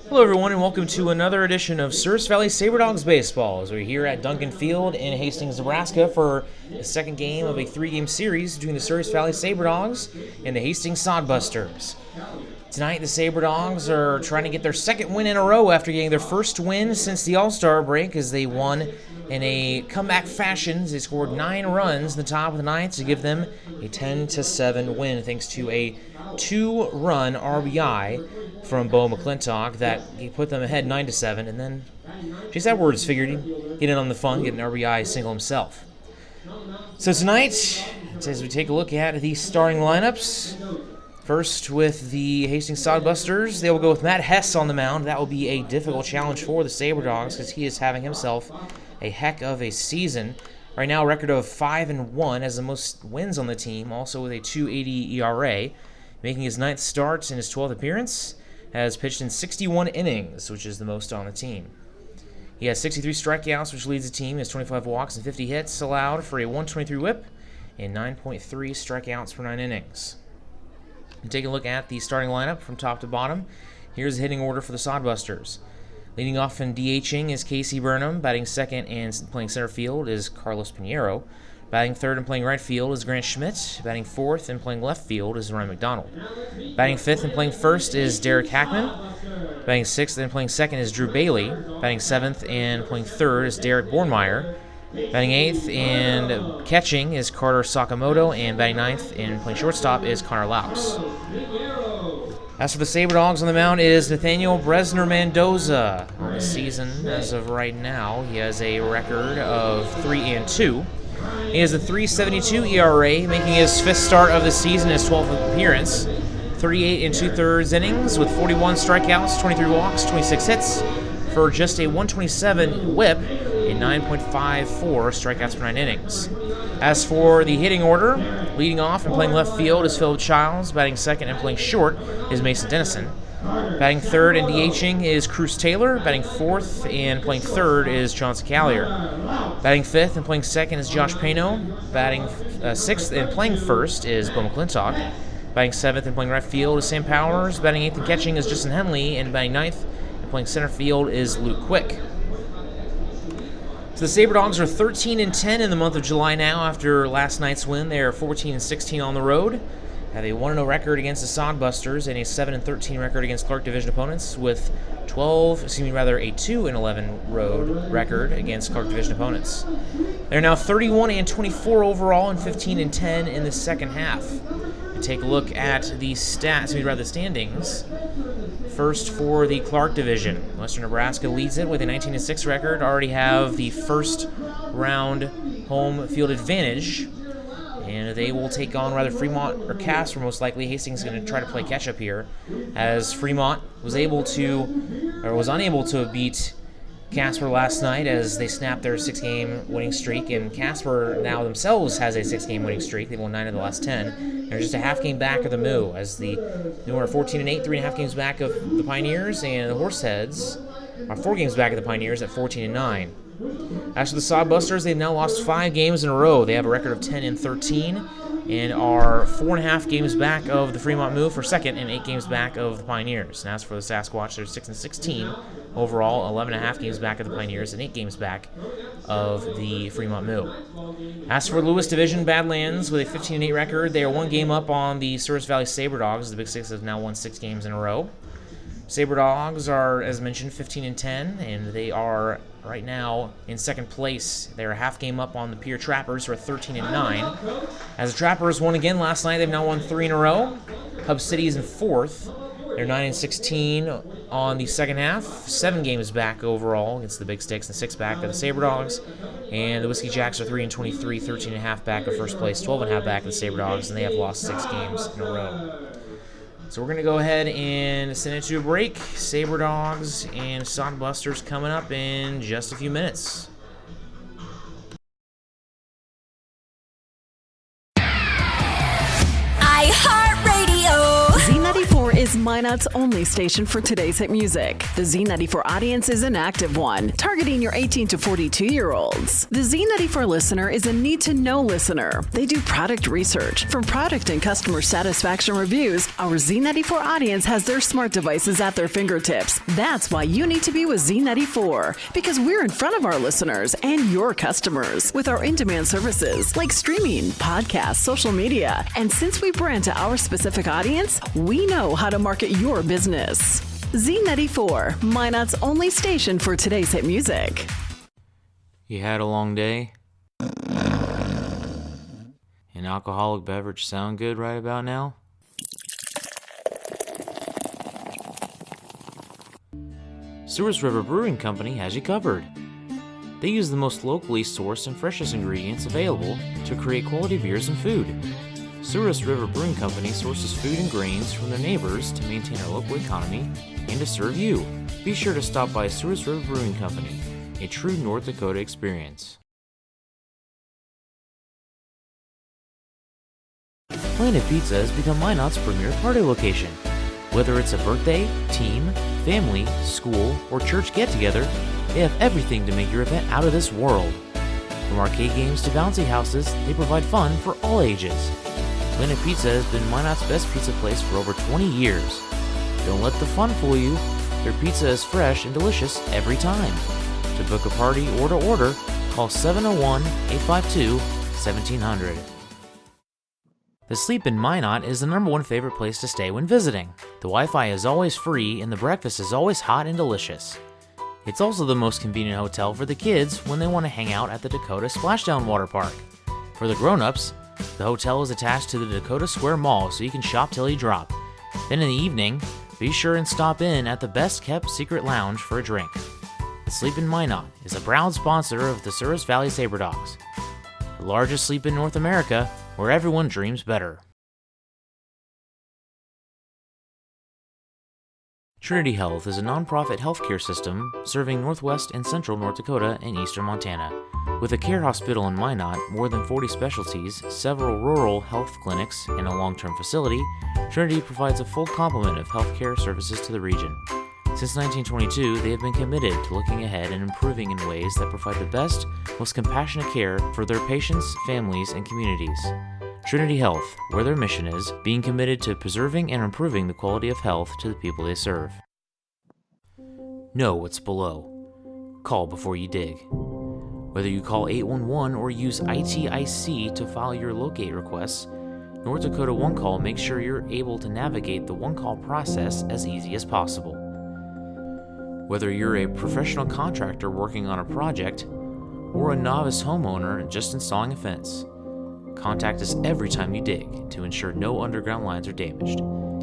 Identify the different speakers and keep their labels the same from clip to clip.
Speaker 1: Hello everyone and welcome to another edition of South Valley Sabredogs Baseball as we're here at Duncan Field in Hastings, Nebraska for the second game of a three-game series between the South Valley Sabredogs and the Hastings Sodbusters. Tonight the Sabredogs are trying to get their second win in a row after getting their first win since the All-Star break as they won in a comeback fashion. They scored 9 runs in the top of the ninth to give them a 10-7 win thanks to a 2-run RBI from Bo McClintock that he put them ahead 9-7, and then Chase Edwards figured he'd get in on the fun, get an RBI single himself. So tonight, as we take a look at the starting lineups, first with the Hastings Sodbusters, they will go with Matt Hess on the mound. That will be a difficult challenge for the Sabredogs because he is having himself a heck of a season. Right now, a record of 5-1, has the most wins on the team, also with a 2.80 ERA, making his 9th start in his 12th appearance. Has pitched in 61 innings, which is the most on the team. He has 63 strikeouts, which leads the team. He has 25 walks and 50 hits allowed for a 123 whip and 9.3 strikeouts per 9 innings. And take a look at the starting lineup from top to bottom. Here's the hitting order for the Sodbusters. Leading off and DHing is Casey Burnham. Batting second and playing center field is Carlos Pinheiro. Batting third and playing right field is Grant Schmidt. Batting fourth and playing left field is Ryan McDonald. Batting fifth and playing first is Derek Hackman. Batting sixth and playing second is Drew Bailey. Batting seventh and playing third is Derek Bornmeyer. Batting eighth and catching is Carter Sakamoto. And batting ninth and playing shortstop is Connor Laus. As for the Sabredogs on the mound is Nathaniel Bresner Mendoza. On the season, as of right now, he has a record of 3-2. He has a 3.72 ERA, making his 5th start of the season, his 12th appearance. 38 2/3 innings with 41 strikeouts, 23 walks, 26 hits for just a 127 whip and 9.54 strikeouts per 9 innings. As for the hitting order, leading off and playing left field is Philip Childs. Batting second and playing short is Mason Dennison. Batting third and DHing is Cruz Taylor. Batting fourth and playing third is Chauncey Callier. Batting fifth and playing second is Josh Pano. Batting sixth and playing first is Bo McClintock. Batting seventh and playing right field is Sam Powers. Batting eighth and catching is Justin Henley. And batting ninth and playing center field is Luke Quick. So the Sabredogs are 13-10 in the month of July now after last night's win. They are 14-16 on the road. Have a 1-0 record against the Sodbusters and a 7-13 record against Clark Division opponents with a 2-11 road record against Clark Division opponents. They're now 31-24 overall and 15-10 in the second half. And take a look at the standings. First for the Clark Division. Western Nebraska leads it with a 19-6 record. Already have the first round home field advantage. And they will take on rather Fremont or Casper most likely. Hastings is going to try to play catch-up here, as Fremont was unable to beat Casper last night as they snapped their 6-game winning streak, and Casper now themselves has a 6-game winning streak. They've won 9 of the last 10. They're just a half game back of the Moo, as the Moo are 14-8, 3.5 games back of the Pioneers, and the Horseheads are 4 games back of the Pioneers at 14-9. As for the Sodbusters, they've now lost 5 games in a row. They have a record of 10-13 and are 4.5 games back of the Fremont Moo for second and 8 games back of the Pioneers. And as for the Sasquatch, they're 6-16 overall, 11.5 games back of the Pioneers and 8 games back of the Fremont Moo. As for the Lewis Division, Badlands with a 15-8 record, they are 1 game up on the Souris Valley Sabre Dogs. The Big Six have now won 6 games in a row. Sabre Dogs are, as mentioned, 15-10, and they are right now in second place. They're a half game up on the Pier Trappers, who are 13-9. As the Trappers won again last night, they've now won 3 in a row. Hub City is in fourth. They're 9-16 on the second half, 7 games back overall against the Big Sticks, and 6 back of the Sabre Dogs. And the Whiskey Jacks are 3-23, 13.5 back of first place, 12.5 back of the Sabre Dogs, and they have lost 6 games in a row. So we're going to go ahead and send it to a break. Sabre Dogs and Sodbusters coming up in just a few minutes.
Speaker 2: Z94 is Minot's only station for today's hit music. The Z94 audience is an active one, targeting your 18 to 42-year-olds. The Z94 listener is a need-to-know listener. They do product research. From product and customer satisfaction reviews, our Z94 audience has their smart devices at their fingertips. That's why you need to be with Z94, because we're in front of our listeners and your customers with our in-demand services like streaming, podcasts, social media. And since we brand to our specific audience, we know how to market your business. Z94, Minot's only station for today's hit music.
Speaker 1: You had a long day? An alcoholic beverage sound good right about now? Souris River Brewing Company has you covered. They use the most locally sourced and freshest ingredients available to create quality beers and food. Souris River Brewing Company sources food and grains from their neighbors to maintain our local economy and to serve you. Be sure to stop by Souris River Brewing Company, a true North Dakota experience. Planet Pizza has become Minot's premier party location. Whether it's a birthday, team, family, school, or church get-together, they have everything to make your event out of this world. From arcade games to bouncy houses, they provide fun for all ages. Planet Pizza has been Minot's best pizza place for over 20 years. Don't let the fun fool you. Their pizza is fresh and delicious every time. To book a party or to order, call 701-852-1700. The Sleep in Minot is the #1 favorite place to stay when visiting. The Wi-Fi is always free and the breakfast is always hot and delicious. It's also the most convenient hotel for the kids when they want to hang out at the Dakota Splashdown Water Park. For the grown-ups, the hotel is attached to the Dakota Square Mall, so you can shop till you drop. Then in the evening, be sure and stop in at the best-kept secret lounge for a drink. The Sleep in Minot is a proud sponsor of the Souris Valley Sabre Dogs, the largest sleep in North America, where everyone dreams better. Trinity Health is a nonprofit healthcare system serving northwest and central North Dakota and eastern Montana. With a care hospital in Minot, more than 40 specialties, several rural health clinics, and a long-term facility, Trinity provides a full complement of healthcare services to the region. Since 1922, they have been committed to looking ahead and improving in ways that provide the best, most compassionate care for their patients, families, and communities. Trinity Health, where their mission is, being committed to preserving and improving the quality of health to the people they serve. Know what's below. Call before you dig. Whether you call 811 or use ITIC to file your locate requests, North Dakota One Call makes sure you're able to navigate the One Call process as easy as possible. Whether you're a professional contractor working on a project or a novice homeowner just installing a fence, contact us every time you dig to ensure no underground lines are damaged.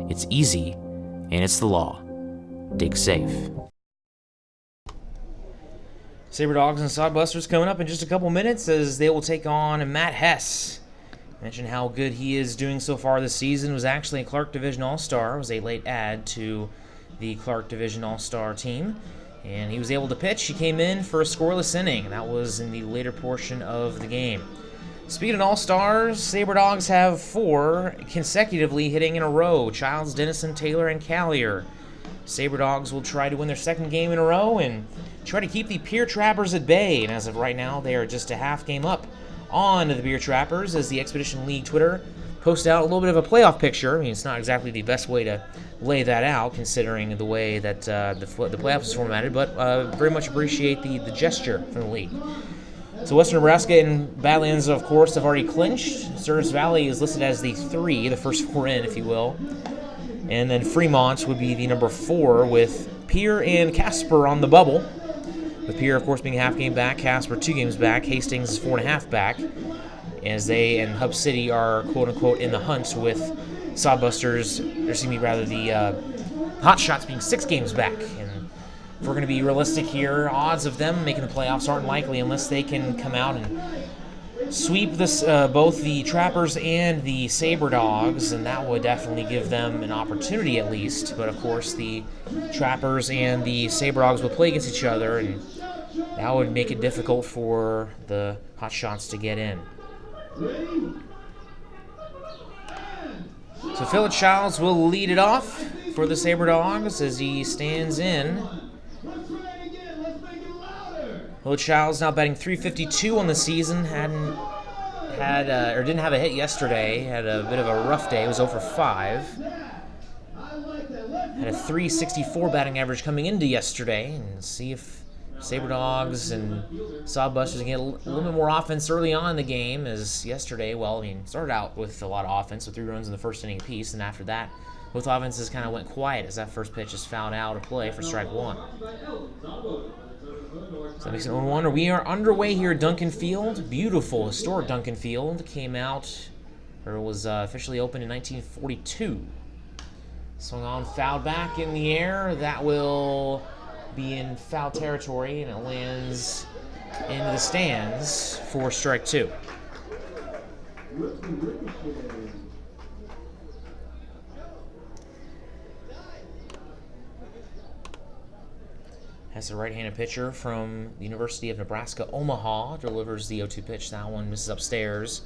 Speaker 1: It's easy, and it's the law. Dig safe. Sabre Dogs and Sodbusters coming up in just a couple minutes as they will take on Matt Hess. Mention how good he is doing so far this season. Was actually a Clark Division All-Star. Was a late add to the Clark Division All-Star team. And he was able to pitch. He came in for a scoreless inning. That was in the later portion of the game. Speaking of All-Stars, Sabre Dogs have 4 consecutively hitting in a row. Childs, Dennison, Taylor, and Callier. Sabre Dogs will try to win their second game in a row and try to keep the Pier Trappers at bay. And as of right now, they are just a half game up on the Pier Trappers as the Expedition League Twitter posted out a little bit of a playoff picture. I mean, it's not exactly the best way to lay that out considering the way that the playoffs is formatted, but very much appreciate the gesture from the league. So Western Nebraska and Badlands, of course, have already clinched. Service Valley is listed as the 3, the first 4 in, if you will. And then Fremont would be the number 4 with Pier and Casper on the bubble. With Pier, of course, being a half game back, Casper 2 games back, Hastings is 4.5 back, as they and Hub City are quote-unquote in the hunt with Sodbusters, the Hot Shots being 6 games back. And if we're going to be realistic here, odds of them making the playoffs aren't likely unless they can come out and sweep this both the Trappers and the Sabre Dogs, and that would definitely give them an opportunity at least. But of course, the Trappers and the Sabre Dogs will play against each other, and that would make it difficult for the Hot Shots to get in. So Philip Childs will lead it off for the Sabre Dogs as he stands in. Philip Childs now batting .352 on the season. Didn't have a hit yesterday. Had a bit of a rough day. It was 0 for 5. Had a .364 batting average coming into yesterday, and see if Sabre Dogs and Sodbusters can get a little bit more offense early on in the game. As yesterday, started out with a lot of offense with 3 runs in the first inning apiece, and after that, both offenses kind of went quiet as that first pitch is fouled out of play for strike 1. So that makes it 0-1. We are underway here at Duncan Field. Beautiful, historic Duncan Field. Was officially opened in 1942. Swung on, fouled back in the air. That will be in foul territory, and it lands into the stands for strike 2. Has a right-handed pitcher from the University of Nebraska, Omaha. Delivers the 0-2 pitch. That one misses upstairs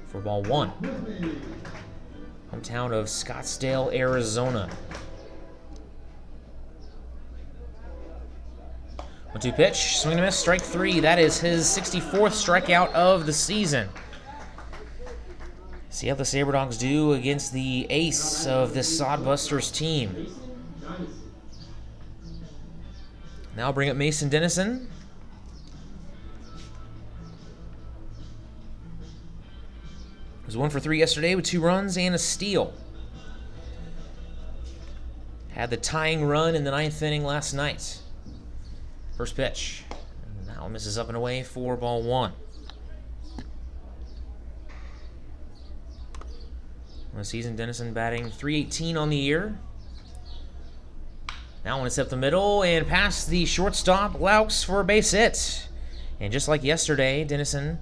Speaker 1: for ball 1. Hometown of Scottsdale, Arizona. 1-2 pitch. Swing and a miss. Strike 3. That is his 64th strikeout of the season. See how the Sabre Dogs do against the ace of this Sodbusters team. Now bring up Mason Dennison. He was 1 for 3 yesterday with 2 runs and a steal. Had the tying run in the 9th inning last night. First pitch. And that one misses up and away for ball 1. On the season, Dennison batting .318 on the year. That one is up the middle and past the shortstop, Laux for a base hit. And just like yesterday, Dennison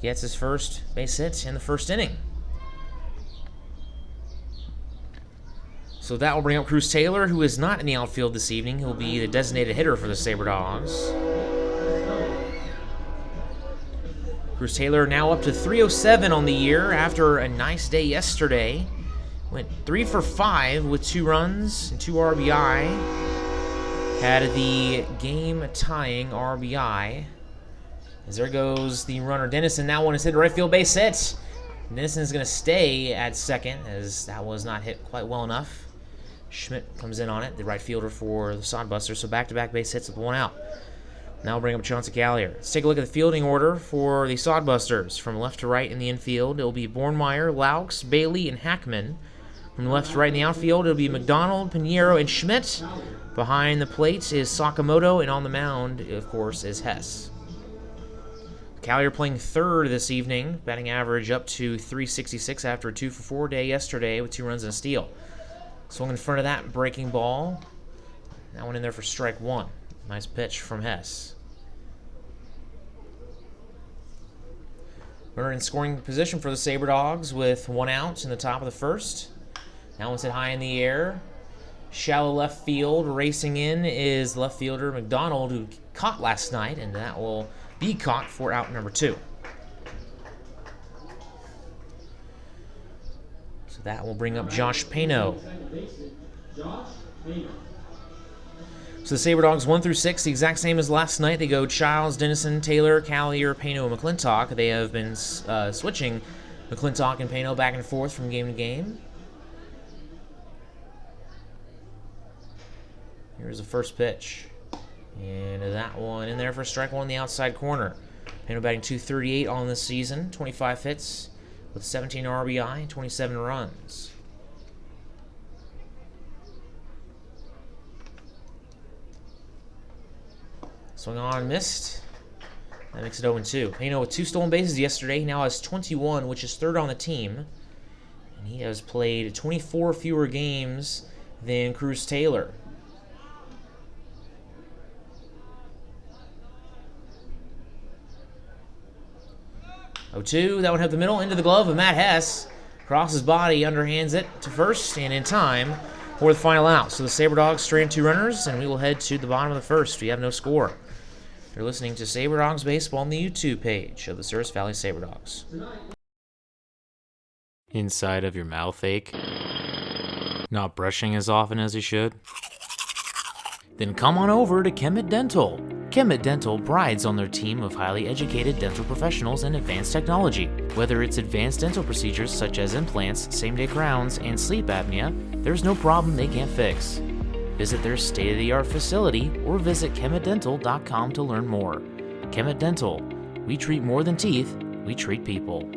Speaker 1: gets his first base hit in the first inning. So that will bring up Cruz Taylor, who is not in the outfield this evening. He'll be the designated hitter for the Sabre Dogs. Cruz Taylor now up to .307 on the year after a nice day yesterday. Went 3 for 5 with 2 runs and 2 RBI. Had the game-tying RBI. As there goes the runner, Dennison. That one is hit right field base hit. Dennison is going to stay at second as that was not hit quite well enough. Schmidt comes in on it, the right fielder for the Sodbusters. So back-to-back base hits with 1 out. Now we'll bring up Chauncey Callier. Let's take a look at the fielding order for the Sodbusters. From left to right in the infield, it will be Bornmeyer, Laux, Bailey, and Hackman. From left to right in the outfield, it'll be McDonald, Pinheiro, and Schmidt. Behind the plate is Sakamoto, and on the mound, of course, is Hess. Callier playing third this evening, batting average up to .366 after a 2 for 4 day yesterday with 2 runs and a steal. Swung in front of that breaking ball. That one in there for strike 1. Nice pitch from Hess. Runner in scoring position for the Sabre Dogs with 1 out in the top of the first. That one's hit high in the air. Shallow left field. Racing in is left fielder McDonald, who caught last night, and that will be caught for out number 2. So that will bring up Josh Pano. So the Sabre Dogs 1 through 6, the exact same as last night. They go Childs, Dennison, Taylor, Callier, Pano, and McClintock. They have been switching McClintock and Pano back and forth from game to game. Here's the first pitch. And that one in there for strike 1 in the outside corner. Pano batting .238 on this season, 25 hits with 17 RBI, 27 runs. Swung on, missed. That makes it 0-2. Pano with 2 stolen bases yesterday. He now has 21, which is 3rd on the team. And he has played 24 fewer games than Cruz Taylor. 0-2, that one hit the middle, into the glove of Matt Hess. Across his body, underhands it to first, and in time for the final out. So the Sabre Dogs strand 2 runners, and we will head to the bottom of the first. We have no score. You're listening to Sabre Dogs Baseball on the YouTube page of the Service Valley Sabre Dogs. Inside of your mouth ache? Not brushing as often as you should? Then come on over to Kemet Dental. Kemet Dental prides on their team of highly educated dental professionals and advanced technology. Whether it's advanced dental procedures such as implants, same-day crowns, and sleep apnea, there's no problem they can't fix. Visit their state-of-the-art facility or visit kemetdental.com to learn more. Kemet Dental. We treat more than teeth, we treat people.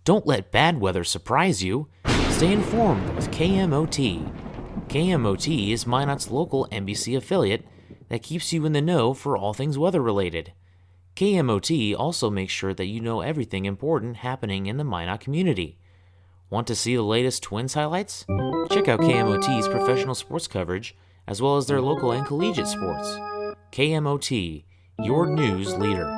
Speaker 1: Don't let bad weather surprise you. Stay informed with KMOT. KMOT is Minot's local NBC affiliate that keeps you in the know for all things weather-related. KMOT also makes sure that you know everything important happening in the Minot community. Want to see the latest Twins highlights? Check out KMOT's professional sports coverage, as well as their local and collegiate sports. KMOT, your news leader.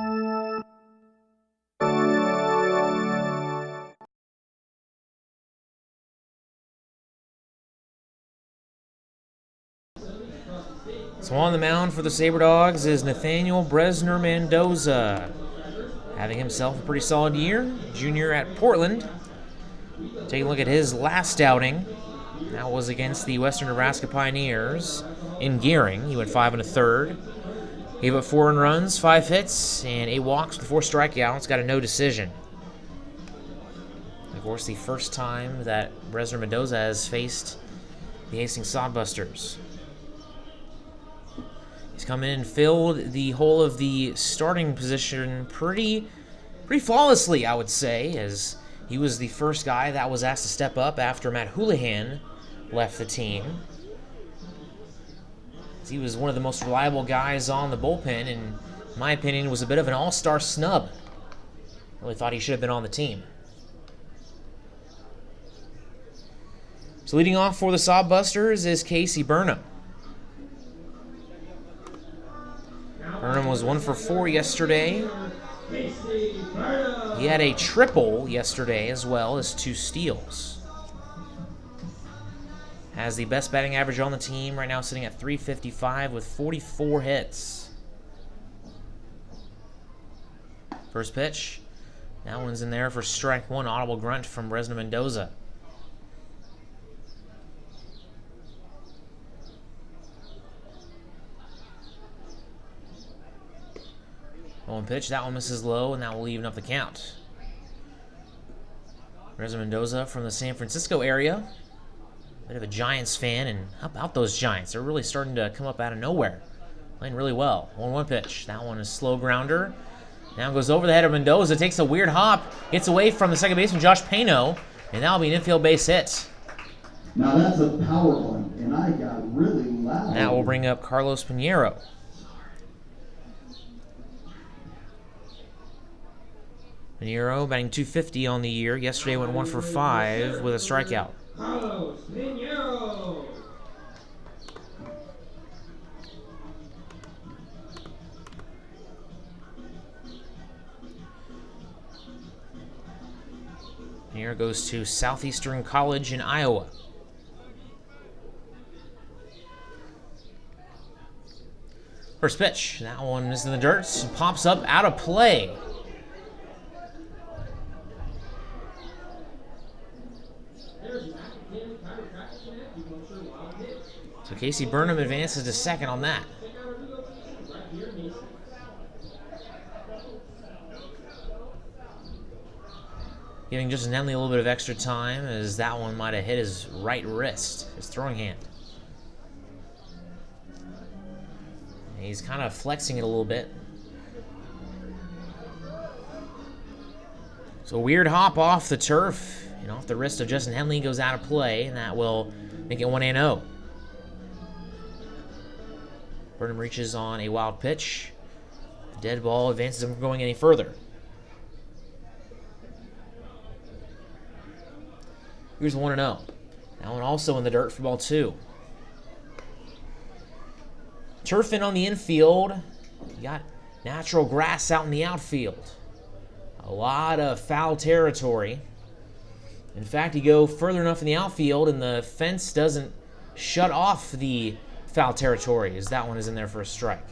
Speaker 1: So on the mound for the Sabre Dogs is Nathaniel Bresner Mendoza, having himself a pretty solid year. Junior at Portland. Take a look at his last outing. That was against the Western Nebraska Pioneers in Gearing. He went 5 1/3. Gave up 4 runs, 5 hits, and 8 walks with 4 strikeouts. Got a no decision. Of course, the first time that Bresner Mendoza has faced the Hastings Sodbusters. He's come in and filled the whole of the starting position pretty flawlessly, I would say, as he was the first guy that was asked to step up after Matt Houlihan left the team. He was one of the most reliable guys on the bullpen, and in my opinion, was a bit of an all-star snub. Really thought he should have been on the team. So leading off for the Sodbusters is Casey Burnham. Burnham was 1 for 4 yesterday. He had a triple yesterday as well as 2 steals. Has the best batting average on the team right now, sitting at .355 with 44 hits. First pitch. That one's in there for strike 1, audible grunt from Bresner Mendoza. One pitch, that one misses low, and that will even up the count. Bresner Mendoza from the San Francisco area. Bit of a Giants fan, and how about those Giants? They're really starting to come up out of nowhere. Playing really well. 1-1 pitch. That one is slow grounder. Now goes over the head of Mendoza, takes a weird hop, gets away from the second baseman, Josh Pano, and that'll be an infield base hit.
Speaker 3: Now that's a power one, and I got really loud.
Speaker 1: That will bring up Carlos Pinheiro. Pinheiro batting .250 on the year. Yesterday went 1 for 5 with a strikeout.
Speaker 3: Carlos Pinheiro.
Speaker 1: Pinheiro goes to Southeastern College in Iowa. First pitch. That one is in the dirt. Pops up out of play. So Casey Burnham advances to second on that. Giving Justin Henley a little bit of extra time, as that one might have hit his right wrist, his throwing hand. He's kind of flexing it a little bit. So weird hop off the turf and off the wrist of Justin Henley, goes out of play, and that will make it 1-0. Burnham reaches on a wild pitch. The dead ball advances him from going any further. Here's 1-0. That one also in the dirt for ball 2. Turf in on the infield. You got natural grass out in the outfield. A lot of foul territory. In fact, you go further enough in the outfield and the fence doesn't shut off the foul territory, as that one is in there for a strike.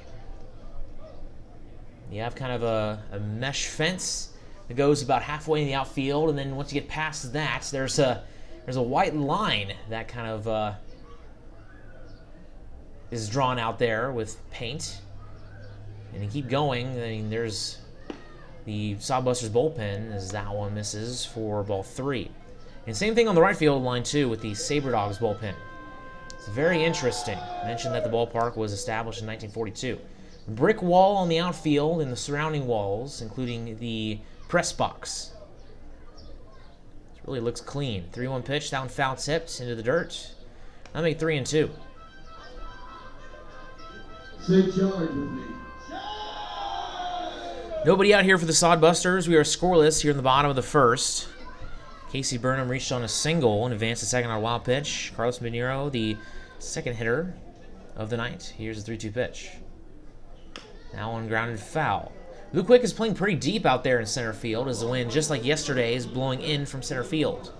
Speaker 1: You have kind of a mesh fence that goes about halfway in the outfield, and then once you get past that, there's a white line that kind of is drawn out there with paint. And you keep going, I mean, there's the Sodbusters bullpen, as that one misses for ball 3. And same thing on the right field line, too, with the Sabre Dogs bullpen. It's very interesting. I mentioned that the ballpark was established in 1942. Brick wall on the outfield and the surrounding walls, including the press box. This really looks clean. 3-1 pitch, that one foul tipped into the dirt. That'll make 3-2.
Speaker 3: Take charge with me.
Speaker 1: Nobody out here for the Sodbusters. We are scoreless here in the bottom of the first. Casey Burnham reached on a single and advanced to second on a wild pitch. Carlos Manero, the second hitter of the night. Here's a 3-2 pitch. That one grounded foul. Luke Wick is playing pretty deep out there in center field, as the wind, just like yesterday, is blowing in from center field.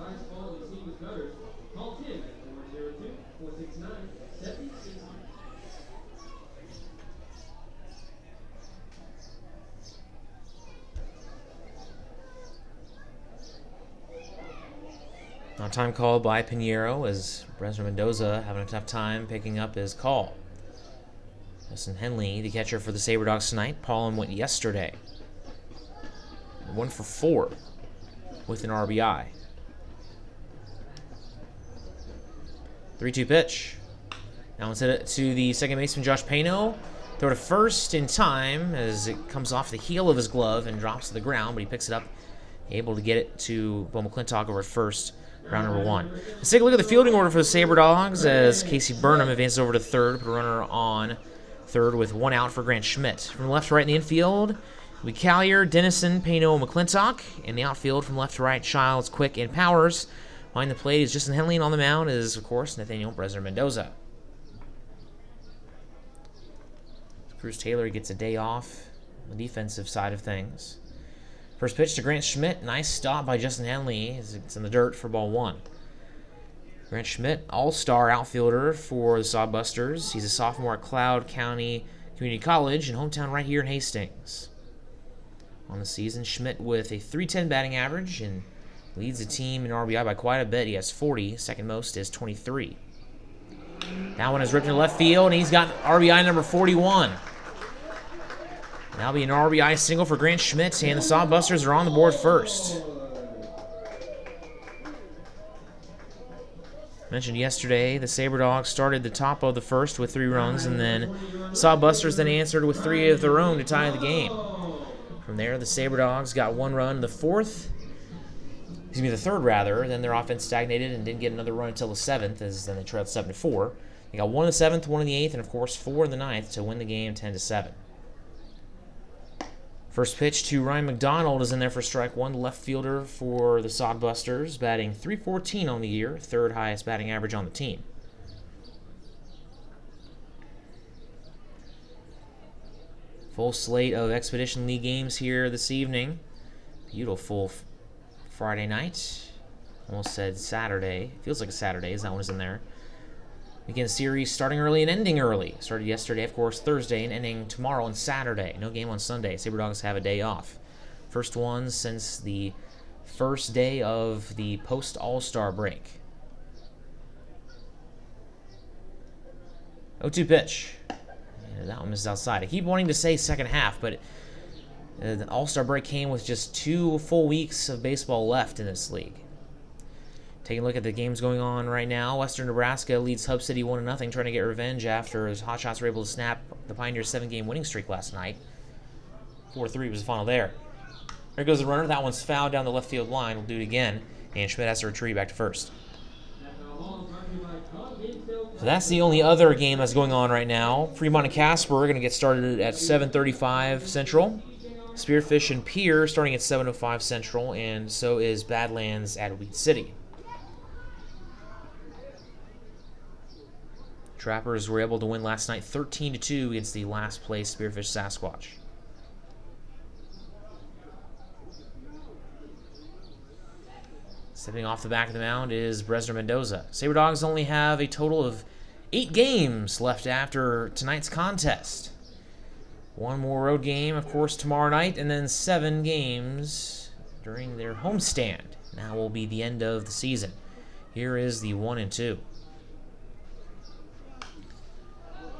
Speaker 1: Now time called by Pinheiro, as Bresner Mendoza having a tough time picking up his call. Justin Henley, the catcher for the Sabre Dogs tonight. Paulin went yesterday. 1 for 4 with an RBI. 3-2 pitch. Now let's hit it to the second baseman, Josh Pano. Throw to first in time as it comes off the heel of his glove and drops to the ground, but he picks it up, able to get it to Bo McClintock over at first. Round number 1. Let's take a look at the fielding order for the Sabre Dogs, as Casey Burnham advances over to third, put a runner on third with 1 out for Grant Schmidt. From left to right in the infield, we Collier, Dennison, Pano, McClintock. In the outfield, from left to right, Childs, Quick, and Powers. Behind the plate is Justin Henley, and on the mound is, of course, Nathaniel Bresner Mendoza. Cruz Taylor gets a day off on the defensive side of things. First pitch to Grant Schmidt. Nice stop by Justin Henley. It's in the dirt for ball 1. Grant Schmidt, all-star outfielder for the Sodbusters. He's a sophomore at Cloud County Community College and hometown right here in Hastings. On the season, Schmidt with a .310 batting average and leads the team in RBI by quite a bit. He has 40. Second most is 23. That one is ripped into left field, and he's got RBI number 41. That'll be an RBI single for Grant Schmidt, and the Sodbusters are on the board first. Mentioned yesterday, the Sabre Dogs started the top of the first with 3 runs, and then Sodbusters then answered with 3 of their own to tie the game. From there, the Sabre Dogs got 1 run in the third rather. Then their offense stagnated and didn't get another run until the 7th, as then they trailed 7-4. They got 1 in the 7th, 1 in the 8th, and of course 4 in the 9th to win the game 10-7. First pitch to Ryan McDonald is in there for strike 1, left fielder for the Sodbusters, batting .314 on the year, 3rd highest batting average on the team. Full slate of Expedition League games here this evening. Beautiful Friday night. Almost said Saturday. Feels like a Saturday as that one is in there. Weekend series starting early and ending early. Started yesterday, of course, Thursday, and ending tomorrow and Saturday. No game on Sunday. Sabre Dogs have a day off. First one since the first day of the post-All-Star break. 0-2 pitch. Yeah, that one misses outside. I keep wanting to say second half, but the All-Star break came with just 2 full weeks of baseball left in this league. Taking a look at the games going on right now, Western Nebraska leads Hub City 1-0, trying to get revenge after his Hotshots were able to snap the Pioneers' 7-game winning streak last night. 4-3 was the final there. There goes the runner. That one's fouled down the left field line. We'll do it again, and Schmidt has to retreat back to first. So that's the only other game that's going on right now. Fremont and Casper are going to get started at 7:35 Central. Spearfish and Pier starting at 7:05 Central, and so is Badlands at Wheat City. Trappers were able to win last night 13-2 against the last place Spearfish Sasquatch. Stepping off the back of the mound is Bresner Mendoza. Sabre Dogs only have a total of 8 games left after tonight's contest. One more road game, of course, tomorrow night, and then 7 games during their homestand. That will be the end of the season. Here is the 1-2.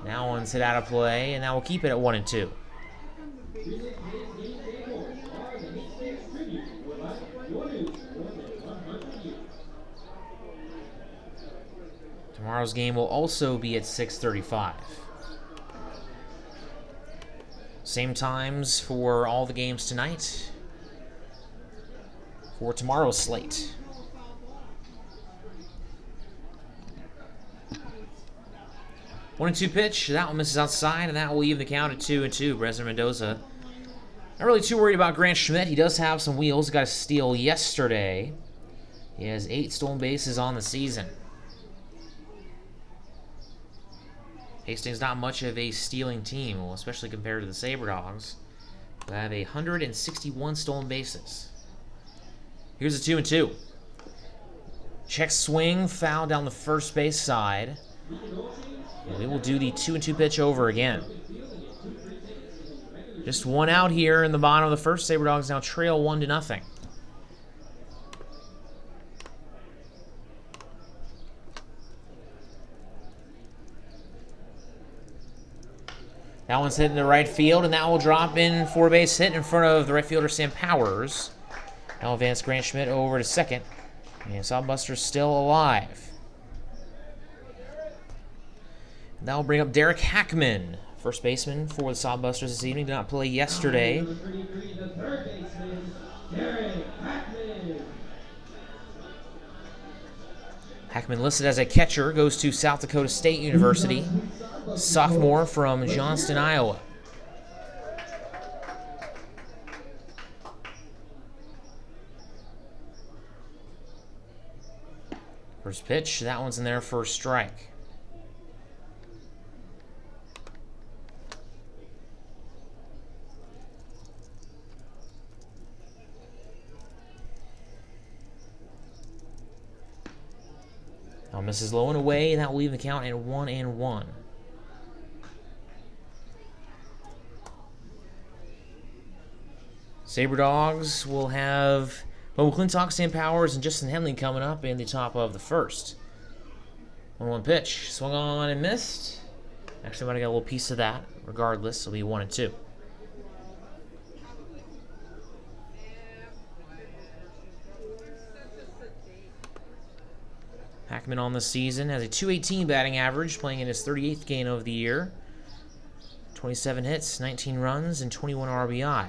Speaker 1: Now one's hit out of play, and that will keep it at 1-2. Tomorrow's game will also be at 6:35. Same times for all the games tonight for tomorrow's slate. 1-2 pitch. That one misses outside, and that will even the count at 2-2. Bresner Mendoza. Not really too worried about Grant Schmidt. He does have some wheels. Got a steal yesterday. He has 8 stolen bases on the season. Hastings not much of a stealing team, well, especially compared to the Sabre Dogs, who have 161 stolen bases. Here's a 2-2. Check swing, foul down the first base side. And we will do the 2-2 pitch over again. Just one out here in the bottom of the first. Sabre Dogs now trail 1-0. That one's hitting the right field, and that will drop in for a base hit in front of the right fielder, Sam Powers. Now advance Grant Schmidt over to second. And Sodbusters still alive. And that will bring up Derek Hackman, first baseman for the Sodbusters this evening. Did not play yesterday. Hackman listed as a catcher, goes to South Dakota State University. Sophomore from Johnston, Iowa. First pitch, that one's in there for a strike. Now misses low and away, and that will leave the count at 1-1. Sabre Dogs will have Bo McClintock, Sam Powers, and Justin Henley coming up in the top of the first. 1-1 pitch. Swung on and missed. Actually, might have got a little piece of that. Regardless, it'll be 1-2. Hackman on the season has a .218 batting average, playing in his 38th game of the year. 27 hits, 19 runs, and 21 RBI.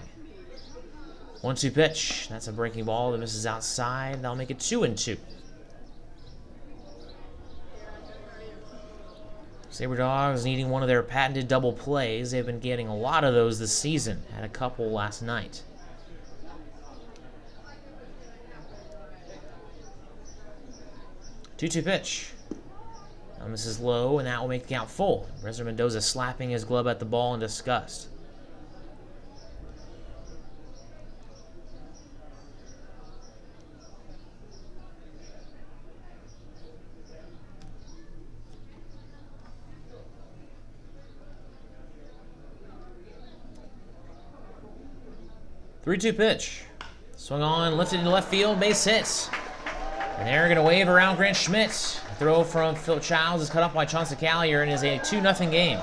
Speaker 1: 1-2 pitch. That's a breaking ball that misses outside. That'll make it 2-2. Sabre Dogs needing one of their patented double plays. They've been getting a lot of those this season. Had a couple last night. Two-two pitch. Now this is low, and that will make the count full. Bresner Mendoza slapping his glove at the ball in disgust. 3-2 pitch. Swung on, lifted into left field, base hit. And they're going to wave around Grant Schmidt. The throw from Phil Childs is cut off by Chauncey Collier and is a 2-0 game.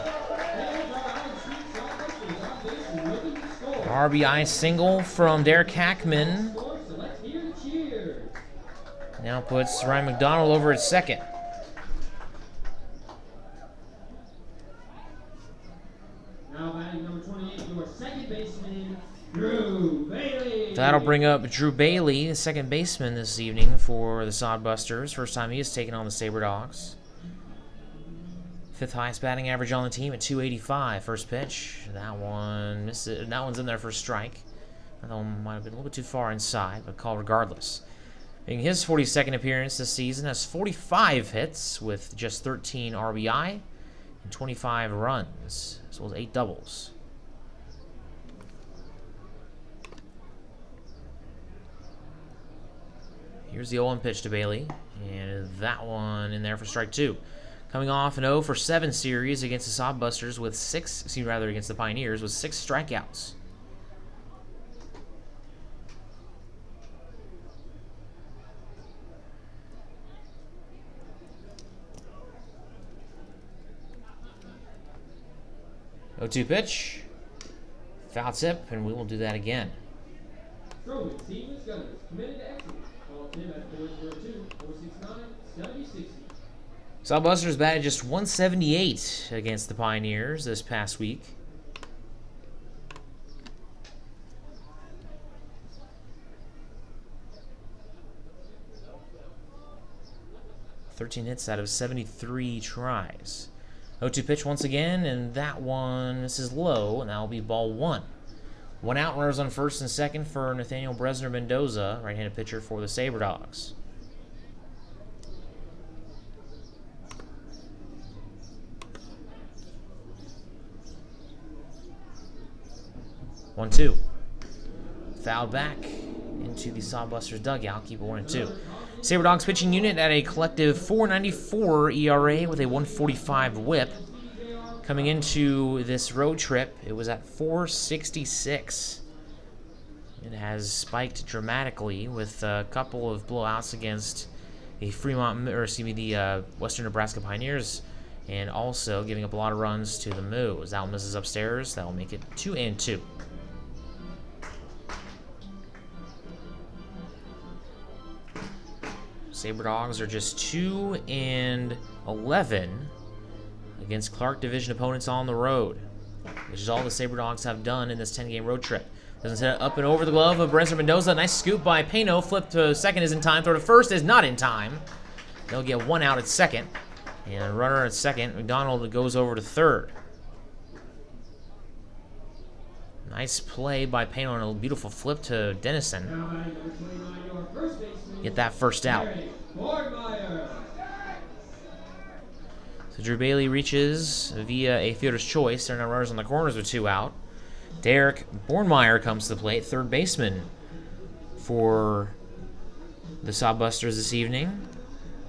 Speaker 1: RBI single from Derek Hackman. Now puts Ryan McDonald over at second.
Speaker 4: Now batting number 28, your second baseman, Drew Bailey.
Speaker 1: That'll bring up Drew Bailey, the second baseman this evening for the Sodbusters. First time he has taken on the Sabre Dogs. Fifth highest batting average on the team at 285. First pitch. That one misses. That one's in there for a strike. That one might have been a little bit too far inside, but call regardless. Making his 42nd appearance this season, has 45 hits with just 13 RBI and 25 runs, as well as 8 doubles. Here's the 0-1 pitch to Bailey, and that one in there for strike 2. Coming off an 0 for 7 series against the Sodbusters with against the Pioneers with 6 strikeouts. O2 pitch, foul tip, and we will do that again. Sodbusters batted just 178 against the Pioneers this past week. Hits out of 73 tries. 0-2 pitch once again, and that one, this is low, and that will be ball 1. 1 out, runners on first and second for Nathaniel Bresner Mendoza, right-handed pitcher for the Sabre Dogs. One, 2. Fouled back into the Sodbusters dugout. Keep it 1-2. Sabre Dogs pitching unit at a collective 4.94 ERA with a 1.45 WHIP. Coming into this road trip, it was at 4.66. It has spiked dramatically with a couple of blowouts against the Western Nebraska Pioneers, and also giving up a lot of runs to the Moos. That one misses upstairs. That will make it 2-2. Sabre Dogs are just 2-11 against Clark Division opponents on the road, which is all the Sabre Dogs have done in this 10-game road trip. Doesn't set it up and over the glove of Bresner Mendoza. Nice scoop by Pano. Flip to second is in time. Throw to first is not in time. They'll get 1 out at second. And runner at second. McDonald goes over to third. Nice play by Pano and a beautiful flip to Dennison. Get that first out. So Drew Bailey reaches via a fielder's choice. There are no runners on the corners with 2 out. Derek Bornmeyer comes to the plate, third baseman for the Sodbusters this evening.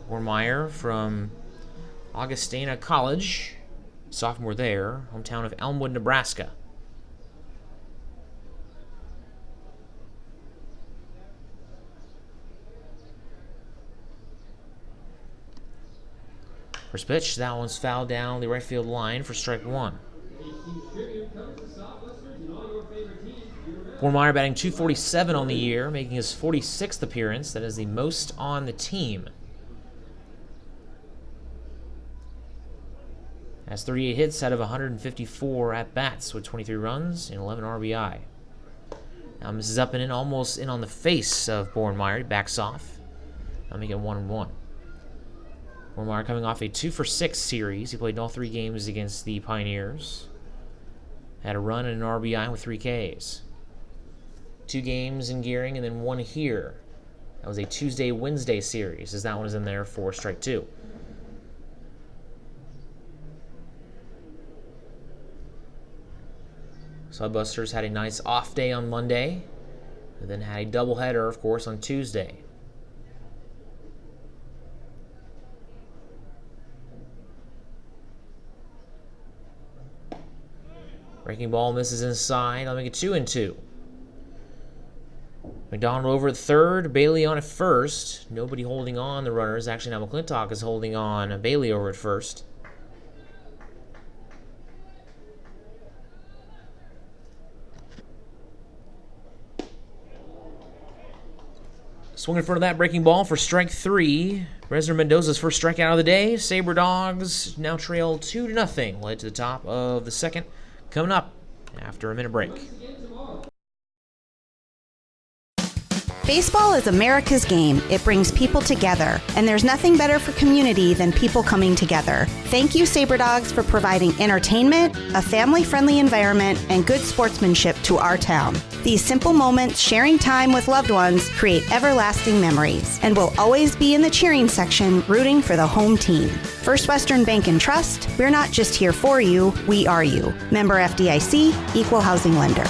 Speaker 1: Bornmeyer from Augustana College, sophomore there, hometown of Elmwood, Nebraska. First pitch, that one's fouled down the right field line for strike 1. Bornmeyer batting .247 on the year, making his 46th appearance. That is the most on the team. Has 38 hits out of 154 at-bats with 23 runs and 11 RBI. Now misses up and in, almost in on the face of Bornmeyer. He backs off. I'll make it 1-1. Bornmeyer coming off a 2-for-6 series. He played in all 3 games against the Pioneers. Had a run and an RBI with 3 Ks. 2 games in Gearing and then 1 here. That was a Tuesday-Wednesday series, as that one is in there for strike 2. Sodbusters had a nice off day on Monday, and then had a doubleheader, of course, on Tuesday. Breaking ball misses inside. I'll make it 2-2. McDonald over at third, Bailey on at first. Nobody holding on the runners. Actually, now McClintock is holding on Bailey over at first. Swing in front of that breaking ball for strike 3. Resner Mendoza's first strikeout of the day. Sabre Dogs now trail 2-0. Led to the top of the second. Coming up after a minute break.
Speaker 5: Baseball is America's game. It brings people together, and there's nothing better for community than people coming together. Thank you, Sabre Dogs, for providing entertainment, a family-friendly environment, and good sportsmanship to our town. These simple moments, sharing time with loved ones, create everlasting memories, and will always be in the cheering section, rooting for the home team. First Western Bank and Trust, we're not just here for you, we are you. Member FDIC, Equal Housing Lender.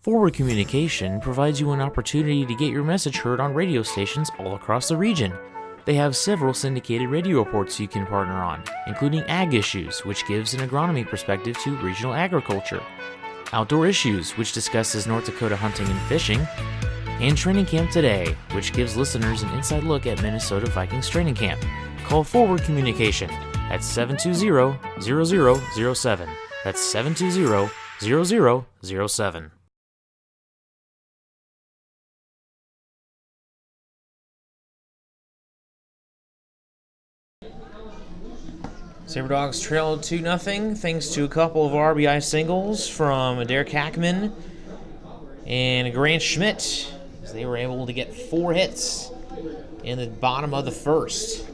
Speaker 1: Forward Communication provides you an opportunity to get your message heard on radio stations all across the region. They have several syndicated radio reports you can partner on, including Ag Issues, which gives an agronomy perspective to regional agriculture, Outdoor Issues, which discusses North Dakota hunting and fishing, and Training Camp Today, which gives listeners an inside look at Minnesota Vikings training camp. Call Forward Communication at 720-0007. That's 720-0007. Sabre Dogs trailed 2-0 thanks to a couple of RBI singles from Derek Hackman and Grant Schmidt, as they were able to get 4 hits in the bottom of the first.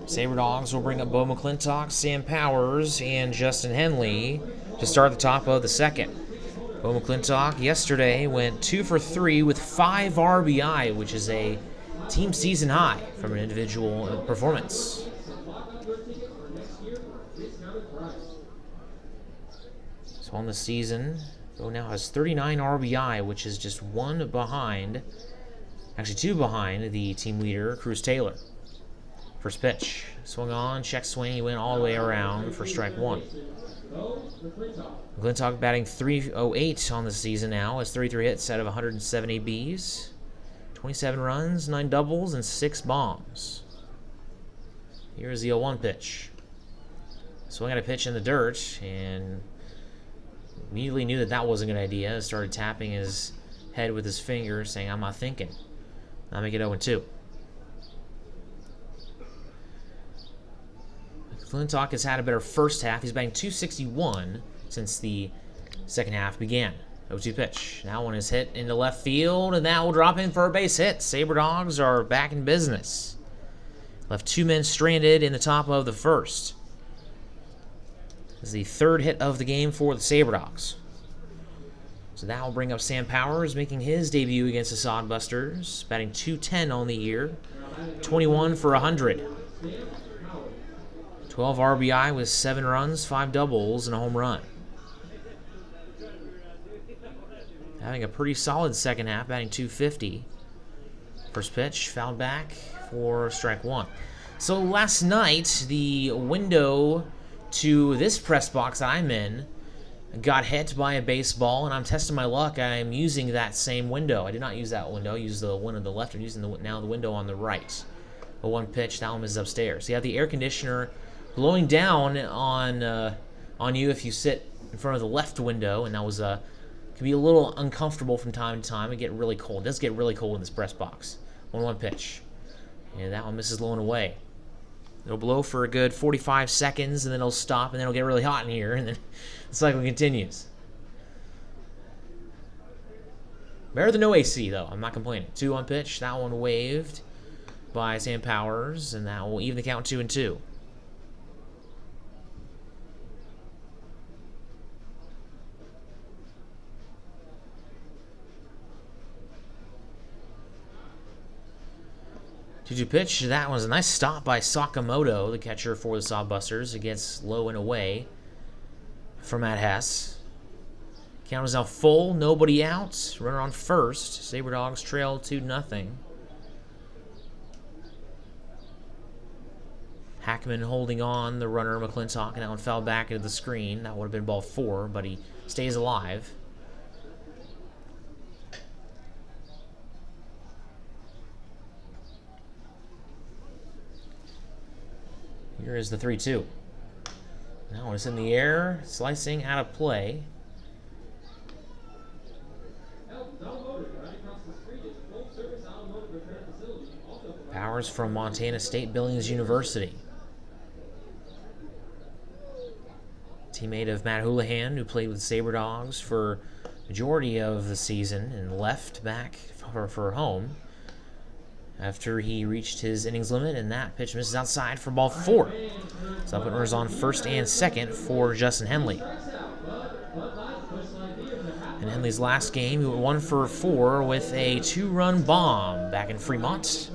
Speaker 1: Sabre Dogs will bring up Bo McClintock, Sam Powers, and Justin Henley to start the top of the second. Bo McClintock yesterday went 2 for 3 with 5 RBI, which is a team season high from an individual performance. So on the season, Bo now has 39 RBI, which is just 1 behind, actually 2 behind the team leader, Cruz Taylor. First pitch, swung on, check swing, he went all the way around for strike 1. McClintock batting .308 on the season now, has 33 hits out of 107 ABs, 27 runs, 9 doubles, and 6 bombs. Here's the 0-1 pitch. Swung at a pitch in the dirt, and immediately knew that that wasn't a good idea. Started tapping his head with his finger, saying, "I'm not thinking." I'll make it 0-2. McClintock has had a better first half. He's batting .261 since the second half began. 0-2 pitch. That one is hit into left field, and that will drop in for a base hit. Sabre Dogs are back in business. Left 2 men stranded in the top of the first. This is the 3rd hit of the game for the Sabre Dogs. So that will bring up Sam Powers, making his debut against the Sodbusters, batting .210 on the year, 21 for 100. 12 RBI with 7 runs, 5 doubles, and a home run. Having a pretty solid second half, batting .250. First pitch, fouled back for strike 1. So last night, the window to this press box that I'm in got hit by a baseball, and I'm testing my luck. I'm using that same window. I did not use that window. I used the one on the left. I'm using now the window on the right. The 1 pitch, that one is upstairs. You have the air conditioner blowing down on you if you sit in front of the left window, and that was can be a little uncomfortable from time to time. It get really cold. It does get really cold in this press box. 1-1 pitch, and that one misses low and away. It'll blow for a good 45 seconds, and then it'll stop, and then it'll get really hot in here, and then the cycle continues. Better than no AC, though. I'm not complaining. 2-1 pitch. That one waved by Sam Powers, and that will even the count 2-2. Two-two pitch. That was a nice stop by Sakamoto, the catcher for the Sodbusters, against low and away from Matt Hess. Count is now full, nobody out. Runner on first. Sabre Dogs trail 2-0. Hackman holding on the runner, McClintock, and that one fell back into the screen. That would have been ball 4, but he stays alive. Here is the 3-2. Now it's in the air, slicing out of play. Powers from Montana State Billings University. Teammate of Matt Houlihan, who played with Sabre Dogs for majority of the season and left back for home after he reached his innings limit, and that pitch misses outside for ball 4. So that runners on first and second for Justin Henley. In Henley's last game, he went 1 for 4 with a 2-run bomb back in Fremont.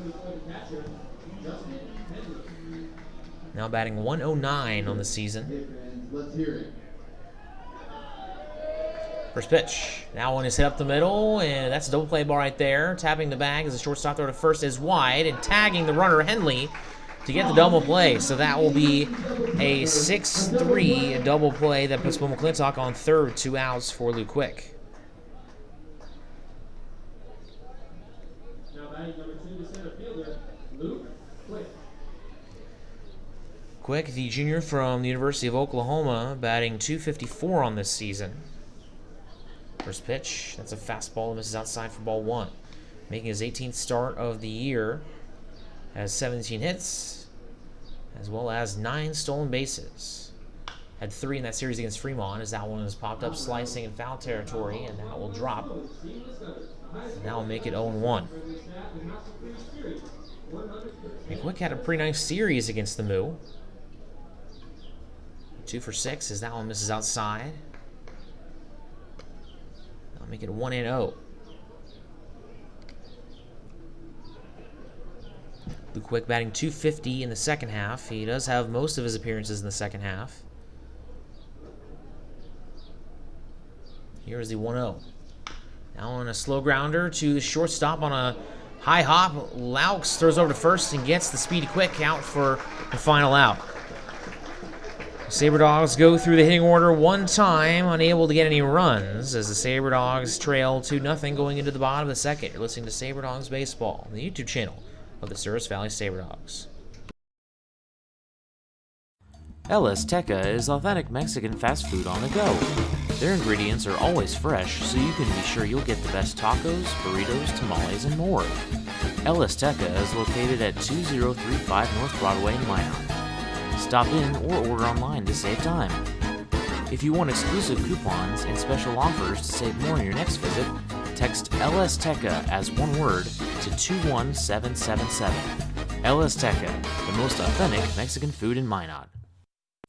Speaker 1: Now batting 109 on the season.
Speaker 3: Let's hear it.
Speaker 1: First pitch. That one is hit up the middle, and that's a double play ball right there. Tapping the bag as the shortstop throw to first is wide, and tagging the runner Henley to get the double play. So that will be a 6-3 double play that puts Will McClintock on third, 2 outs for Luke Quick.
Speaker 4: Now batting number 2, the center fielder, Luke Quick.
Speaker 1: Quick, the junior from the University of Oklahoma, batting .254 on this season. First pitch, that's a fastball that misses outside for ball 1. Making his 18th start of the year. Has 17 hits, as well as 9 stolen bases. Had 3 in that series against Fremont, as that one has popped up slicing in foul territory, and that will drop. And that will make it 0-1. And Quick had a pretty nice series against the Moo. 2 for 6 as that one misses outside. That'll make it 1-0. Luke Quick batting .250 in the second half. He does have most of his appearances in the second half. Here's the 1-0. Now on a slow grounder to the shortstop on a high hop. Laux throws over to first and gets the speedy Quick out for the final out. Sabre Dogs go through the hitting order one time, unable to get any runs, as the Sabre Dogs trail 2-0 going into the bottom of the second. You're listening to Sabre Dogs Baseball, the YouTube channel of the Service Valley Sabre Dogs. El Azteca is authentic Mexican fast food on the go. Their ingredients are always fresh, so you can be sure you'll get the best tacos, burritos, tamales, and more. El Azteca is located at 2035 North Broadway in Minot. Stop in or order online to save time. If you want exclusive coupons and special offers to save more on your next visit, text El Azteca as one word to 21777. El Azteca, the most authentic Mexican food in Minot.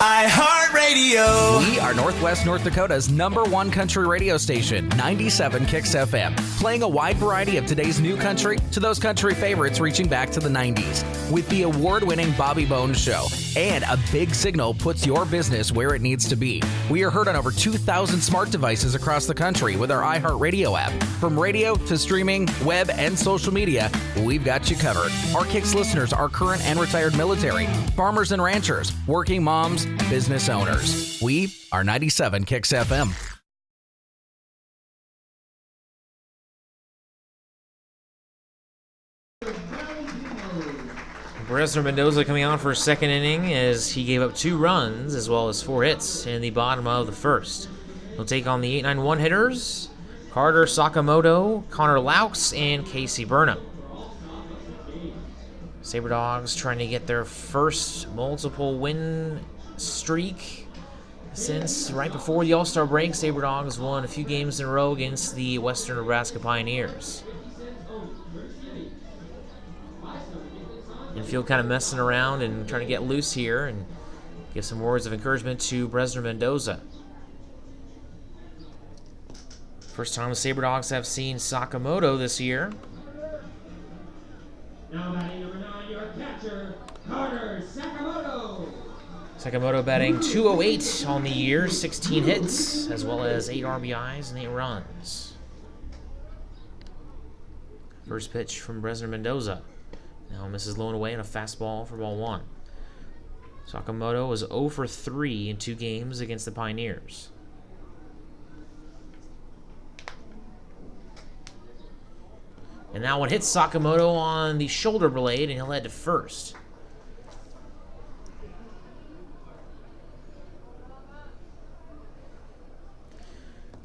Speaker 6: iHeartRadio. We are Northwest North Dakota's #1 country radio station, 97 Kicks FM, playing a wide variety of today's new country to those country favorites reaching back to the 90s. With the award-winning Bobby Bones Show and a big signal puts your business where it needs to be. We are heard on over 2,000 smart devices across the country with our iHeartRadio app. From radio to streaming, web, and social media, we've got you covered. Our Kicks listeners are current and retired military, farmers and ranchers, working moms, business owners. We are 97 Kicks FM.
Speaker 1: Bresner Mendoza coming on for a second inning as he gave up 2 runs as well as 4 hits in the bottom of the first. He'll take on the 8-9-1 hitters, Carter Sakamoto, Connor Laux, and Casey Burnham. Sabre Dogs trying to get their first multiple win streak since right before the All-Star break. Sabre Dogs won a few games in a row against the Western Nebraska Pioneers. Infield kind of messing around and trying to get loose here and give some words of encouragement to Bresner Mendoza. First time the Sabre Dogs have seen Sakamoto this year.
Speaker 4: Now batting number 9, your catcher, Carter Sakamoto.
Speaker 1: Sakamoto batting .208 on the year, 16 hits, as well as 8 RBIs and 8 runs. First pitch from Bresner Mendoza. Now misses low and away on a fastball for ball 1. Sakamoto was 0 for 3 in 2 games against the Pioneers. And that one hits Sakamoto on the shoulder blade, and he'll head to first.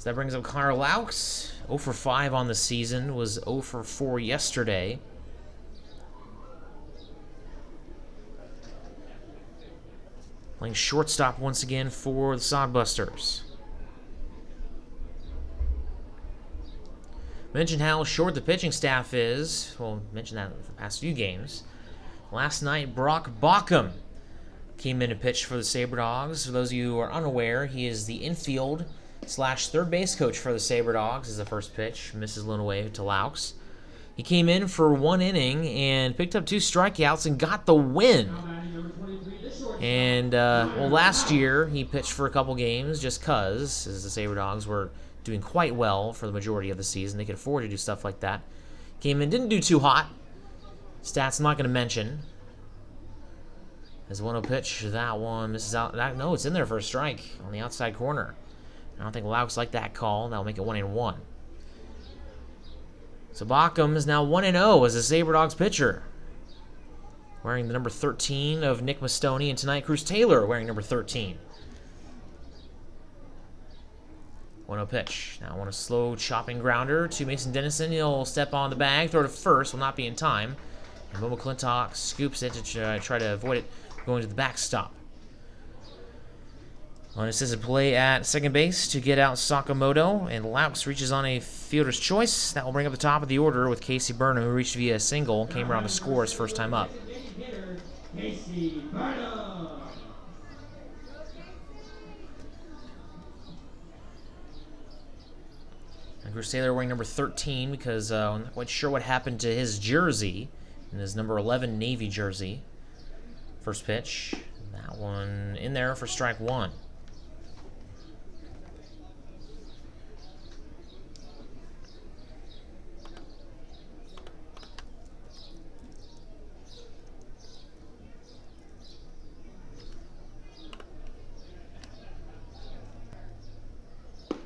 Speaker 1: So that brings up Connor Laux. 0 for 5 on the season, was 0 for 4 yesterday. Playing shortstop once again for the Sodbusters. Mentioned how short the pitching staff is. Well, mentioned that for the past few games. Last night, Brock Bauckham came in to pitch for the Sabre Dogs. For those of you who are unaware, he is the infield / third base coach for the Sabre Dogs. Is the first pitch, misses low away to Laux. He came in for 1 inning and picked up 2 strikeouts and got the win. And, well, last year he pitched for a couple games just because, as the Sabre Dogs were doing quite well for the majority of the season. They could afford to do stuff like that. Came in, didn't do too hot. Stats I'm not going to mention. As 1-0 pitch, that one misses out. No, it's in there for a strike on the outside corner. I don't think Laux liked that call. That'll make it 1-1. So Bauckham is now 1-0 as a Sabre Dogs pitcher. Wearing the number 13 of Nick Mastoni, and tonight Cruz Taylor wearing number 13. 1-0 pitch. Now a slow chopping grounder to Mason Dennison. He'll step on the bag, throw to first, will not be in time. And Momo McClintock scoops it to try to avoid it going to the backstop. Unassisted play at second base to get out Sakamoto, and Laux reaches on a fielder's choice. That will bring up the top of the order with Casey Burnham, who reached via a single, came around to score his first time up.
Speaker 4: Casey Burnham.
Speaker 1: And Cruz Taylor wearing number 13 because I'm not quite sure what happened to his jersey, and his number 11 Navy jersey. First pitch, that one in there for strike 1.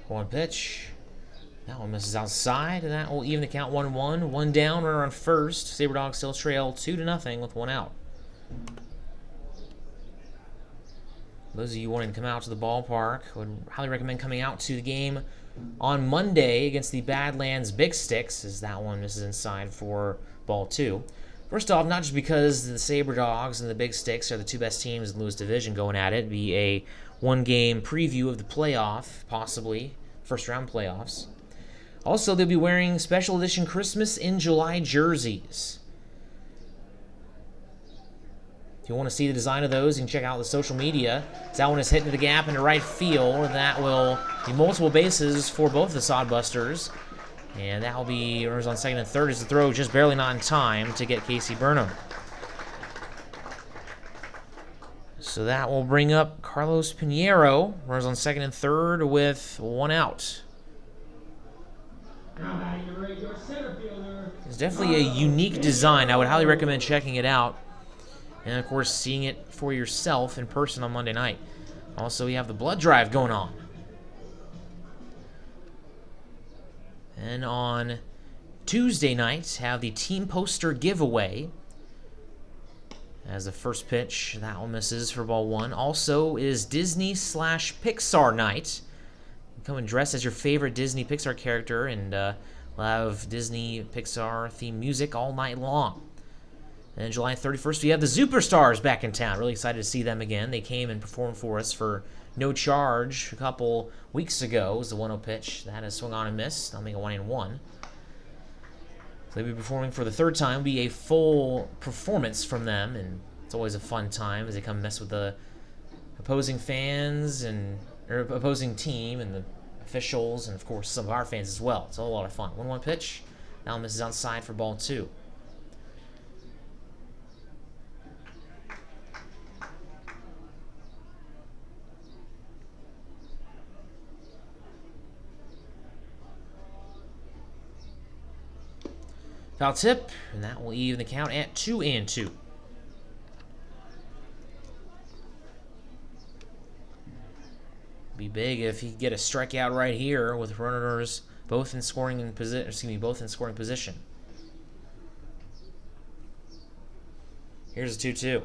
Speaker 1: One pitch. That one misses outside, and that will even the count 1-1. One down, runner on first. Sabre Dogs still trail 2-0 with 1 out. Those of you wanting to come out to the ballpark, would highly recommend coming out to the game on Monday against the Badlands Big Sticks, as that one misses inside for ball 2. First off, not just because the Sabre Dogs and the Big Sticks are the 2 best teams in the Lewis Division going at it, be a 1-game preview of the playoff, possibly first-round playoffs. Also, they'll be wearing special edition Christmas in July jerseys. If you want to see the design of those, you can check out the social media. That one is hitting the gap into right field. That will be multiple bases for both the Sodbusters. And that will be runners on second and third as the throw just barely not in time to get Casey Burnham. So that will bring up Carlos Pinheiro. Runners on second and third with 1 out.
Speaker 4: Now batting the right, your center fielder.
Speaker 1: It's definitely a unique design. I would highly recommend checking it out. And, of course, seeing it for yourself in person on Monday night. Also, we have the blood drive going on. And on Tuesday night, have the team poster giveaway. As the first pitch, that one misses for ball 1. Also is Disney/Pixar night. Come and dress as your favorite Disney Pixar character, and we'll have Disney Pixar themed music all night long. And July 31st, we have the Superstars back in town. Really excited to see them again. They came and performed for us for no charge a couple weeks ago. It was the 1-0 pitch. That has swung on and missed. I'll make it 1-1. So they'll be performing for the 3rd time. It'll be a full performance from them, and it's always a fun time as they come mess with the opposing fans or opposing team and the officials, and of course some of our fans as well. It's all a lot of fun. 1-1 pitch. Now misses outside for ball 2. Foul tip, and that will even the count at 2-2. Be big if he could get a strikeout right here with runners both in scoring position. Here's a 2-2.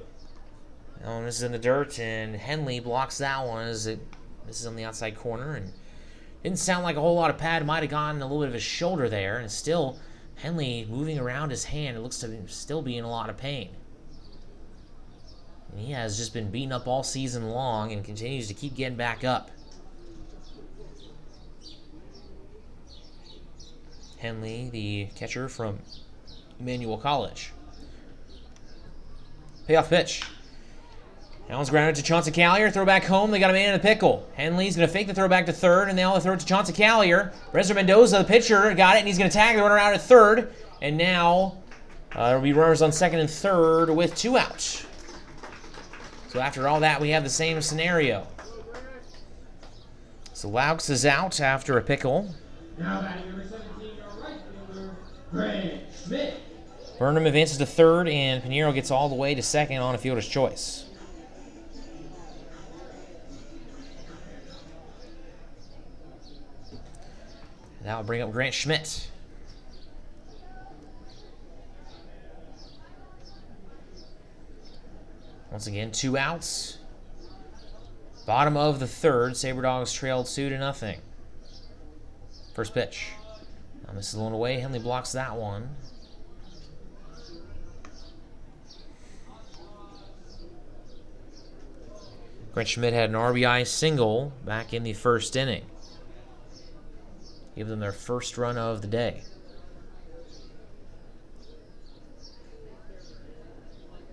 Speaker 1: This is in the dirt, and Henley blocks that one as this is on the outside corner, and Didn't sound like a whole lot of pad. Might have gotten a little bit of his shoulder there. And still, Henley moving around his hand. It looks to still be in a lot of pain. And he has just been beaten up all season long and continues to keep getting back up. Henley, the catcher from Emmanuel College. Payoff pitch. That one's grounded to Chauncey Callier. Throw back home. They got a man in a pickle. Henley's going to fake the throw back to third, and now they'll throw it to Chauncey Callier. Bresner Mendoza, the pitcher, got it, and he's going to tag the runner out at third. And now there will be runners on second and third with 2 outs. So after all that, we have the same scenario. So Laux is out after a pickle.
Speaker 4: Now batting number 17, your right fielder, Greg Schmidt.
Speaker 1: Burnham advances to third, and Pinheiro gets all the way to second on a fielder's choice. That will bring up Grant Schmidt. Once again, 2 outs. Bottom of the third, Sabre Dogs trailed 2-0. First pitch. Now misses one away. Henley blocks that one. Grant Schmidt had an RBI single back in the first inning. Give them their first run of the day.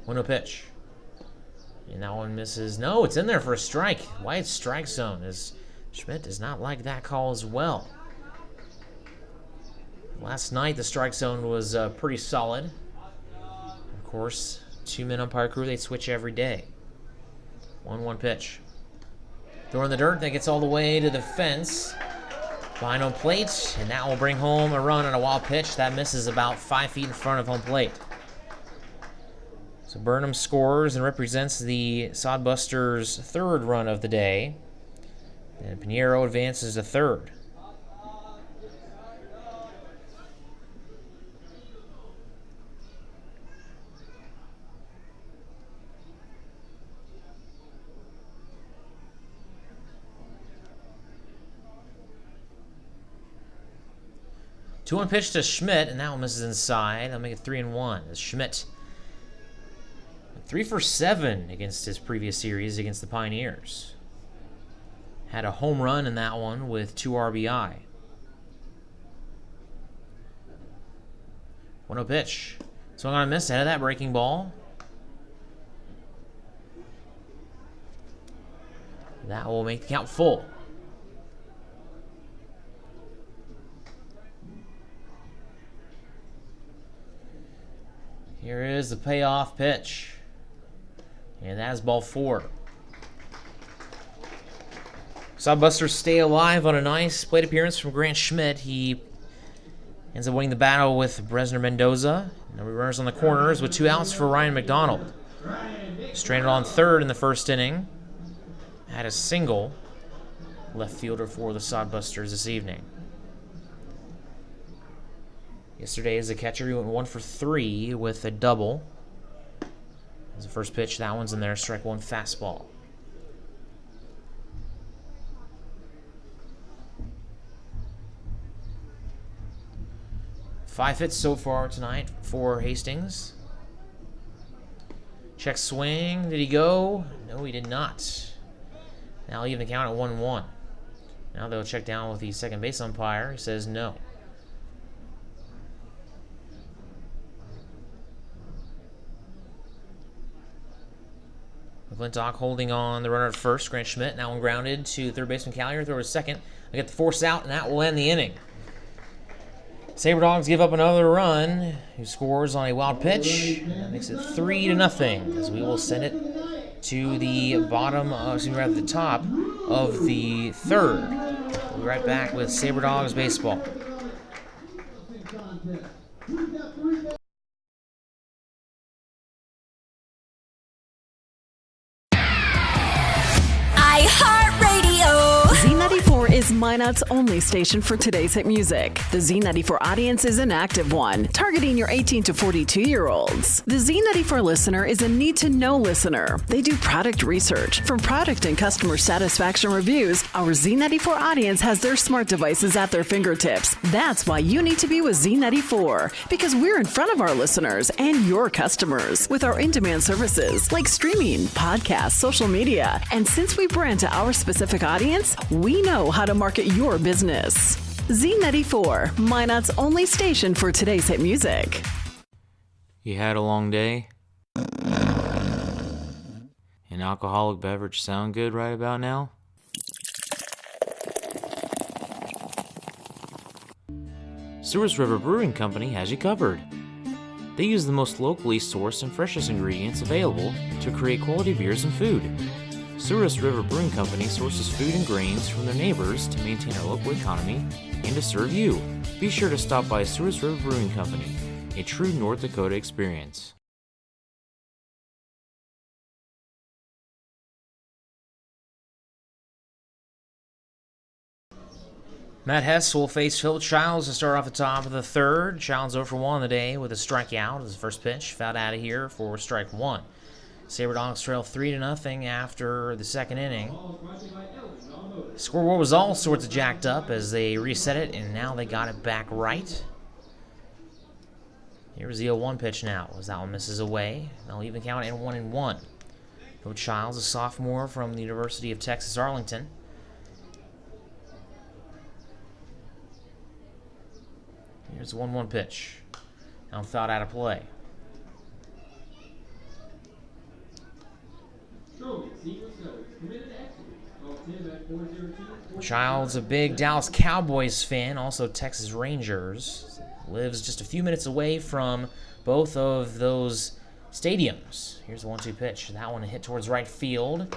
Speaker 1: 1-0 pitch. And that one misses. No, it's in there for a strike. Wyatt's strike zone, as Schmidt does not like that call as well. Last night, the strike zone was pretty solid. Of course, 2-man umpire crew, they switch every day. 1-1 pitch. Throw in the dirt, that gets all the way to the fence. Behind home plate, and that will bring home a run on a wild pitch. That misses about 5 feet in front of home plate. So Burnham scores and represents the Sodbusters' third run of the day. And Pinheiro advances to third. Two-one pitch to Schmidt, and that one misses inside. I'll make it 3-1. As Schmidt 3 for 7 against his previous series against the Pioneers. Had a home run in that one with 2 RBI. 1-0 pitch. Swung on a miss ahead of that breaking ball. That will make the count full. Here is the payoff pitch. And that is ball 4. Sodbusters stay alive on a nice plate appearance from Grant Schmidt. He ends up winning the battle with Bresner Mendoza. No runners on the corners with 2 outs for Ryan McDonald. Stranded on third in the first inning. Had a single. Left fielder for the Sodbusters this evening. Yesterday as a catcher, he went 1 for 3 with a double. As the first pitch, that one's in there, strike 1 fastball. Five hits so far tonight for Hastings. Check swing. Did he go? No, he did not. Now even the count at 1-1. Now they'll check down with the second base umpire. He says no. McClintock holding on the runner at first. Grant Schmidt now one grounded to third baseman Callier. Throw to second. They get the force out, and that will end the inning. Sabre Dogs give up another run. Who scores on a wild pitch? And that makes it 3-0. As we will send it to the bottom, the top of the third. We'll be right back with Sabre Dogs baseball.
Speaker 2: Z94 is Minot's only station for today's hit music. The Z94 audience is an active one, targeting your 18 to 42-year-olds. The Z94 listener is a need-to-know listener. They do product research. From product and customer satisfaction reviews, our Z94 audience has their smart devices at their fingertips. That's why you need to be with Z94, because we're in front of our listeners and your customers with our in-demand services like streaming, podcasts, social media. And since we brand to our specific audience, we know how to market your business. Z94, Minot's only station for today's hit music.
Speaker 1: You had a long day? An alcoholic beverage sound good right about now? Sewers River Brewing Company has you covered. They use the most locally sourced and freshest ingredients available to create quality beers and food. Sewers River Brewing Company sources food and grains from their neighbors to maintain our local economy and to serve you. Be sure to stop by Sewers River Brewing Company, a true North Dakota experience. Matt Hess will face Phil Childs to start off the top of the third. Childs 0 for 1 on the day with a strikeout. His first pitch fouled out of here for strike one. Sabre Dogs trail 3-0 after the second inning. Scoreboard was all sorts of jacked up as they reset it, and now they got it back right. Here's the 0-1 pitch now, as that one misses away. They'll even count it 1-1. Phil Childs, a sophomore from the University of Texas Arlington. Here's the 1-1 pitch. Now thought out of play. Childs, a big Dallas Cowboys fan, also Texas Rangers. Lives just a few minutes away from both of those stadiums. Here's the 1-2 pitch. That one hit towards right field.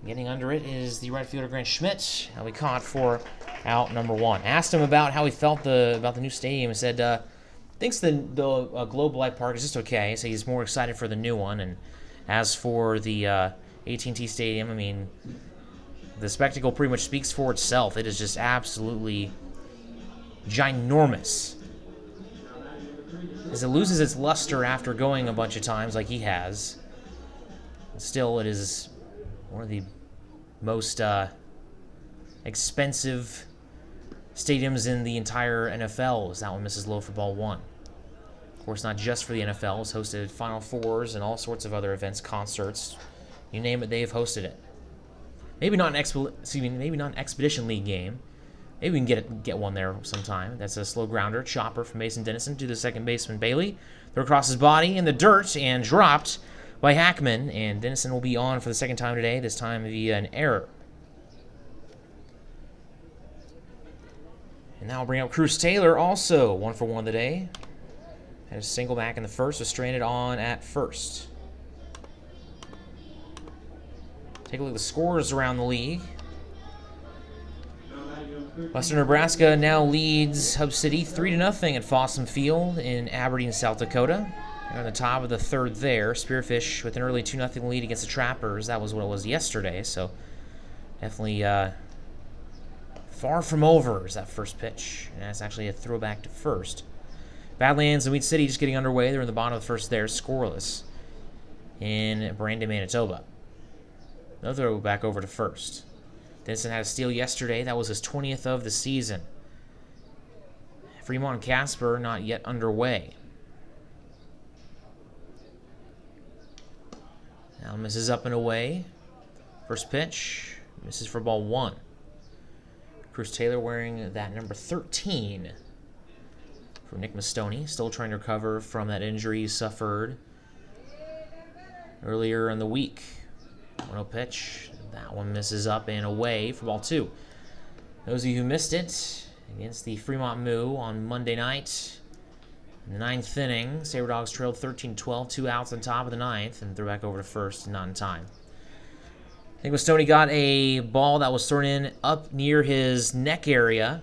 Speaker 1: Getting under it is the right fielder Grant Schmidt. That we caught for out number one. Asked him about how he felt about the new stadium. He said thinks the Globe Life Park is just okay. So he's more excited for the new one. And as for the AT&T Stadium, I mean, the spectacle pretty much speaks for itself. It is just absolutely ginormous. As it loses its luster after going a bunch of times like he has, still it is one of the most expensive stadiums in the entire NFL. As that one misses low for ball one. Of course, not just for the NFL. It's hosted Final Fours and all sorts of other events, concerts. You name it, they've hosted it. Maybe not an Expedition League game. Maybe we can get one there sometime. That's a slow grounder. Chopper from Mason Dennison to the second baseman Bailey. Throw across his body in the dirt and dropped by Hackman. And Dennison will be on for the second time today, this time via an error. And now we'll bring up Cruz Taylor, also 1 for 1 today. Had a single back in the first, was stranded on at first. Take a look at the scores around the league. Western Nebraska now leads Hub City 3-0 at Fossum Field in Aberdeen, South Dakota. They're on the top of the third there. Spearfish with an early 2-0 lead against the Trappers. That was what it was yesterday, so definitely far from over is that first pitch. And that's actually a throwback to first. Badlands and Wheat City just getting underway. They're in the bottom of the first there, scoreless in Brandon, Manitoba. Another throw back over to first. Denison had a steal yesterday. That was his 20th of the season. Fremont and Casper not yet underway. Now misses up and away. First pitch misses for ball one. Cruz Taylor wearing that number 13 for Nick Mastoni. Still trying to recover from that injury he suffered earlier in the week. 1-0 pitch. That one misses up and away for ball two. Those of you who missed it, against the Fremont Moo on Monday night, in the ninth inning, Sabre Dogs trailed 13-12, 2 outs on top of the ninth, and threw back over to first, not in time. I think Mastoni got a ball that was thrown in up near his neck area,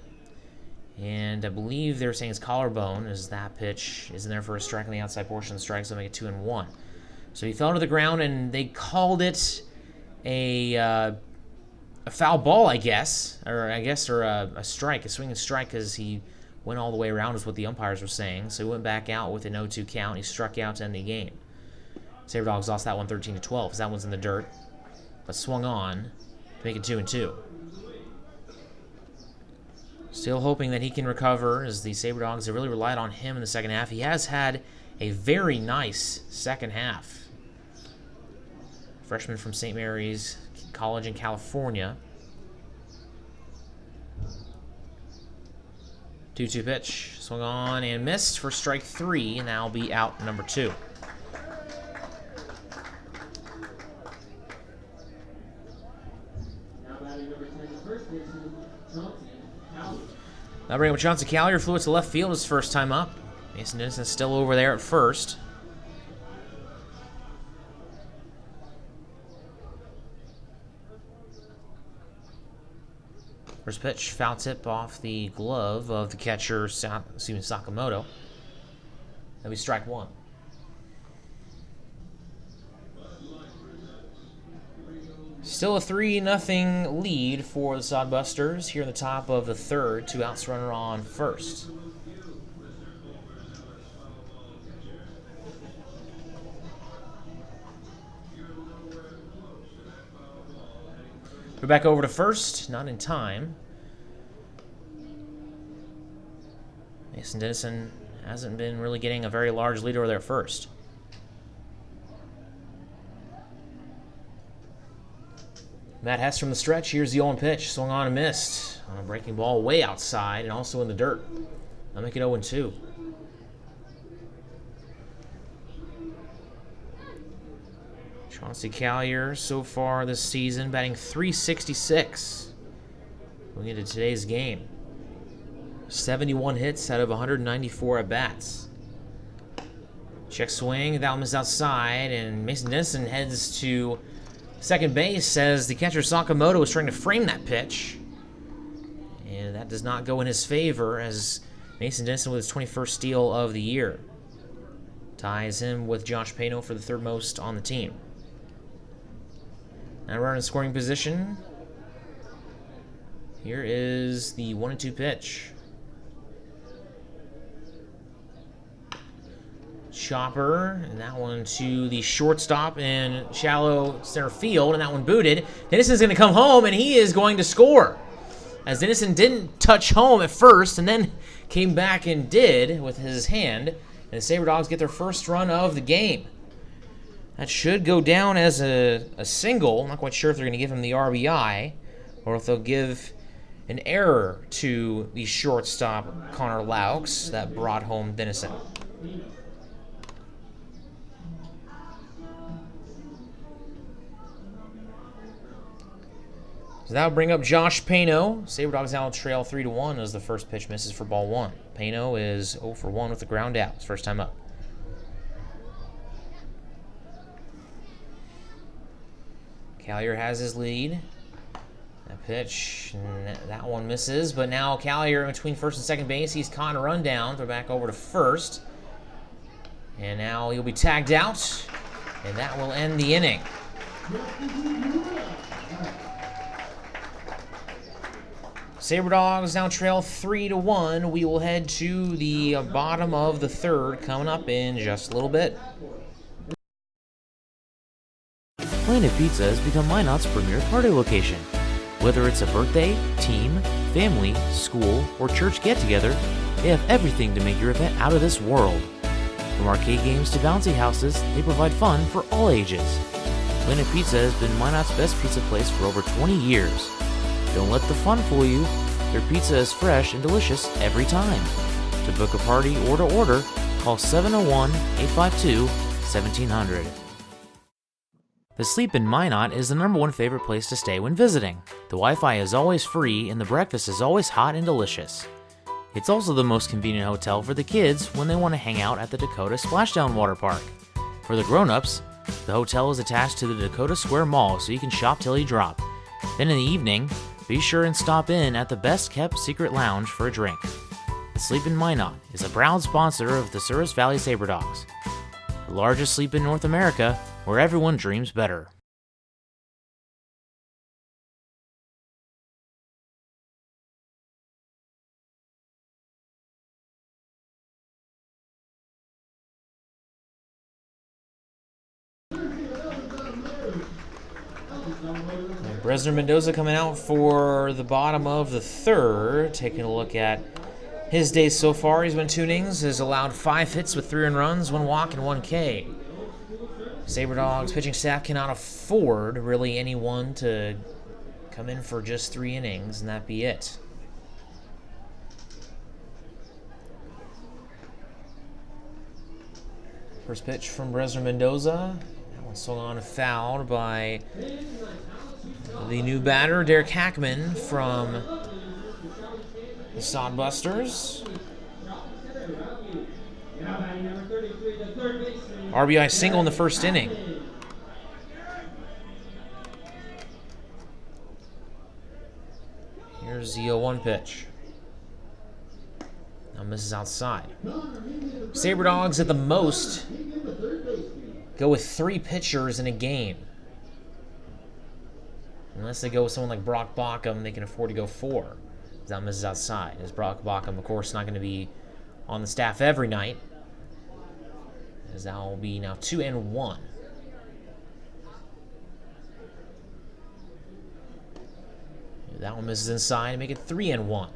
Speaker 1: and I believe they were saying his collarbone, as that pitch isn't there for a strike on the outside portion of the strike, so make it 2-1. So he fell to the ground, and they called it a a foul ball, I guess, or a strike, a swinging strike, because he went all the way around is what the umpires were saying. So he went back out with an 0-2 count. He struck out to end the game. Sabre Dogs lost that one 13-12 because that one's in the dirt, but swung on to make it 2-2. Still hoping that he can recover, as the Sabre Dogs have really relied on him in the second half. He has had a very nice second half. Freshman from St. Mary's College in California. 2-2 pitch, swung on and missed for strike 3, and that'll be out number 2.
Speaker 4: Now batting number 10, first baseman, Chauncey Cowley.
Speaker 1: Now bring up Chauncey Cowley, flew it to left field his first time up. Mason Dennison still over there at first. First pitch, foul tip off the glove of the catcher, Sakamoto. That'll be strike 1. Still a 3-0 lead for the Sodbusters here in the top of the third. 2 outs, runner on first. We're back over to first, not in time. Mason Dennison hasn't been really getting a very large lead over there at first. Matt Hess from the stretch. Here's the 0-1 pitch. Swung on and missed on a breaking ball way outside and also in the dirt. I'll make it 0-2. Chauncey Cowley so far this season batting .366. Going into today's game. 71 hits out of 194 at-bats. Check swing, that one is outside, and Mason Dennison heads to second base as the catcher Sakamoto is trying to frame that pitch. And that does not go in his favor as Mason Dennison with his 21st steal of the year. Ties him with Josh Pano for the third most on the team. Now runner in scoring position. Here is the 1-2 pitch. Chopper, and that one to the shortstop in shallow center field, and that one booted. Dennison's going to come home, and he is going to score. As Dennison didn't touch home at first, and then came back and did with his hand, and the Sabre Dogs get their first run of the game. That should go down as a single. I'm not quite sure if they're going to give him the RBI, or if they'll give an error to the shortstop, Connor Laux, that brought home Dennison. So that will bring up Josh Pano. Sabre Dogs now trail 3-1 as the first pitch misses for ball 1. Pano is 0 for 1 with the ground out. His first time up. Callier has his lead. That pitch, that one misses, but now Callier in between first and second base. He's caught a run down. Throw back over to first. And now he'll be tagged out, and that will end the inning. Sabre Dogs now trail 3-1. We will head to the bottom of the third coming up in just a little bit.
Speaker 7: Planet Pizza has become Minot's premier party location. Whether it's a birthday, team, family, school, or church get-together, they have everything to make your event out of this world. From arcade games to bouncy houses, they provide fun for all ages. Planet Pizza has been Minot's best pizza place for over 20 years. Don't let the fun fool you. Their pizza is fresh and delicious every time. To book a party or to order, call 701-852-1700. The Sleep in Minot is the #1 favorite place to stay when visiting. The Wi-Fi is always free and the breakfast is always hot and delicious. It's also the most convenient hotel for the kids when they want to hang out at the Dakota Splashdown Water Park. For the grown-ups, the hotel is attached to the Dakota Square Mall so you can shop till you drop. Then in the evening, be sure and stop in at the best-kept secret lounge for a drink. The Sleep in Minot is a proud sponsor of the Souris Valley Sabre Dogs, the largest sleep in North America, where everyone dreams better.
Speaker 1: Bresner Mendoza coming out for the bottom of the third. Taking a look at his days so far. He's been 2 innings, has allowed 5 hits with 3 earned runs, 1 walk, and 1 K. Sabre Dogs pitching staff cannot afford really anyone to come in for just 3 innings, and that be it. First pitch from Bresner Mendoza. That one swung on and fouled by the new batter, Derek Hackman from the Sodbusters. RBI single in the first inning. Here's the 0-1 pitch. Now misses outside. Sabre Dogs at the most go with 3 pitchers in a game. Unless they go with someone like Brock Bauckham, they can afford to go 4. That misses outside. As Brock Bauckham, of course, not going to be on the staff every night. As that will be now 2-1. That one misses inside and make it 3-1.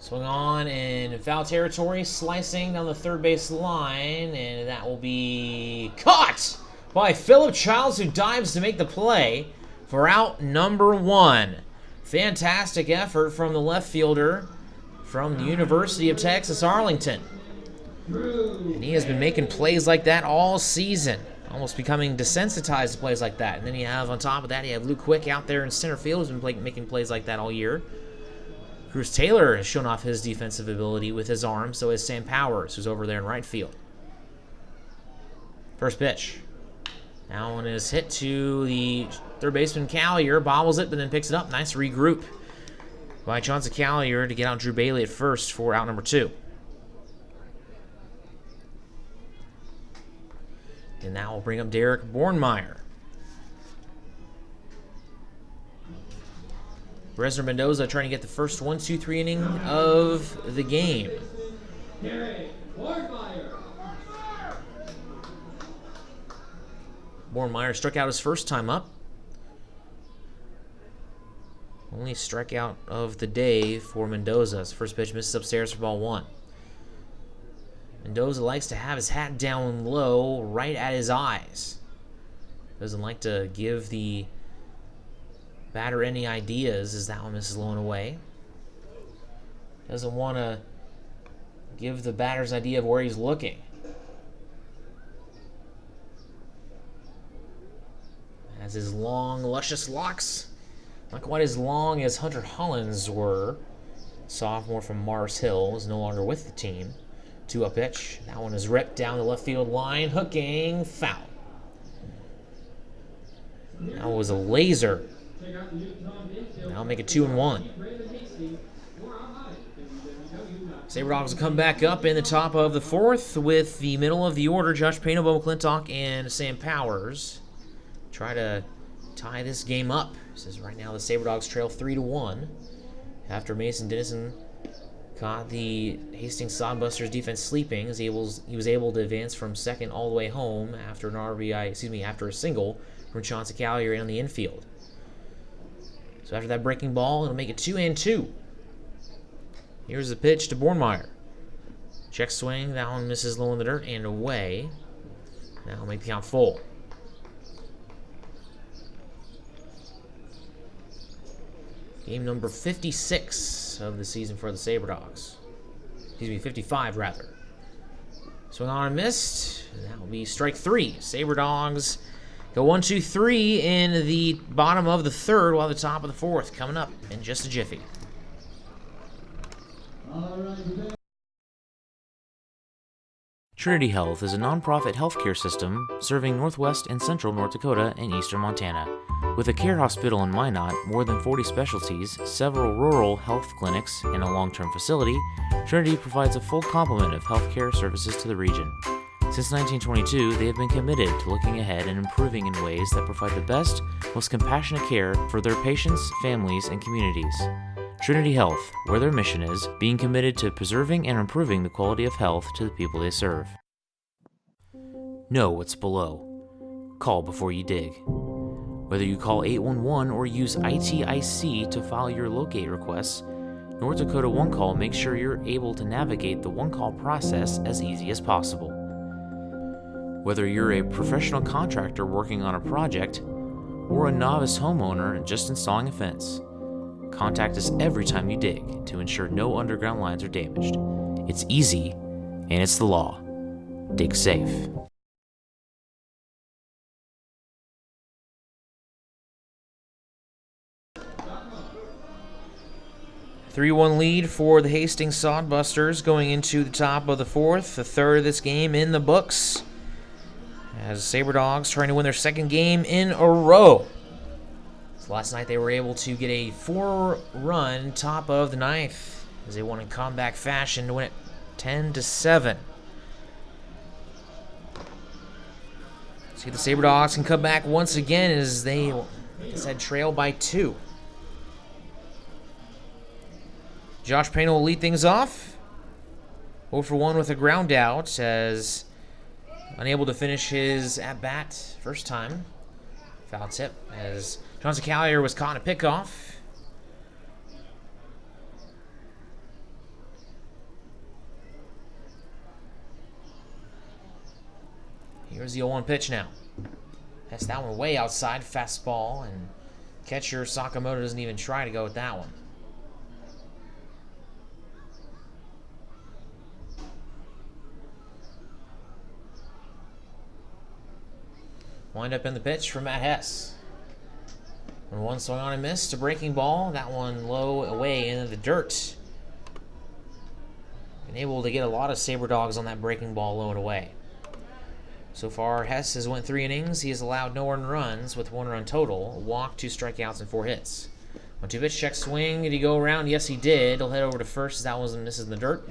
Speaker 1: Swung on in foul territory, slicing down the third base line, and that will be caught by Philip Childs, who dives to make the play for out number 1. Fantastic effort from the left fielder from the University of Texas, Arlington. And he has been making plays like that all season, almost becoming desensitized to plays like that. And then you have, on top of that, you have Luke Quick out there in center field, who's been making plays like that all year. Cruz Taylor has shown off his defensive ability with his arm, so has Sam Powers, who's over there in right field. First pitch. That one is hit to the third baseman, Callier, bobbles it, but then picks it up. Nice regroup by Chauncey Callier to get out Drew Bailey at first for out number 2. And that will bring up Derek Bornmeyer. Bresner Mendoza trying to get the first 1-2-3 inning of the game. Bornmeyer struck out his first time up. Only strikeout of the day for Mendoza. His first pitch misses upstairs for ball 1. Mendoza likes to have his hat down low right at his eyes. Doesn't like to give the batter any ideas as that one misses low and away. Doesn't want to give the batter's idea of where he's looking. Has his long, luscious locks. Not quite as long as Hunter Hollins were. Sophomore from Mars Hill is no longer with the team. 2-up pitch. That one is ripped down the left field line. Hooking, foul. That was a laser. Now make it 2-1. Sabre Dogs will come back up in the top of the 4th with the middle of the order, Josh Payne, Bo McClintock, and Sam Powers. Try to tie this game up. This is right now the Sabre Dogs trail 3-1 after Mason Dennison caught the Hastings Sodbusters defense sleeping. He was able to advance from second all the way home after an RBI, after a single from Chauncey Callier in on the infield. So after that breaking ball, it'll make it 2-2. Here's the pitch to Bornmeyer. Check swing, that one misses low in the dirt and away. That'll make the count full. Game number 56 of the season for the Sabre Dogs. Excuse me, 55 rather. Swing on and missed. That will be strike 3. Sabre Dogs go 1-2-3 in the bottom of the 3rd, while the top of the 4th coming up in just a jiffy.
Speaker 7: Trinity Health is a nonprofit healthcare system serving northwest and central North Dakota and eastern Montana. With a care hospital in Minot, more than 40 specialties, several rural health clinics, and a long-term facility, Trinity provides a full complement of healthcare services to the region. Since 1922, they have been committed to looking ahead and improving in ways that provide the best, most compassionate care for their patients, families, and communities. Trinity Health, where their mission is, being committed to preserving and improving the quality of health to the people they serve. Know what's below. Call before you dig. Whether you call 811 or use ITIC to file your locate requests, North Dakota One Call makes sure you're able to navigate the one call process as easy as possible. Whether you're a professional contractor working on a project or a novice homeowner just installing a fence, contact us every time you dig to ensure no underground lines are damaged. It's easy, and it's the law. Dig safe.
Speaker 1: A 3-1 lead for the Hastings Sodbusters going into the top of the fourth. The third of this game in the books, as Sabre Dogs trying to win their second game in a row. So last night they were able to get a 4-run top of the ninth as they won in comeback fashion to win it 10-7. See if the Sabre Dogs can come back once again as they, like I said, trail by 2. Josh Payne will lead things off. 0 for 1 with a ground out as unable to finish his at-bat first time. Foul tip as Johnson Callier was caught in a pickoff. Here's the 0-1 pitch now. That's that one way outside, fastball, and catcher Sakamoto doesn't even try to go with that one. Wind up in the pitch for Matt Hess. And one swung on and missed, a breaking ball. That one low away into the dirt. Been able to get a lot of Sabre Dogs on that breaking ball low and away. So far, Hess has went 3 innings. He has allowed no earned runs with 1 run total, a walk, 2 strikeouts, and 4 hits. 1-2 pitch, check swing. Did he go around? Yes, he did. He'll head over to first as that one misses in the dirt.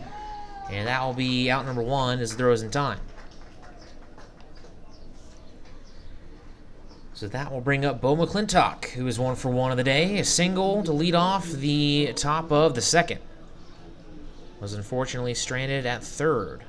Speaker 1: And that will be out number 1 as the throw is in time. So that will bring up Bo McClintock, who is 1 for 1 of the day. A single to lead off the top of the second. Was unfortunately stranded at third.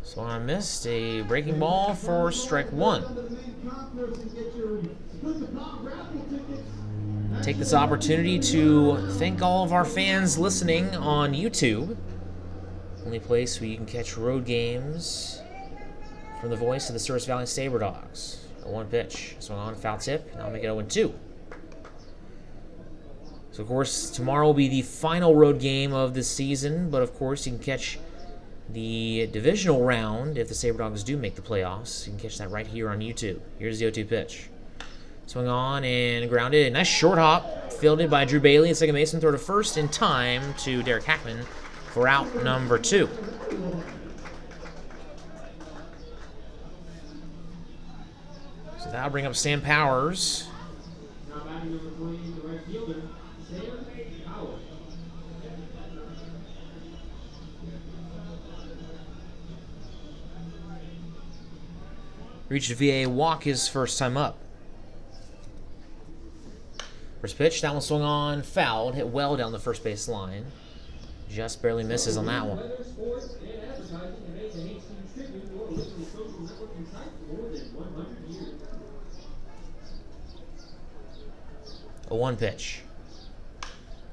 Speaker 1: So I missed a breaking ball for strike 1. Take this opportunity to thank all of our fans listening on YouTube. Only place where you can catch road games from the voice of the Souris Valley Sabre Dogs. A 1 pitch. Swung on, foul tip. Now make it 0-2. So, of course, tomorrow will be the final road game of the season. But, of course, you can catch the divisional round if the Sabre Dogs do make the playoffs. You can catch that right here on YouTube. Here's the 0-2 pitch. Swung on and grounded. Nice short hop, fielded by Drew Bailey at second base and throw to first in time to Derek Hackman for out number 2. So that'll bring up Sam Powers.
Speaker 4: Now batting number 20, the right fielder, Sam Powers.
Speaker 1: Reached a VA walk his first time up. First pitch, that one swung on, fouled, hit well down the first base line. Just barely misses on that one. A 1 pitch.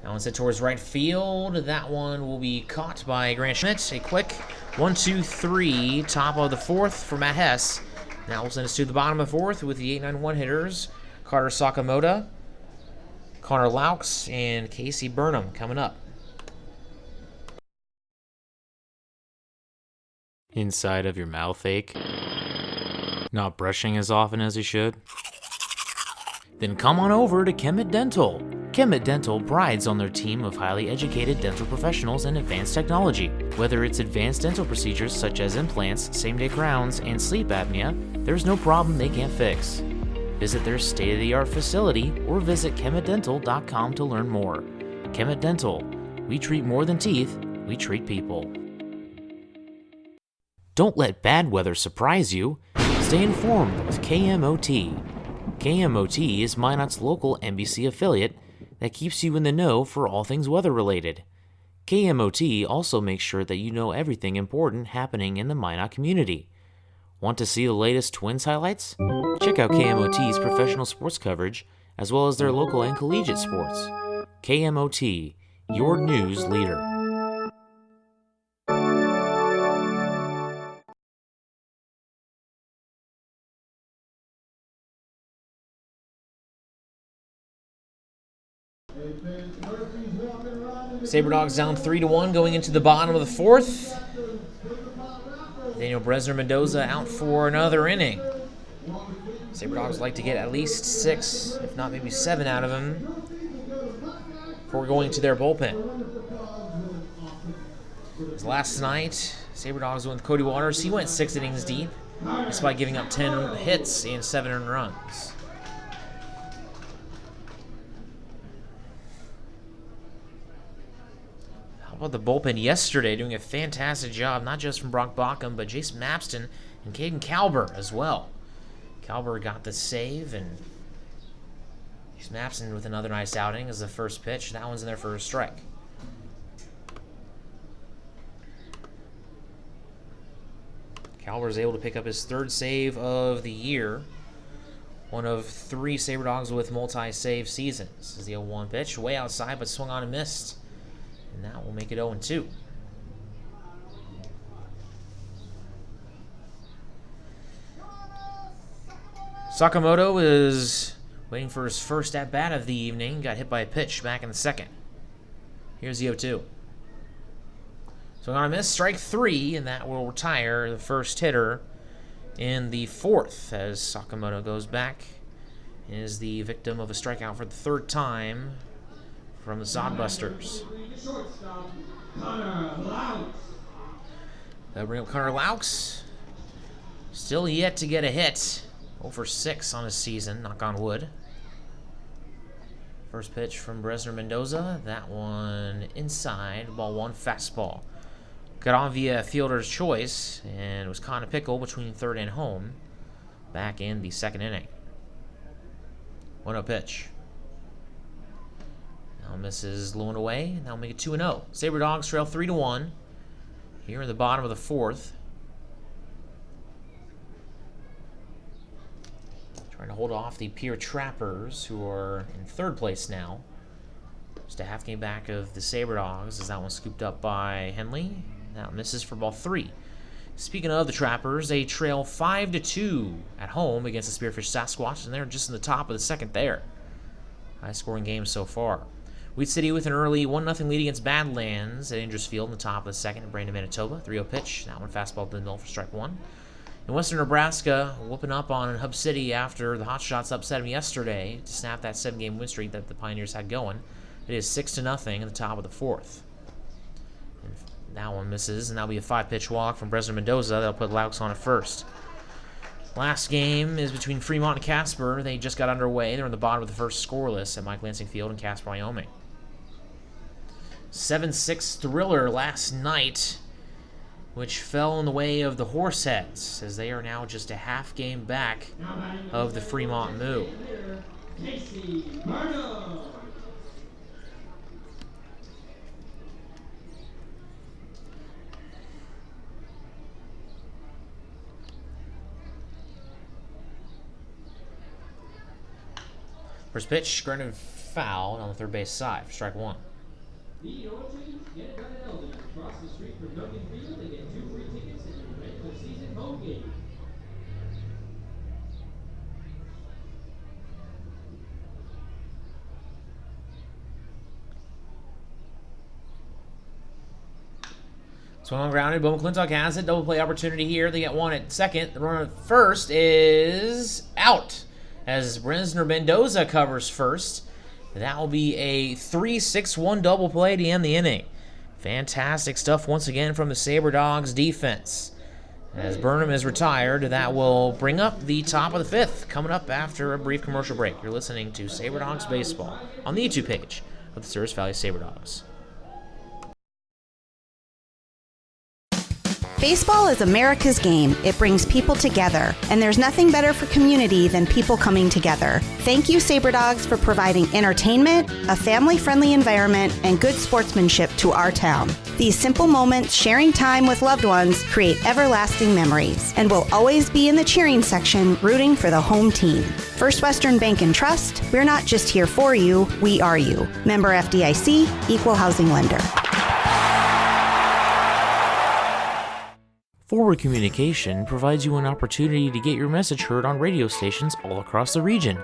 Speaker 1: That one's hit towards right field. That one will be caught by Grant Schmidt. A quick 1-2-3, top of the fourth for Matt Hess. Now we'll send us to the bottom of the fourth with the 8-9-1 hitters. Carter Sakamoto, Connor Laux, and Casey Burnham coming up.
Speaker 7: Inside of your mouth ache? Not brushing as often as you should? Then come on over to Kemet Dental. Kemet Dental prides on their team of highly educated dental professionals and advanced technology. Whether it's advanced dental procedures such as implants, same-day crowns, and sleep apnea, there's no problem they can't fix. Visit their state-of-the-art facility or visit chemetdental.com to learn more. Chemet Dental. We treat more than teeth, we treat people. Don't let bad weather surprise you. Stay informed with KMOT. KMOT is Minot's local NBC affiliate that keeps you in the know for all things weather-related. KMOT also makes sure that you know everything important happening in the Minot community. Want to see the latest Twins highlights? Check out KMOT's professional sports coverage, as well as their local and collegiate sports. KMOT, your news leader.
Speaker 1: Sabre Dogs down 3-1 going into the bottom of the fourth. Daniel Bresner-Mendoza out for another inning. Sabre Dogs like to get at least 6, if not maybe 7 out of him before going to their bullpen. As last night, Sabre Dogs went with Cody Waters. He went 6 innings deep, despite giving up 10 hits and 7 earned runs. How about the bullpen yesterday doing a fantastic job, not just from Brock Bauckham, but Jace Mapston and Caden Kalber as well. Kalber got the save, and Jace Mapston with another nice outing as the first pitch. That one's in there for a strike. Kalber is able to pick up his 3rd save of the year. One of 3 Sabre Dogs with multi-save seasons. This is the 0-1 pitch, way outside, but swung on and missed. And that will make it 0-2. Sakamoto is waiting for his first at-bat of the evening. Got hit by a pitch back in the second. Here's the 0-2. Swung on a miss, strike 3, and that will retire the first hitter in the 4th as Sakamoto goes back and is the victim of a strikeout for the 3rd time from the Sodbusters. They'll bring up Connor Laux. Still yet to get a hit. 0 for 6 on his season, knock on wood. First pitch from Bresner-Mendoza. That one inside, ball 1, fastball. Got on via fielder's choice and was caught in a pickle between 3rd and home back in the 2nd inning. 1-0 pitch. Now misses low and away. Now make it 2-0. Sabre Dogs trail 3-1 here in the bottom of the 4th. Trying to hold off the Pier Trappers, who are in 3rd place now. Just a half game back of the Sabre Dogs as that one scooped up by Henley. Now misses for ball 3. Speaking of the Trappers, they trail 5-2 at home against the Spearfish Sasquatch, and they're just in the top of the 2nd there. High scoring game so far. Wheat City with an early 1-0 lead against Badlands at Andrews Field in the top of the 2nd. Brandon, Manitoba, 3-0 pitch. That one fastball to the middle for strike 1. In Western Nebraska, whooping up on Hub City after the Hotshots upset them yesterday to snap that 7-game win streak that the Pioneers had going. It is 6-0 in the top of the 4th. And that one misses, and that'll be a 5-pitch walk from Bresner-Mendoza. That'll put Laux on at first. Last game is between Fremont and Casper. They just got underway. They're in the bottom of the 1st scoreless at Mike Lansing Field in Casper, Wyoming. 7-6 thriller last night, which fell in the way of the Horseheads, as they are now just a half game back of the Fremont Moo. First pitch, grounded foul on the 3rd base side for strike 1.
Speaker 4: The Orchard, get it done at Eldon. Across the street from Duncan Field, they get 2 free tickets to the regular season home game.
Speaker 1: Swung on grounded. Bo McClintock has it. Double play opportunity here. They get 1 at 2nd. The runner at 1st is out as Bresner-Mendoza covers first. That will be a 3-6-1 double play to end the inning. Fantastic stuff once again from the Sabre Dogs defense. As Burnham is retired, that will bring up the top of the fifth, coming up after a brief commercial break. You're listening to Sabre Dogs Baseball on the YouTube page of the Service Valley Sabre Dogs.
Speaker 5: Baseball is America's game. It brings people together, and there's nothing better for community than people coming together. Thank you, Sabre Dogs, for providing entertainment, a family-friendly environment, and good sportsmanship to our town. These simple moments, sharing time with loved ones, create everlasting memories, and will always be in the cheering section, rooting for the home team. First Western Bank and Trust, we're not just here for you, we are you. Member FDIC, Equal Housing Lender.
Speaker 7: Forward Communication provides you an opportunity to get your message heard on radio stations all across the region.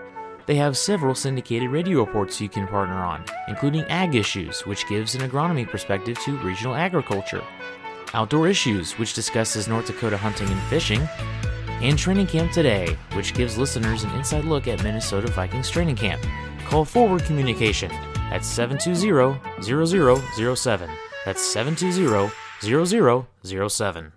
Speaker 7: They have several syndicated radio reports you can partner on, including Ag Issues, which gives an agronomy perspective to regional agriculture, Outdoor Issues, which discusses North Dakota hunting and fishing, and Training Camp Today, which gives listeners an inside look at Minnesota Vikings training camp. Call Forward Communication at 720-0007. That's 720-0007.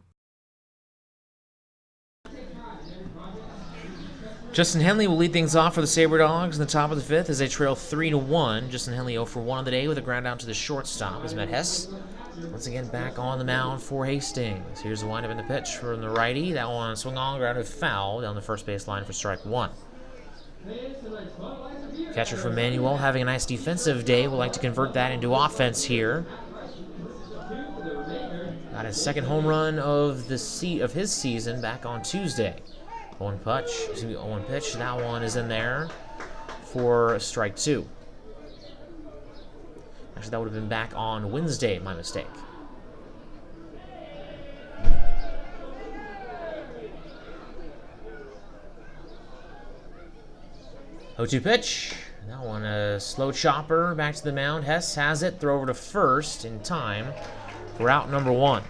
Speaker 1: Justin Henley will lead things off for the Sabre Dogs in the top of the fifth as they trail 3-1. Justin Henley 0 for 1 on the day with a ground out to the shortstop as Matt Hess once again back on the mound for Hastings. Here's the windup in the pitch from the righty. That one swung on, grounded foul down the first base line for strike one. Catcher for Manuel having a nice defensive day. Would like to convert that into offense here. Got his second home run of his season back on Tuesday. 0 pitch. That one is in there for strike two. Actually, that would have been back on Wednesday, my mistake. Oh-2 pitch. That one a slow chopper back to the mound. Hess has it. Throw over to first in time for out number one.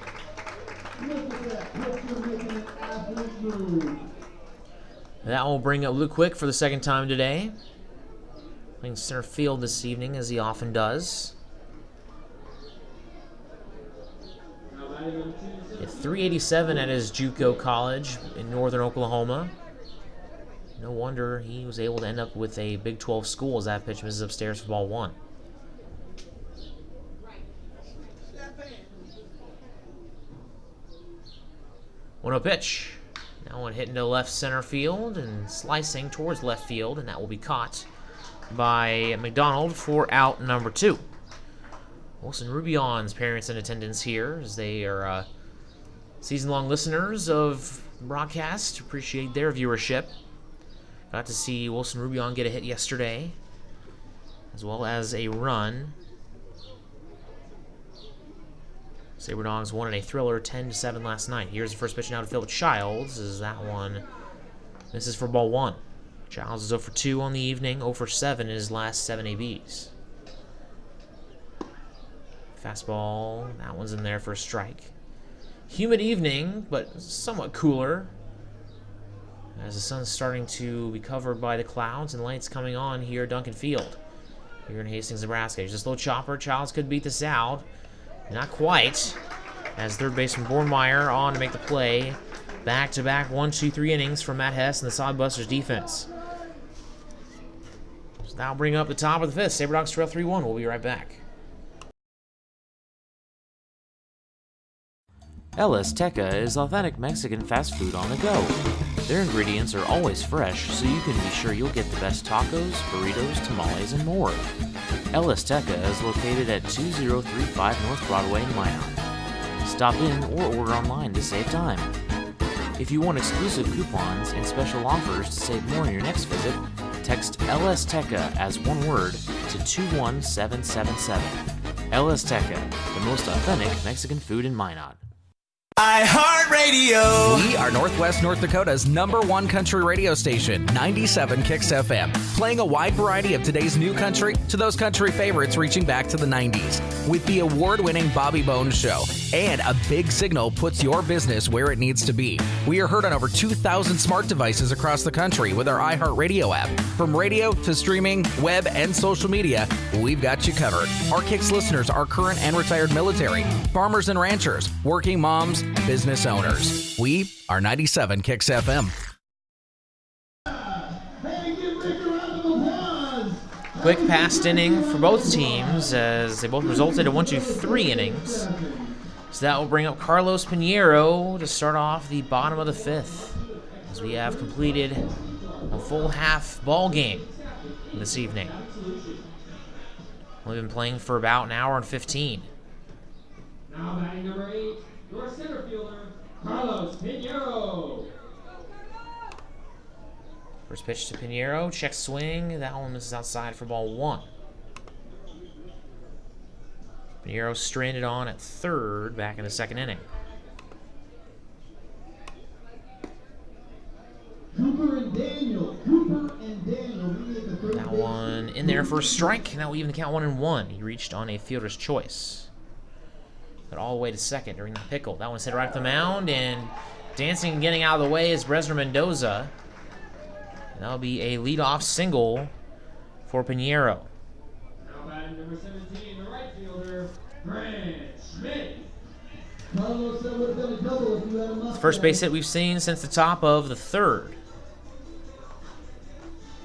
Speaker 1: That will bring up Luke Quick for the second time today. Playing center field this evening, as he often does. At .387 at his JUCO college in northern Oklahoma. No wonder he was able to end up with a Big 12 school as that pitch misses upstairs for ball one. One-0 pitch. That one hitting to left center field and slicing towards left field, and that will be caught by McDonald for out number two. Wilson Rubion's parents in attendance here, as they are season-long listeners of the broadcast. Appreciate their viewership. Got to see Wilson Rubion get a hit yesterday, as well as a run. Sabre Dogs won in a thriller 10-7 last night. Here's the first pitch now to Phil Childs. As that one misses for ball one. Childs is 0 for 2 on the evening, 0 for 7 in his last 7 ABs. Fastball, that one's in there for a strike. Humid evening, but somewhat cooler, as the sun's starting to be covered by the clouds and lights coming on here at Duncan Field, here in Hastings, Nebraska. Here's a slow chopper. Childs could beat this out. Not quite, as third baseman Bornmeyer on to make the play. Back-to-back 1-2-3 innings from Matt Hess and the Sodbusters defense. So that'll bring up the top of the fifth. Sabre Dogs trail 3-1. We'll be right back.
Speaker 7: El Azteca is authentic Mexican fast food on the go. Their ingredients are always fresh, so you can be sure you'll get the best tacos, burritos, tamales, and more. El Azteca is located at 2035 North Broadway in Minot. Stop in or order online to save time. If you want exclusive coupons and special offers to save more on your next visit, text El Azteca as one word to 21777. El Azteca, the most authentic Mexican food in Minot.
Speaker 6: iHeartRadio. We are Northwest North Dakota's #1 country radio station, 97 Kicks FM, playing a wide variety of today's new country to those country favorites reaching back to the 90s. With the award-winning Bobby Bones Show, and a big signal puts your business where it needs to be. We are heard on over 2,000 smart devices across the country with our iHeartRadio app. From radio to streaming, web, and social media, we've got you covered. Our Kicks listeners are current and retired military, farmers and ranchers, working moms, business owners. We are 97 Kicks FM.
Speaker 1: Quick past inning for both teams as they both resulted in 1, 2, 3 innings. So that will bring up Carlos Pinheiro to start off the bottom of the 5th as we have completed a full half ball game this evening. We've been playing for about an hour and 15.
Speaker 4: Now batting number 8, your center fielder, Carlos Pinheiro.
Speaker 1: First pitch to Pinheiro, check swing. That one misses outside for ball 1. Pinheiro stranded on at third back in the 2nd inning. That one in there for a strike. Now we even count 1-1. He reached on a fielder's choice. But all the way to second during the pickle. That one's hit right up the mound, and dancing and getting out of the way is Bresner Mendoza. That'll be a leadoff single for Pinheiro.
Speaker 4: Now batting number 17, the right fielder, Grant Schmidt.
Speaker 1: First base hit we've seen since the top of the 3rd.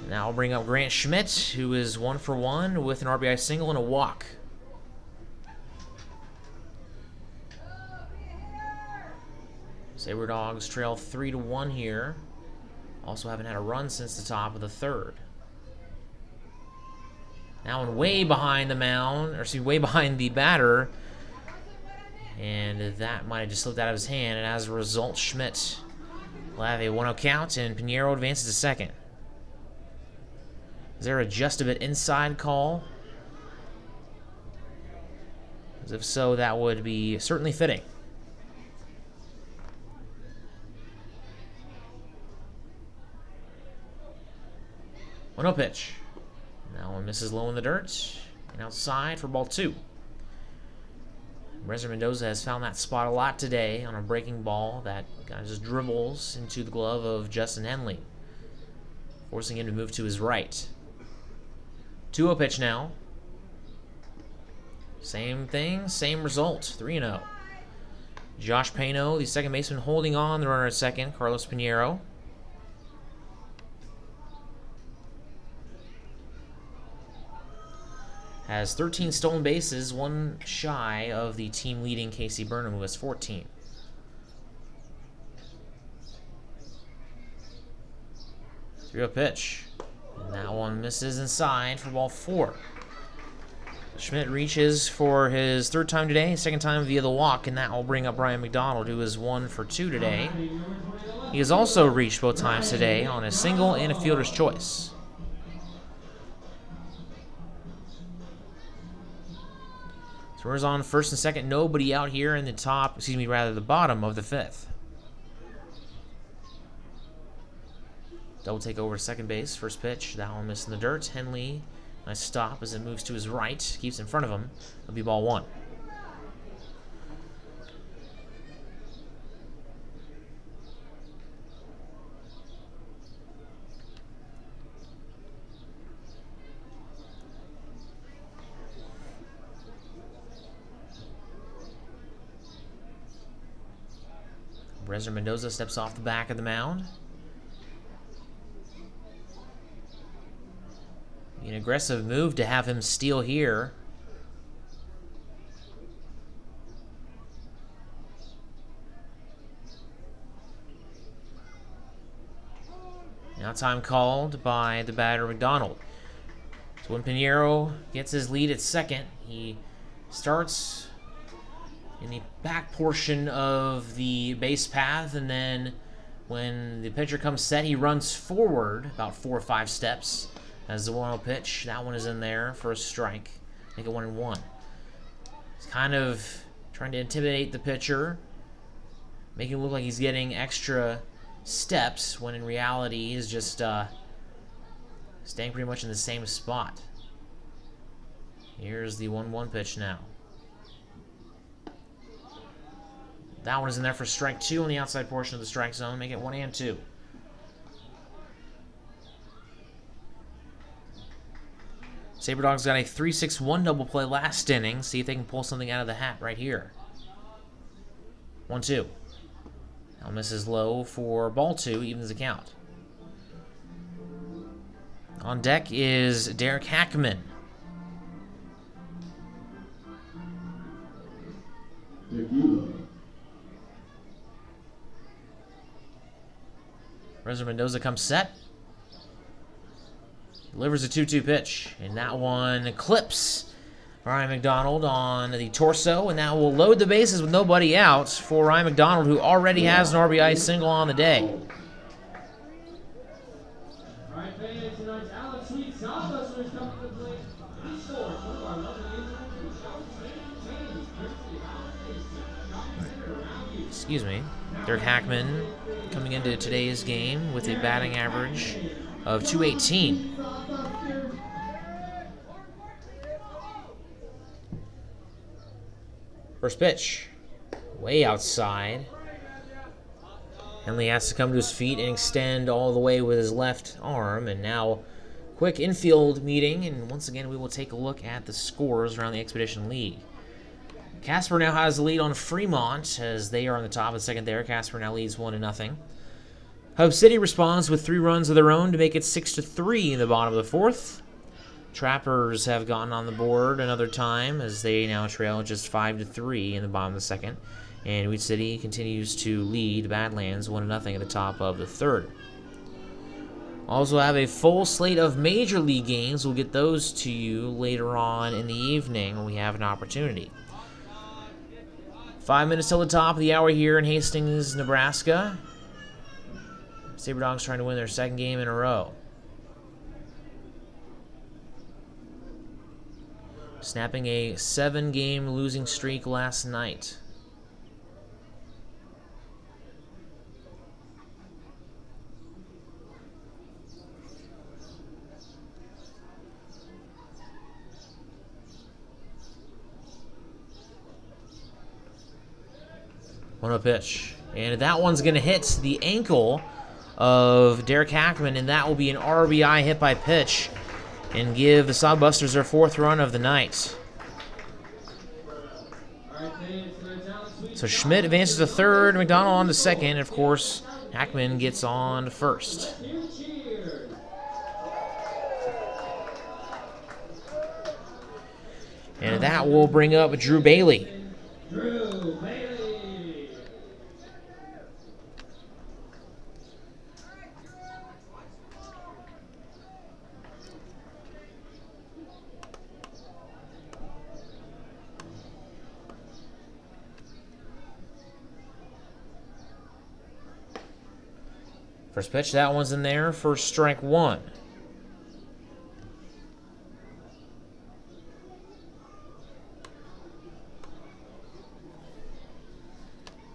Speaker 1: Now I'll bring up Grant Schmidt, who is 1 for 1 with an RBI single and a walk. Sabre Dogs trail 3-1 here. Also haven't had a run since the top of the 3rd. Now one way behind the mound, or excuse me, way behind the batter. And that might have just slipped out of his hand. And as a result, Schmidt will have a 1-0 count, and Pinheiro advances to second. Is there a just a bit inside call? As if so, that would be certainly fitting. No pitch. That one misses low in the dirt and outside for ball 2. Bresner Mendoza has found that spot a lot today on a breaking ball that kind of just dribbles into the glove of Justin Henley, forcing him to move to his right. 2-0 pitch now. Same thing, same result. 3-0. Josh Pano, the second baseman, holding on the runner at second. Carlos Pinheiro. Has 13 stolen bases, one shy of the team leading Casey Burnham, who has 14. Three-oh pitch. And that one misses inside for ball 4. Schmidt reaches for his 3rd time today, 2nd time via the walk, and that will bring up Brian McDonald, who is 1 for 2 today. He has also reached both times today on a single and a fielder's choice. So we're on 1st and 2nd. Nobody out here in the top, the bottom of the 5th. Double take over to second base. First pitch. That one missed in the dirt. Henley, nice stop as it moves to his right. Keeps in front of him. It'll be ball 1. Bresner Mendoza steps off the back of the mound. An aggressive move to have him steal here. Now time called by the batter McDonald. So when Pinheiro gets his lead at second, he starts in the back portion of the base path, and then when the pitcher comes set, he runs forward about 4 or 5 steps as the 1-0 pitch. That one is in there for a strike. Make it 1-1. He's kind of trying to intimidate the pitcher, making it look like he's getting extra steps, when in reality he's just staying pretty much in the same spot. Here's the 1-1 pitch now. That one is in there for strike 2 on the outside portion of the strike zone. Make it 1-2. Sabre Dogs got a 3-6-1 double play last inning. See if they can pull something out of the hat right here. 1-2. Now misses low for ball 2, evens the count. On deck is Derek Hackman. Bresner Mendoza comes set. Delivers a 2-2 pitch, and that one clips Ryan McDonald on the torso, and that will load the bases with nobody out for Ryan McDonald, who already has an RBI single on the day.
Speaker 4: Alright, fans, tonight's Alex Sweet Sodbusters coming to play. He scores one of our lovely individuals.
Speaker 1: Excuse me. Derek Hackman coming into today's game with a batting average of .218. First pitch, way outside. Henley has to come to his feet and extend all the way with his left arm. And now, quick infield meeting. And once again, we will take a look at the scores around the Expedition League. Casper now has the lead on Fremont as they are on the top of the second there. Casper now leads 1-0. Hub City responds with 3 runs of their own to make it 6-3 in the bottom of the fourth. Trappers have gotten on the board another time as they now trail just 5-3 in the bottom of the second. And Weed City continues to lead Badlands 1-0 at the top of the third. Also have a full slate of Major League games. We'll get those to you later on in the evening when we have an opportunity. 5 minutes till the top of the hour here in Hastings, Nebraska. Sabre Dogs trying to win their second game in a row. Snapping a 7-game losing streak last night. One pitch. And that one's going to hit the ankle of Derek Hackman, and that will be an RBI hit by pitch and give the Sodbusters their 4th run of the night. So Schmidt advances to third, McDonald on to second, and of course, Hackman gets on to first. And that will bring up Drew Bailey. First pitch, that one's in there for strike 1.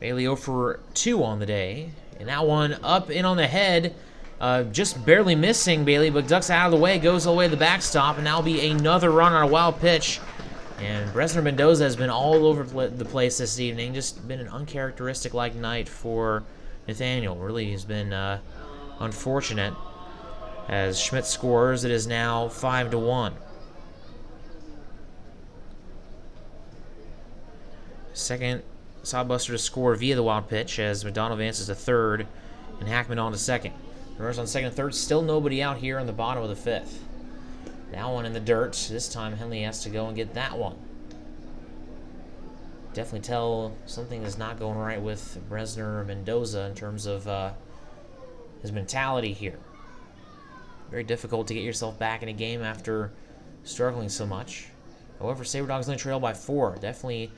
Speaker 1: Bailey 0 for 2 on the day. And that one up in on the head, just barely missing Bailey, but ducks out of the way, goes all the way to the backstop, and that'll be another run on a wild pitch. And Bresner Mendoza has been all over the place this evening. Just been an uncharacteristic-like night for Nathaniel. Really has been unfortunate. As Schmidt scores, it is now 5-1. Second Sodbuster to score via the wild pitch as McDonald advances to third and Hackman on to second. Runners on second and third, still nobody out here on the bottom of the fifth. That one in the dirt. This time Henley has to go and get that one. Definitely tell something is not going right with Bresner Mendoza in terms of his mentality here. Very difficult to get yourself back in a game after struggling so much. However, Sabre Dogs only trail by 4. Definitely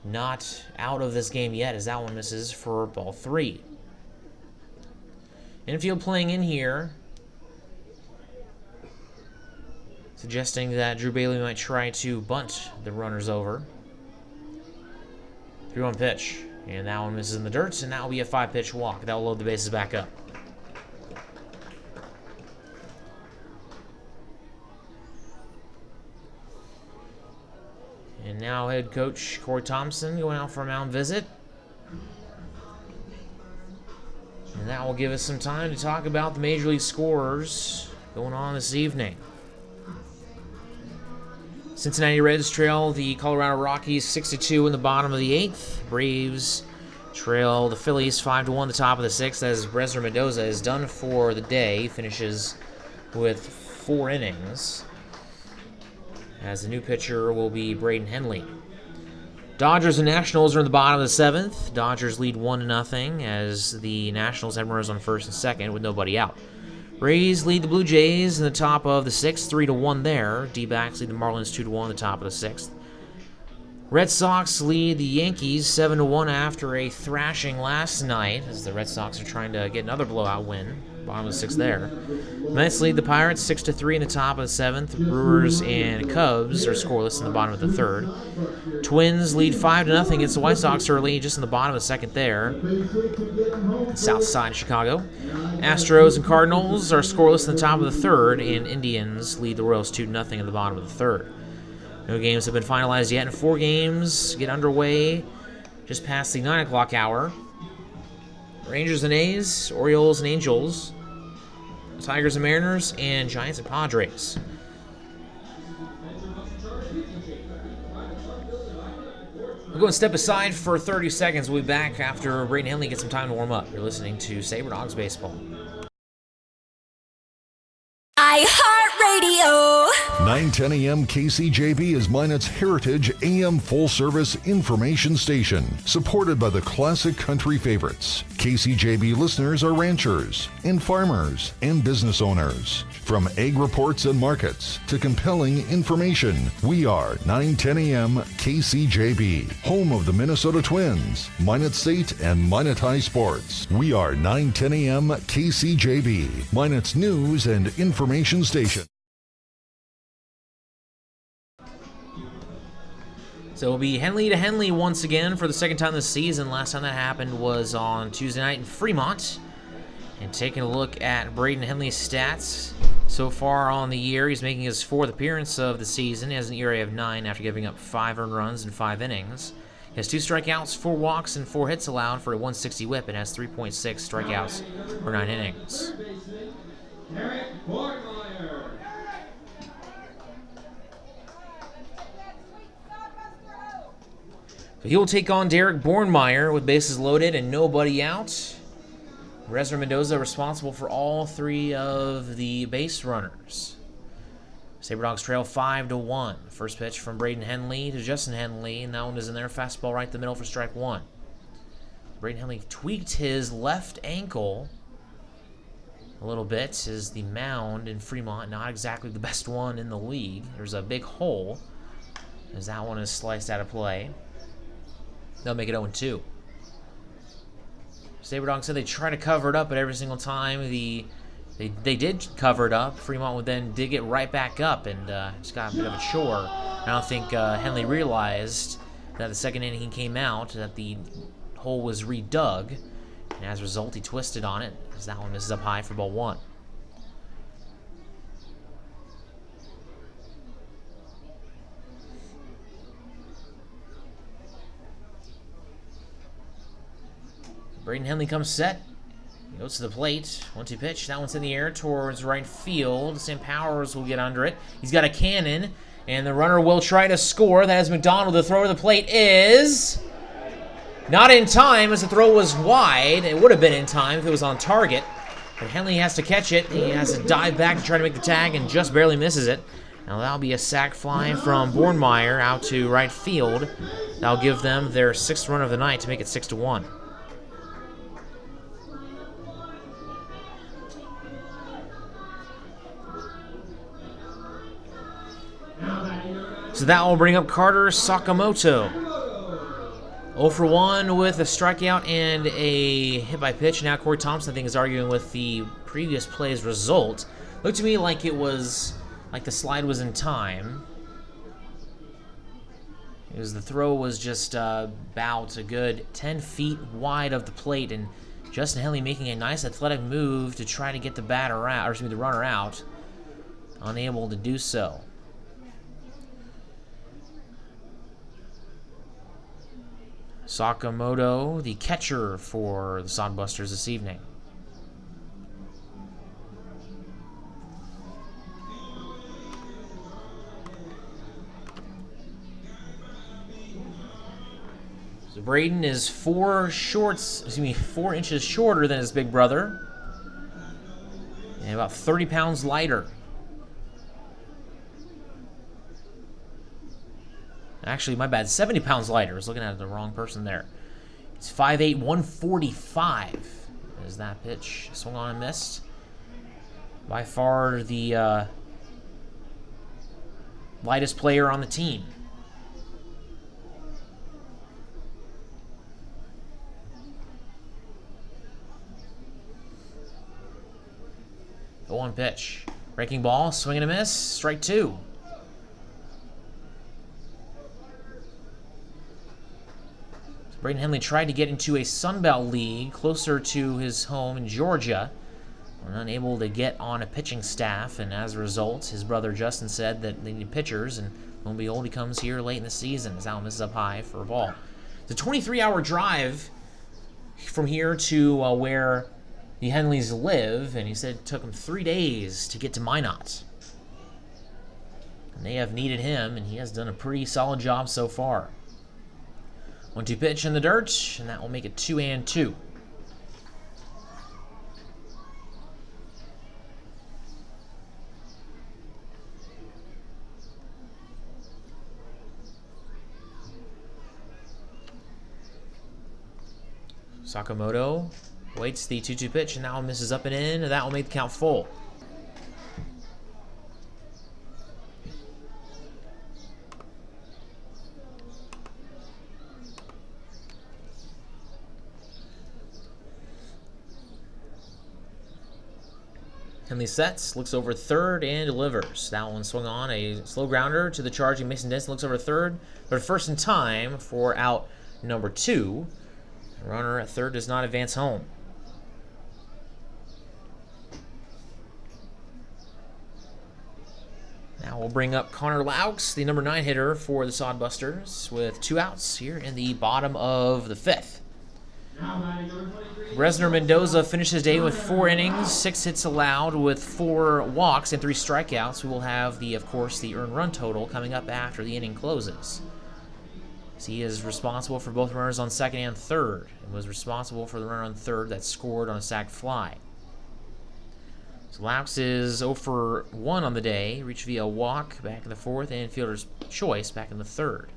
Speaker 1: not out of this game yet as that one misses for ball 3. Infield playing in here, suggesting that Drew Bailey might try to bunt the runners over. 3-1 pitch, and that one misses in the dirt, and that will be a 5-pitch walk. That will load the bases back up. And now head coach Corey Thompson going out for a mound visit. And that will give us some time to talk about the Major League scorers going on this evening. Cincinnati Reds trail the Colorado Rockies 6-2 in the bottom of the 8th. Braves trail the Phillies 5-1 the top of the 6th as Bresner Mendoza is done for the day. He finishes with 4 innings. As the new pitcher will be Braden Henley. Dodgers and Nationals are in the bottom of the 7th. Dodgers lead 1-0 as the Nationals have runners on first and second with nobody out. Rays lead the Blue Jays in the top of the 6th, 3-1 there. D-backs lead the Marlins 2-1 in the top of the 6th. Red Sox lead the Yankees 7-1 after a thrashing last night, as the Red Sox are trying to get another blowout win. Bottom of the 6th there. Mets lead the Pirates 6-3 in the top of the 7th. Brewers and Cubs are scoreless in the bottom of the 3rd. Twins lead 5-0 against the White Sox early, just in the bottom of the 2nd there. South side of Chicago. Astros and Cardinals are scoreless in the top of the 3rd, and Indians lead the Royals 2-0 in the bottom of the 3rd. No games have been finalized yet, and 4 games get underway just past the 9 o'clock hour. Rangers and A's, Orioles and Angels, Tigers and Mariners, and Giants and Padres. We'll go and step aside for 30 seconds. We'll be back after Braden Henley gets some time to warm up. You're listening to Sabre Dogs Baseball.
Speaker 8: iHeartRadio.
Speaker 9: 910 AM KCJB is Minot's heritage AM full-service information station, supported by the classic country favorites. KCJB listeners are ranchers and farmers and business owners. From egg reports and markets to compelling information, we are 910 AM KCJB, home of the Minnesota Twins, Minot State, and Minot High Sports. We are 910 AM KCJB, Minot's news and information station.
Speaker 1: So it'll be Henley to Henley once again for the second time this season. Last time that happened was on Tuesday night in Fremont. And taking a look at Braden Henley's stats so far on the year, he's making his 4th appearance of the season. He has an ERA of 9 after giving up 5 earned runs in 5 innings. He has 2 strikeouts, 4 walks, and 4 hits allowed for a 160 whip and has 3.6 strikeouts for 9 innings. So he will take on Derek Bornmeyer with bases loaded and nobody out. Bresner Mendoza responsible for all 3 of the base runners. Sabre Dogs trail 5-1. First pitch from Braden Henley to Justin Henley, and that one is in there. Fastball right the middle for strike 1. Braden Henley tweaked his left ankle a little bit. Is the mound in Fremont not exactly the best one in the league? There's a big hole as that one is sliced out of play. They'll make it 0-2. Sabre Dogs said they try to cover it up, but every single time they did cover it up, Fremont would then dig it right back up, and it's got a bit of a chore. I don't think Henley realized that the second inning he came out that the hole was redug, and as a result he twisted on it as that one misses up high for ball 1. Braden Henley comes set. He goes to the plate. 1-2 pitch. That one's in the air towards right field. Sam Powers will get under it. He's got a cannon, and the runner will try to score. That is McDonald. The throw to the plate is not in time as the throw was wide. It would have been in time if it was on target. But Henley has to catch it. He has to dive back to try to make the tag and just barely misses it. Now that'll be a sac fly from Bornmeyer out to right field. That'll give them their 6th run of the night to make it 6-1. So that will bring up Carter Sakamoto. 0 for 1 with a strikeout and a hit by pitch. Now Corey Thompson, I think, is arguing with the previous play's result. Looked to me like it was, like the slide was in time. The throw was just about a good 10 feet wide of the plate, and Justin Henley making a nice athletic move to try to get the batter out, or excuse me, the runner out. Unable to do so. Sakamoto, the catcher for the Sodbusters this evening. So Braden is 4 inches shorter than his big brother, and about 30 pounds lighter. Actually, my bad, 70 pounds lighter. I was looking at the wrong person there. He's 5'8", 145. Is that pitch swung on and missed? By far the lightest player on the team. The 1 pitch. Breaking ball, swing and a miss, strike 2. Braden Henley tried to get into a Sun Belt league closer to his home in Georgia. Unable to get on a pitching staff, and as a result, his brother Justin said that they need pitchers, and lo and behold, he comes here late in the season as Allen misses up high for a ball. It's a 23-hour drive from here to where the Henleys live, and he said it took him 3 days to get to Minot. And they have needed him, and he has done a pretty solid job so far. 1-2 pitch in the dirt, and that will make it 2-2. Sakamoto waits the 2-2 pitch, and that one misses up and in, and that will make the count full. Henley sets, looks over third, and delivers. That one swung on a slow grounder to the charging Mason Denson, looks over third, but first in time for out number 2. The runner at third does not advance home. Now we'll bring up Connor Laux, the number 9 hitter for the Sodbusters, with 2 outs here in the bottom of the 5th. Resner Mendoza finished his day with 4 innings, 6 hits allowed with 4 walks and 3 strikeouts. We will have, of course, the earned run total coming up after the inning closes. So he is responsible for both runners on second and third, and was responsible for the runner on third that scored on a sac fly. So Laux is 0 for 1 on the day, reached via walk back in the 4th, and fielder's choice back in the 3rd.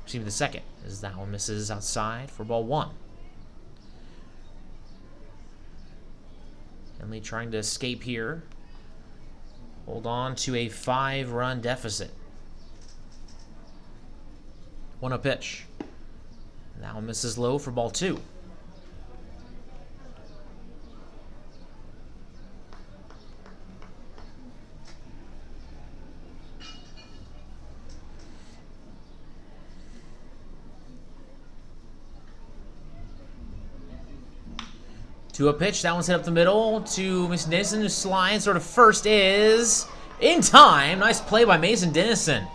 Speaker 1: Excuse me, the 2nd, as that one misses outside for ball 1. Henley trying to escape here. Hold on to a 5-run deficit. 1-0 pitch. That one misses low for ball 2. To a pitch, that one's hit up the middle to Mason Dennison, who slides sort of first is in time. Nice play by Mason Dennison.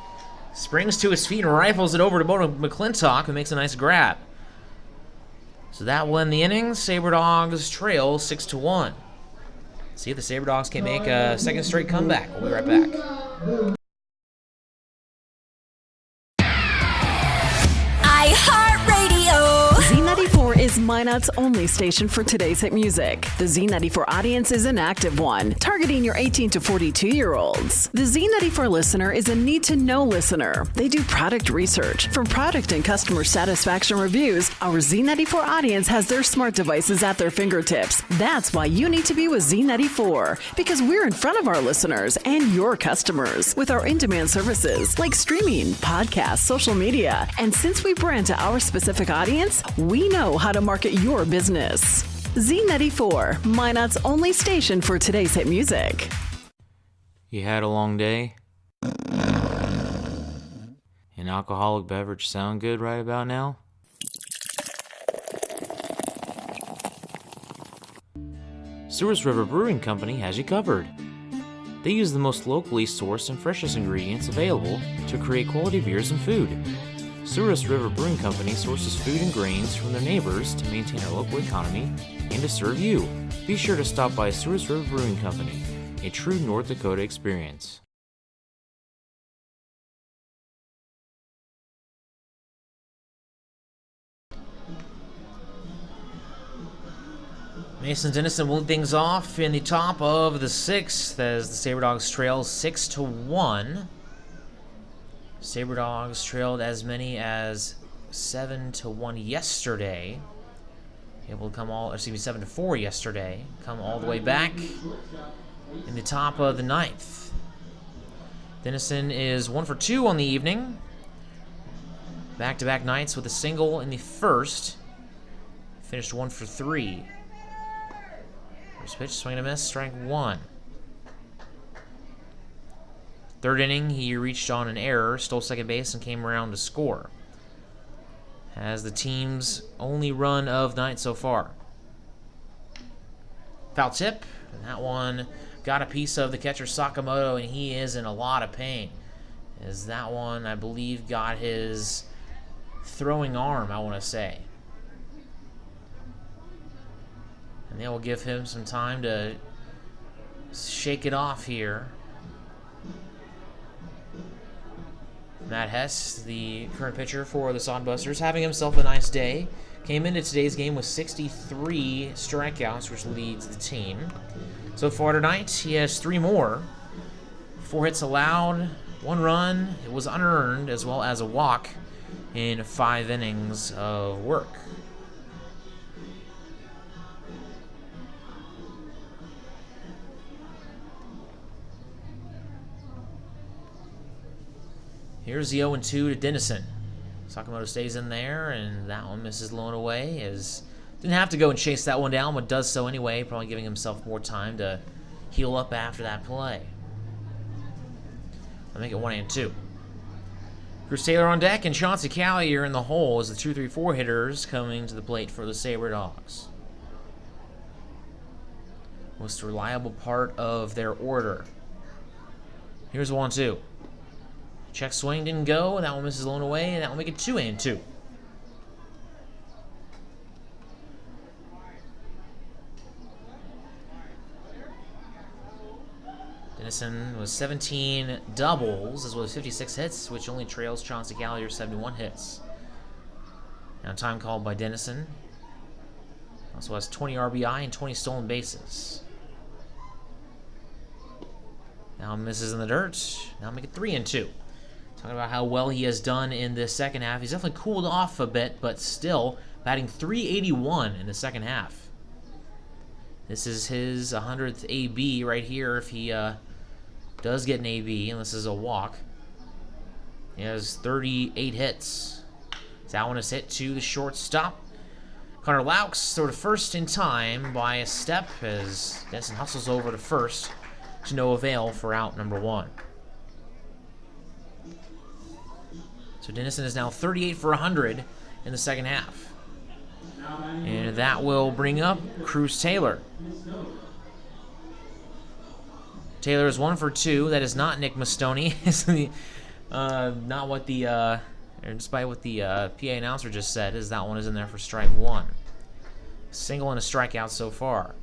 Speaker 1: Springs to his feet and rifles it over to Bo McClintock, who makes a nice grab. So that won the inning. Sabre Dogs trail 6-1. See if the Sabre Dogs can make a second straight comeback. We'll be right back.
Speaker 2: Z94 is Minot's only station for today's hit music. The Z94 audience is an active one, targeting your 18 to 42-year-olds. The Z94 listener is a need-to-know listener. They do product research. From product and customer satisfaction reviews, our Z94 audience has their smart devices at their fingertips. That's why you need to be with Z94, because we're in front of our listeners and your customers with our in-demand services like streaming, podcasts, social media. And since we brand to our specific audience, we know how to market your business. Z94, Minot's only station for today's hit music.
Speaker 7: You had a long day? An alcoholic beverage sound good right about now? Souris River Brewing Company has you covered. They use the most locally sourced and freshest ingredients available to create quality beers and food. Souris River Brewing Company sources food and grains from their neighbors to maintain our local economy and to serve you. Be sure to stop by Souris River Brewing Company, a true North Dakota experience.
Speaker 1: Mason Dennison will lead things off in the top of the 6th as the Sabre Dogs trail 6-1. Sabre Dogs trailed as many as 7-1 yesterday. Able to come 7-4 yesterday. Come all the way back in the top of the 9th. Dennison is 1 for 2 on the evening. Back-to-back nights with a single in the first. Finished 1 for 3. First pitch, swing and a miss, strike 1. Third inning, he reached on an error, stole second base, and came around to score. Has the team's only run of the night so far. Foul tip, and that one got a piece of the catcher Sakamoto, and he is in a lot of pain. As that one, I believe, got his throwing arm, I want to say. And they will give him some time to shake it off here. Matt Hess, the current pitcher for the Sodbusters, having himself a nice day. Came into today's game with 63 strikeouts, which leads the team. So far tonight, he has 3 more. 4 hits allowed, 1 run. It was unearned, as well as a walk in 5 innings of work. Here's the 0-2 to Dennison. Sakamoto stays in there, and that one misses low and away. Didn't have to go and chase that one down, but does so anyway, probably giving himself more time to heal up after that play. I'll make it 1-2. Cruz Taylor on deck, and Chauncey Callier in the hole as the 2-3-4 hitters coming to the plate for the Sabre Dogs. Most reliable part of their order. Here's 1-2. Check swing didn't go, and that one misses low and away, and that will make it 2-2. Dennison was 17 doubles, as well as 56 hits, which only trails Chauncey Callier 71 hits. Now time called by Dennison. Also has 20 RBI and 20 stolen bases. Now misses in the dirt. Now make it 3-2. Talking about how well he has done in this second half. He's definitely cooled off a bit, but still batting .381 in the second half. This is his 100th AB right here if he does get an AB, and this is a walk. He has 38 hits. That one is hit to the shortstop. Connor Laux throw to first in time by a step as Dennison hustles over to first to no avail for out number 1. So Dennison is now 38 for 100 in the second half. And that will bring up Cruz Taylor. Taylor is 1 for 2. That is not Nick Mastoni. Not what the, despite what the PA announcer just said, is that one is in there for strike 1. Single and a strikeout so far.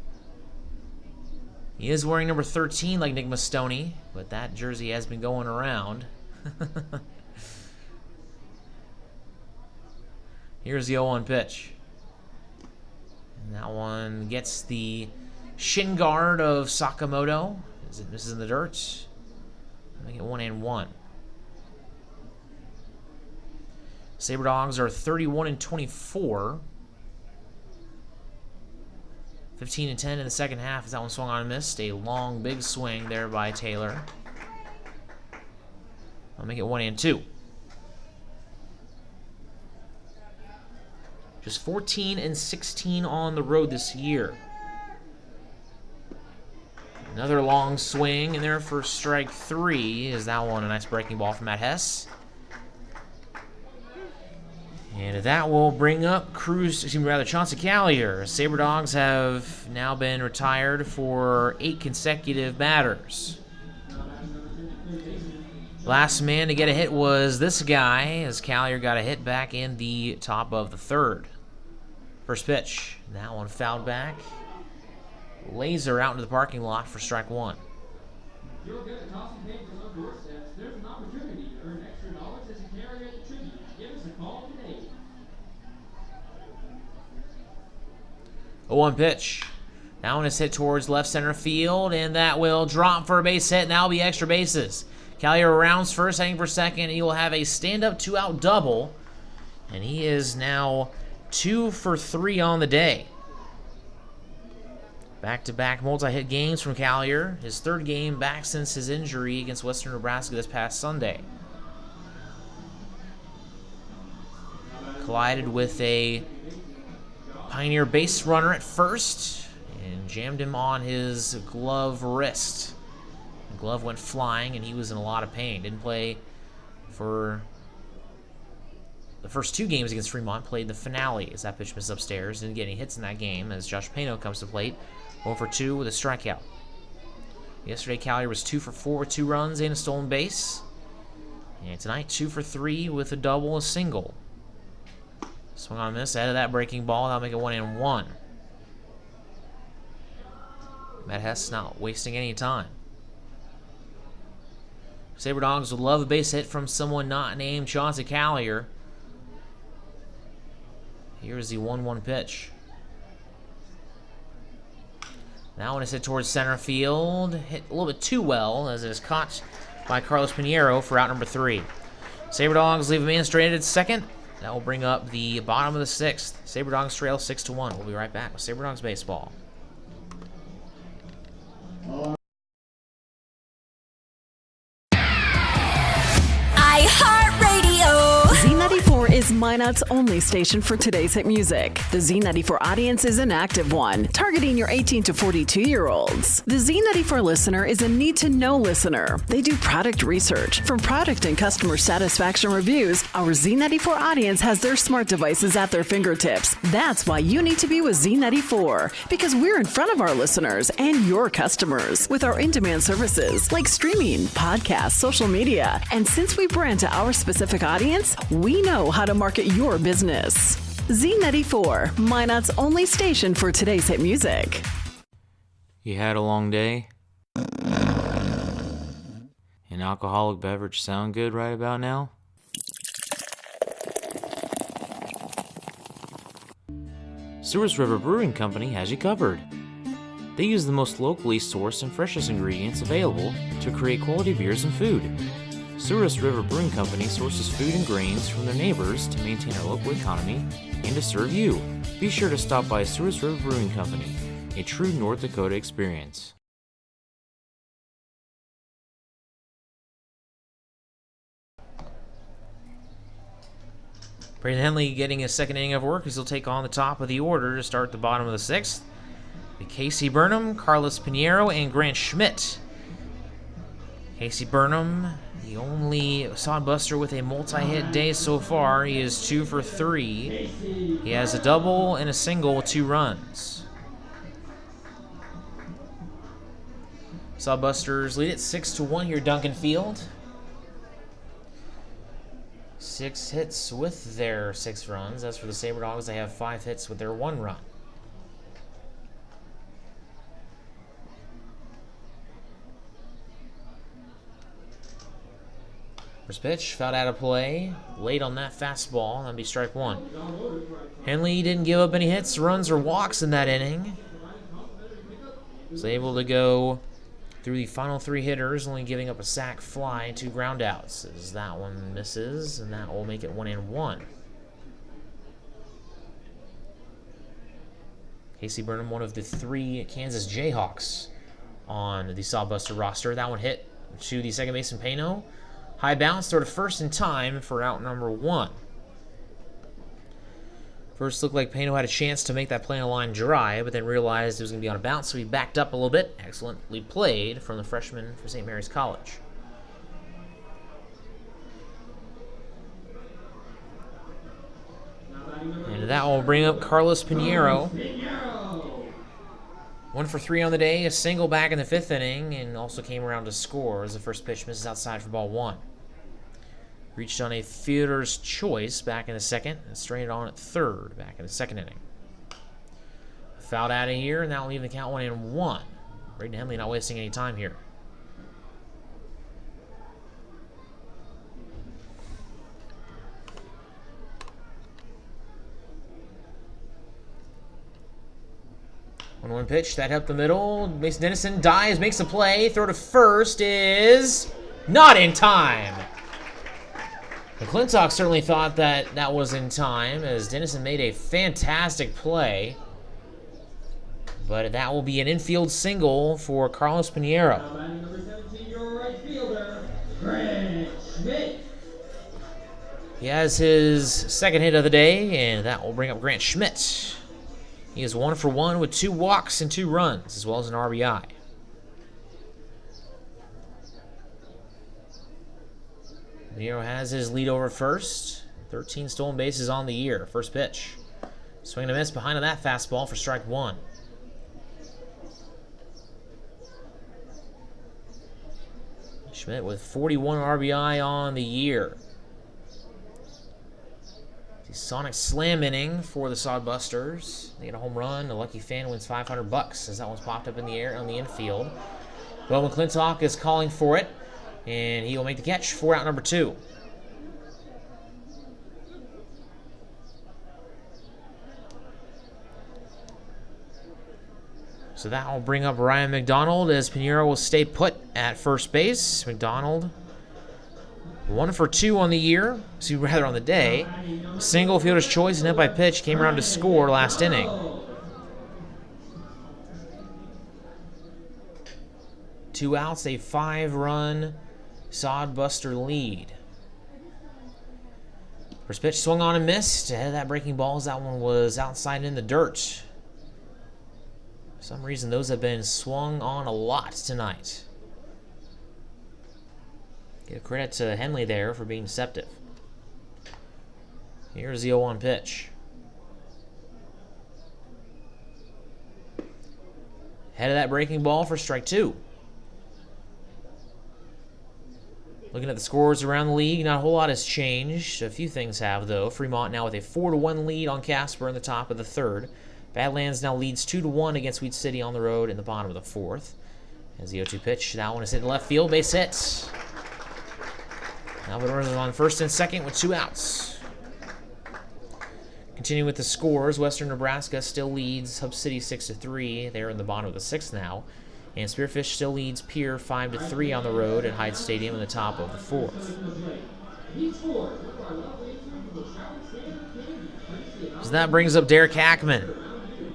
Speaker 1: He is wearing number 13 like Nick Mastoni, but that jersey has been going around. Here's the 0-1 pitch. And that one gets the shin guard of Sakamoto. As it misses in the dirt. Make it 1-1. Sabre Dogs are 31-24. 15-10 in the second half as that one swung on and missed. A long, big swing there by Taylor. I'll make it 1-2. Just 14-16 on the road this year. Another long swing in there for strike 3. Is that one a nice breaking ball from Matt Hess? And that will bring up Chauncey Callier. Sabre Dogs have now been retired for 8 consecutive batters. Last man to get a hit was this guy, as Callier got a hit back in the top of the 3rd. First pitch. That one fouled back. Laser out into the parking lot for strike 1.
Speaker 4: You're good at tossing papers on doorsteps. There's an opportunity to earn extra dollars as a carrier at the tribute. Give us a call today.
Speaker 1: 0-1 pitch. That one is hit towards left center field, and that will drop for a base hit, and that'll be extra bases. Collier rounds first, heading for second, and he will have a stand-up two-out double, and he is now 2 for 3 on the day. Back-to-back multi-hit games from Collier, his third game back since his injury against Western Nebraska this past Sunday. Collided with a Pioneer base runner at first and jammed him on his glove wrist. The glove went flying and he was in a lot of pain. Didn't play for the first 2 games against Fremont, played the finale as that pitch missed upstairs. Didn't get any hits in that game as Josh Pano comes to plate, 1 for 2 with a strikeout. Yesterday, Collier was 2 for 4 with 2 runs and a stolen base. And tonight, 2 for 3 with a double and a single. Swing on this, ahead of that breaking ball, that'll make it 1-1. Matt Hess not wasting any time. Sabre Dogs would love a base hit from someone not named Chauncey Collier. Here's the 1-1 pitch. That one is hit towards center field. Hit a little bit too well as it is caught by Carlos Pinheiro for out number 3. Sabre Dogs leave a man stranded at second. That will bring up the bottom of the 6th. Sabre Dogs trail 6-1. We'll be right back with Sabre Dogs baseball.
Speaker 2: Z94 is Minot's only station for today's hit music. The Z94 audience is an active one, targeting your 18 to 42-year-olds. The Z94 listener is a need-to-know listener. They do product research. From product and customer satisfaction reviews, our Z94 audience has their smart devices at their fingertips. That's why you need to be with Z94, because we're in front of our listeners and your customers with our in-demand services like streaming, podcasts, social media. And since we brand to our specific audience, we know how to market your business. Z94, Minot's only station for today's hit music.
Speaker 7: You had a long day? An alcoholic beverage sound good right about now? Souris River Brewing Company has you covered. They use the most locally sourced and freshest ingredients available to create quality beers and food. Souris River Brewing Company sources food and grains from their neighbors to maintain our local economy and to serve you. Be sure to stop by Souris River Brewing Company, a true North Dakota experience.
Speaker 1: Braden Henley getting a second inning of work as he'll take on the top of the order to start the bottom of the 6th. Casey Burnham, Carlos Pinheiro, and Grant Schmidt. Casey Burnham, the only Sodbuster with a multi-hit day so far. He is 2 for 3. He has a double and a single with 2 runs. Sodbusters lead it 6-1 here, Duncan Field. 6 hits with their 6 runs. As for the Sabre Dogs, they have 5 hits with their 1 run. First pitch, fouled out of play. Late on that fastball. That'd be strike 1. Henley didn't give up any hits, runs, or walks in that inning. Was able to go through the final 3 hitters, only giving up a sac fly and 2 groundouts. As that one misses, and that will make it 1-1. Casey Burnham, one of the 3 Kansas Jayhawks on the Sodbuster roster. That one hit to the second baseman Pano. High bounce, throw to first in time for out number 1. First looked like Pano had a chance to make that play on the line dry, but then realized it was going to be on a bounce, so he backed up a little bit. Excellently played from the freshman for St. Mary's College. And that will bring up Carlos Pinheiro. 1 for 3 on the day, a single back in the 5th inning, and also came around to score as the first pitch misses outside for ball 1. Reached on a fielder's choice back in the 2nd, and strained on at 3rd back in the 2nd inning. Fouled out of here, and that will leave the count 1-1. Braden Henley not wasting any time here. 1-1 pitch, that up the middle. Mason Dennison dives, makes a play. Throw to first is not in time. McClintock certainly thought that was in time, as Dennison made a fantastic play. But that will be an infield single for Carlos Pinheiro.
Speaker 4: Number 17, your right fielder, Grant Schmidt.
Speaker 1: He has his second hit of the day, and that will bring up Grant Schmidt. He is 1 for 1 with 2 walks and 2 runs, as well as an RBI. Pinheiro has his lead over first. 13 stolen bases on the year. First pitch. Swing and a miss behind that fastball for strike 1. Schmidt with 41 RBI on the year. The Sonic Slam inning for the Sodbusters. They get a home run. A lucky fan wins $500 as that one's popped up in the air on the infield. Bo McClintock is calling for it, and he will make the catch for out number 2. So that will bring up Ryan McDonald as Pinheiro will stay put at first base. McDonald 1 for 2 on the year, rather on the day. Single, fielder's choice, and hit by pitch came around to score last inning. 2 outs, a 5-run Sodbuster lead. First pitch swung on and missed. Ahead of that breaking ball, as that one was outside in the dirt. For some reason, those have been swung on a lot tonight. Give credit to Henley there for being deceptive. Here's the 0-1 pitch. Head of that breaking ball for strike 2. Looking at the scores around the league, not a whole lot has changed. A few things have, though. Fremont now with a 4-1 lead on Casper in the top of the 3rd. Badlands now leads 2-1 against Weed City on the road in the bottom of the 4th. As the 0-2 pitch, that one is hit in left field, base hit. Alvin Runners on first and second with 2 outs. Continuing with the scores, Western Nebraska still leads Hub City 6-3. They're in the bottom of the 6th now. And Spearfish still leads Pier 5-3 on the road at Hyde Stadium in the top of the 4th. So that brings up Derek Hackman.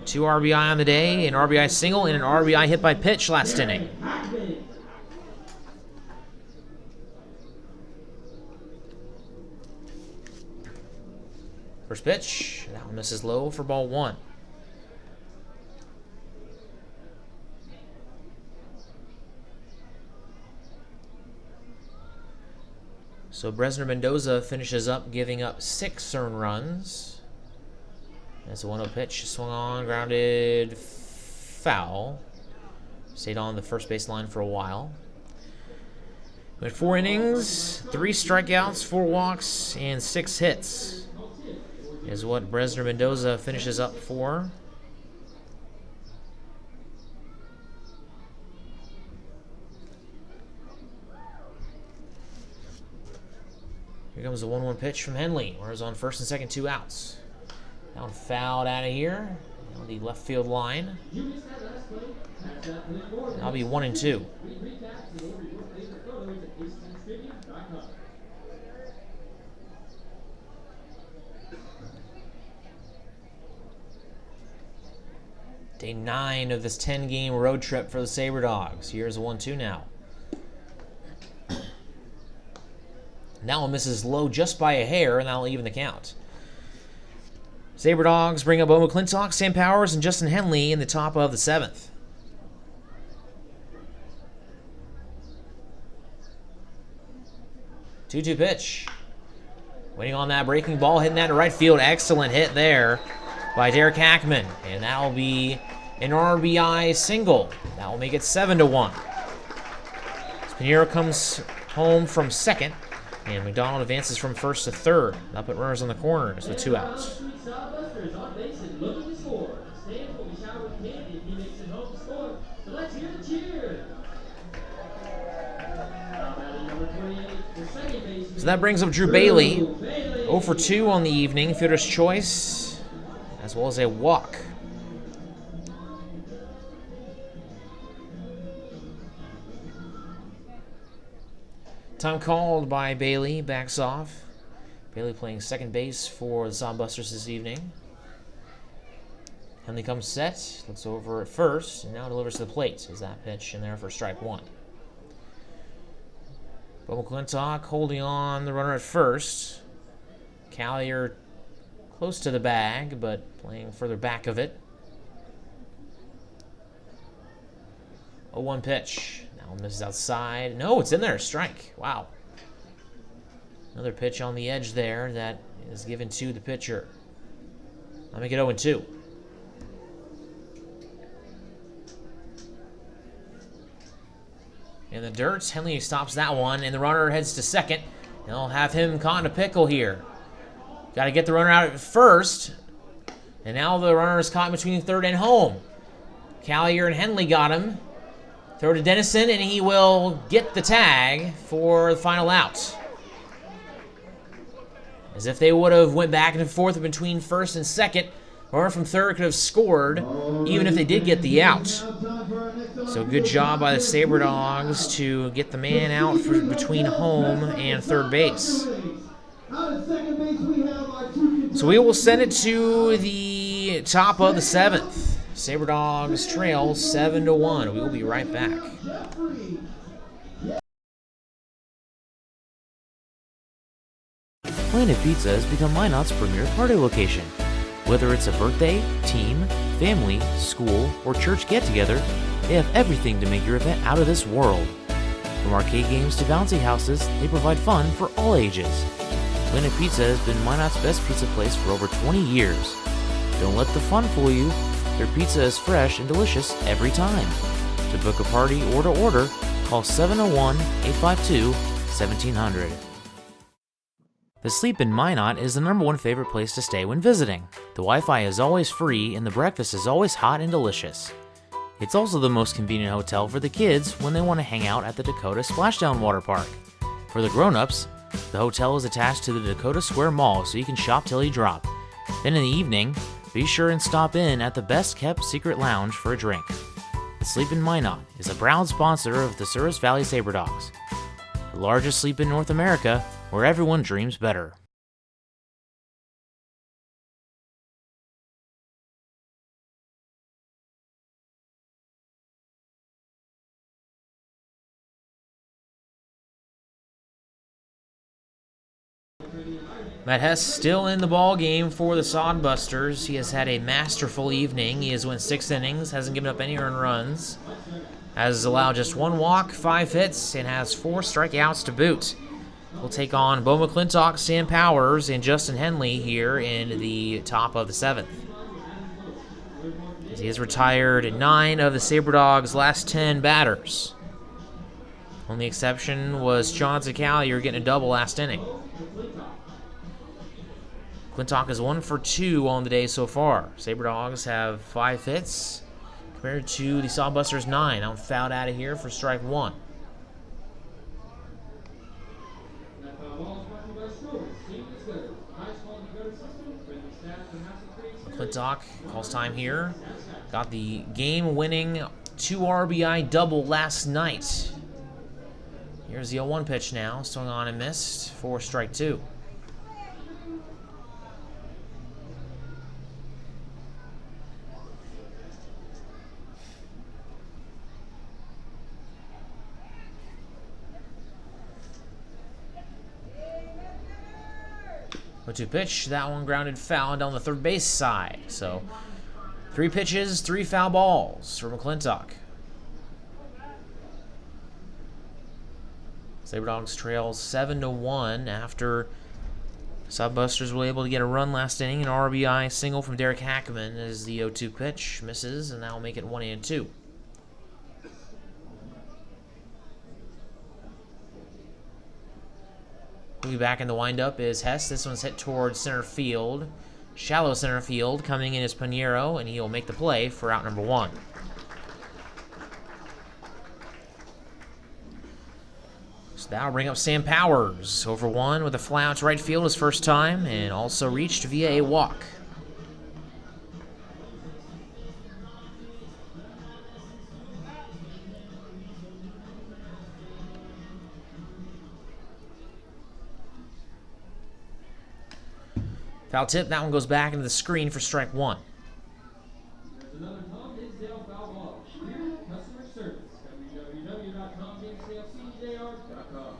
Speaker 1: 2 RBI on the day, an RBI single, and an RBI hit by pitch last inning. First pitch, that one misses low for ball 1. So Bresner Mendoza finishes up giving up 6 earned runs. As a 1-0 pitch swung on, grounded foul. Stayed on the first base line for a while. Went 4 innings, 3 strikeouts, 4 walks, and 6 hits. Is what Bresner Mendoza finishes up for. Here comes the 1-1 pitch from Henley. Runners on first and second, 2 outs. That one fouled out of here on the left field line. That'll be 1-2. Day 9 of this 10-game road trip for the Sabre Dogs. Here's a 1-2 now. That one misses low just by a hair, and that'll even the count. Sabre Dogs bring up Bo McClintock, Sam Powers, and Justin Henley in the top of the 7th. Two-two pitch. Waiting on that breaking ball, hitting that to right field. Excellent hit there by Derek Hackman. And that'll be an RBI single. That will make it 7-1. Pinheiro comes home from second, and McDonald advances from first to third. That'll put runners on the corners with 2 outs. So that brings up Drew Bailey, 0 for 2 on the evening, fielder's choice, as well as a walk. Time called by Bailey, backs off. Bailey playing second base for the Sodbusters this evening. Henley comes set, looks over at first, and now delivers to the plate. Is that pitch in there for strike one? Bo McClintock holding on the runner at first. Callier close to the bag, but playing further back of it. 0-1 pitch. Now misses outside. No, it's in there. Strike. Wow. Another pitch on the edge there that is given to the pitcher. I'll make it 0-2. In the dirt, Henley stops that one, and the runner heads to second. They'll have him caught in a pickle here. Got to get the runner out at first, and now the runner is caught between third and home. Callier and Henley got him. Throw to Dennison, and he will get the tag for the final out. As if they would have went back and forth between first and second, runner from third could have scored, even if they did get the out. So good job by the Sabre Dogs to get the man out for between home and third base. So we will send it to the top of the seventh. Sabre Dogs trail 7-1. We will be right back.
Speaker 7: Planet Pizza has become Minot's premier party location. Whether it's a birthday, team, family, school, or church get-together, they have everything to make your event out of this world. From arcade games to bouncy houses, they provide fun for all ages. Planet Pizza has been Minot's best pizza place for over 20 years. Don't let the fun fool you. Their pizza is fresh and delicious every time. To book a party or to order, call 701-852-1700. The Sleep in Minot is the #1 favorite place to stay when visiting. The Wi-Fi is always free and the breakfast is always hot and delicious. It's also the most convenient hotel for the kids when they want to hang out at the Dakota Splashdown Water Park. For the grown-ups, the hotel is attached to the Dakota Square Mall so you can shop till you drop. Then in the evening, be sure and stop in at the best-kept secret lounge for a drink. The Sleep in Minot is a proud sponsor of the Souris Valley Sabre Dogs, the largest sleep in North America, where everyone dreams better.
Speaker 1: Matt Hess still in the ball game for the Sodbusters. He has had a masterful evening. He has went 6 innings, hasn't given up any earned runs, has allowed just 1 walk, 5 hits, and has 4 strikeouts to boot. We'll take on Bo McClintock, Sam Powers, and Justin Henley here in the top of the 7th. As he has retired 9 of the Sabre Dogs' last 10 batters. Only exception was Chauncey Callier getting a double last inning. McClintock is 1 for 2 on the day so far. Sabre Dogs have 5 hits compared to the Sodbusters 9. Now fouled out of here for strike 1. McClintock calls time here. Got the game-winning 2 RBI double last night. Here's the 0-1 pitch now. Swung on and missed for strike 2. To pitch, that one grounded foul down the third base side. So 3 pitches, 3 foul balls for McClintock. Sabre Dogs trail 7-1 after Sodbusters were able to get a run last inning. An RBI single from Derek Hackman as the 0-2 pitch misses, and that will make it 1-2. We'll be back in the windup is Hess. This one's hit towards center field. Shallow center field. Coming in is Pinheiro, and he'll make the play for out number 1. So that'll bring up Sam Powers. Over 1 with a fly out to right field his first time, and also reached via a walk. Foul tip. That one goes back into the screen for strike one.
Speaker 4: There's another Tom Dinsdale foul ball. Here, customer service. www.tomdinsdalecjr.com.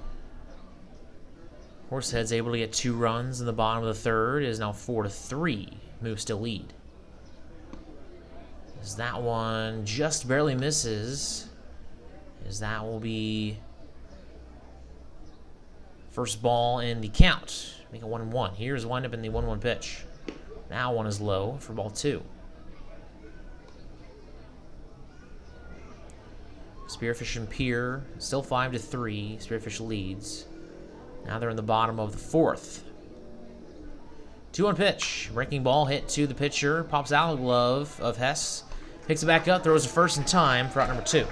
Speaker 1: Horsehead's able to get 2 runs in the bottom of the third. It is now 4-3. Moves to lead. As that one just barely misses. As that will be first ball in the count. Make it 1-1. Here's wind up in the 1-1 pitch. Now one is low for ball 2. Spearfish and Pier still 5-3. Spearfish leads. Now they're in the bottom of the fourth. 2-1 pitch. Breaking ball hit to the pitcher. Pops out of the glove of Hess. Picks it back up. Throws it first in time for out number 2.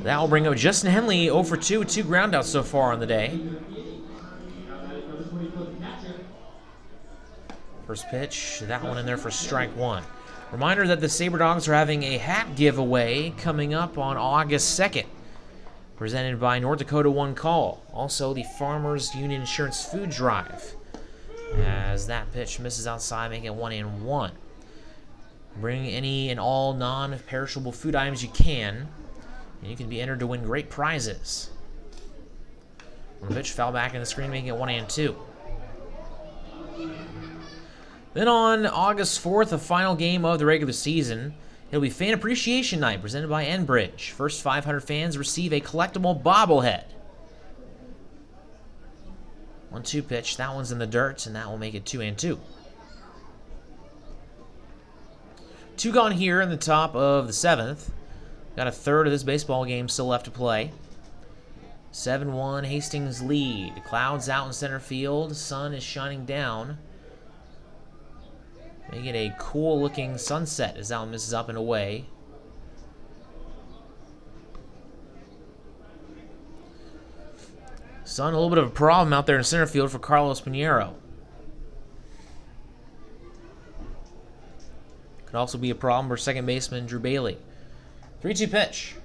Speaker 1: That will bring up Justin Henley 0 for 2 with 2 groundouts so far on the day. First pitch, that one in there for strike one. Reminder that the Sabre Dogs are having a hat giveaway coming up on August 2nd, presented by North Dakota One Call. Also, the Farmers Union Insurance Food Drive. As that pitch misses outside, making it 1-1. Bring any and all non-perishable food items you can, and you can be entered to win great prizes. The pitch fell back in the screen, making it 1-2. Then on August 4th, the final game of the regular season, it'll be Fan Appreciation Night presented by Enbridge. First 500 fans receive a collectible bobblehead. 1-2 pitch. That one's in the dirt, and that will make it 2-2. 2 gone here in the top of the 7th. Got a third of this baseball game still left to play. 7-1 Hastings lead. Clouds out in center field. Sun is shining down. Make it a cool looking sunset as that one misses up and away. Sun, a little bit of a problem out there in center field for Carlos Pinheiro. Could also be a problem for second baseman Drew Bailey. 3-2 pitch.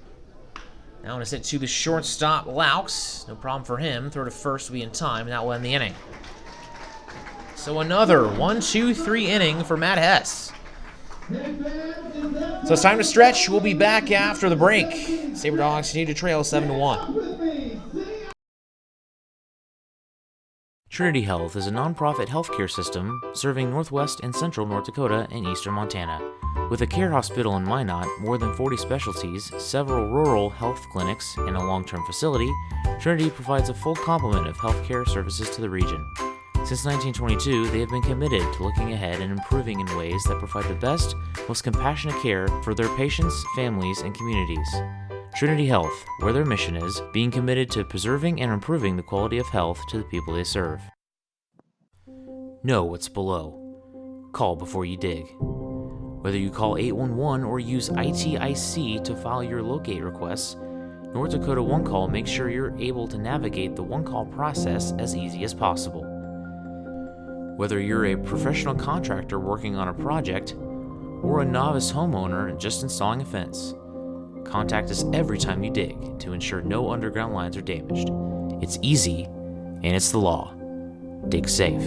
Speaker 1: Now on a hit to the shortstop, Laux. No problem for him. Throw to first will be in time, and that will end the inning. So another 1-2-3 inning for Matt Hess. So it's time to stretch. We'll be back after the break. Sabre Dogs continue to trail 7-1.
Speaker 7: Trinity Health is a nonprofit healthcare system serving northwest and central North Dakota and eastern Montana. With a care hospital in Minot, more than 40 specialties, several rural health clinics, and a long-term facility, Trinity provides a full complement of healthcare services to the region. Since 1922, they have been committed to looking ahead and improving in ways that provide the best, most compassionate care for their patients, families, and communities. Trinity Health, where their mission is, being committed to preserving and improving the quality of health to the people they serve. Know what's below. Call before you dig. Whether you call 811 or use ITIC to file your locate requests, North Dakota One Call makes sure you're able to navigate the One Call process as easy as possible. Whether you're a professional contractor working on a project or a novice homeowner just installing a fence, contact us every time you dig to ensure no underground lines are damaged. It's easy, and it's the law. Dig safe.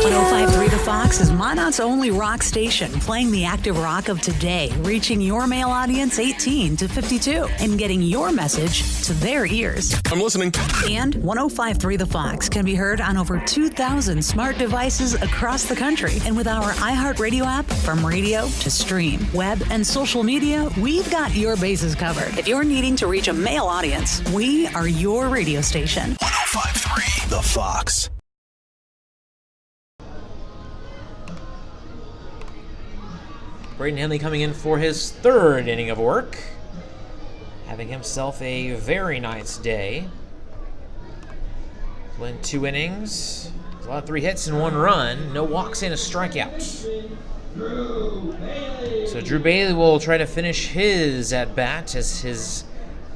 Speaker 8: 105.3 The Fox is Minot's only rock station, playing the active rock of today, reaching your male audience 18 to 52, and getting your message to their ears.
Speaker 10: I'm listening.
Speaker 8: And 105.3 The Fox can be heard on over 2,000 smart devices across the country. And with our iHeartRadio app, from radio to stream, web, and social media, we've got your bases covered. If you're needing to reach a male audience, we are your radio station.
Speaker 10: 105.3 The Fox.
Speaker 1: Braden Henley coming in for his third inning of work. Having himself a very nice day. Went 2 innings. A lot of 3 hits and 1 run. No walks and a strikeout. So Drew Bailey will try to finish his at-bat as his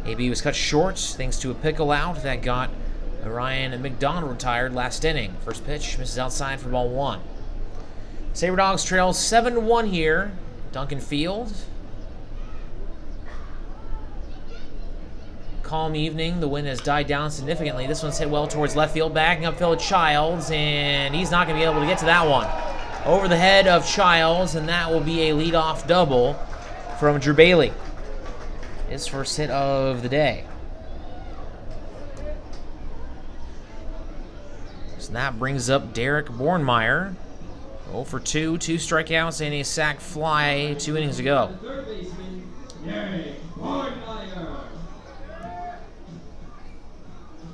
Speaker 1: AB was cut short thanks to a pickle out that got Ryan McDonald retired last inning. First pitch misses outside for ball 1. Sabre Dogs trail 7-1 here. Duncan Field. Calm evening. The wind has died down significantly. This one's hit well towards left field. Backing up Phil Childs, and he's not going to be able to get to that one. Over the head of Childs, and that will be a leadoff double from Drew Bailey. His first hit of the day. So that brings up Derek Bornmeyer. 0 for 2, 2 strikeouts, and a sac fly 2 innings ago.
Speaker 4: Third baseman, Derek Bornmeyer.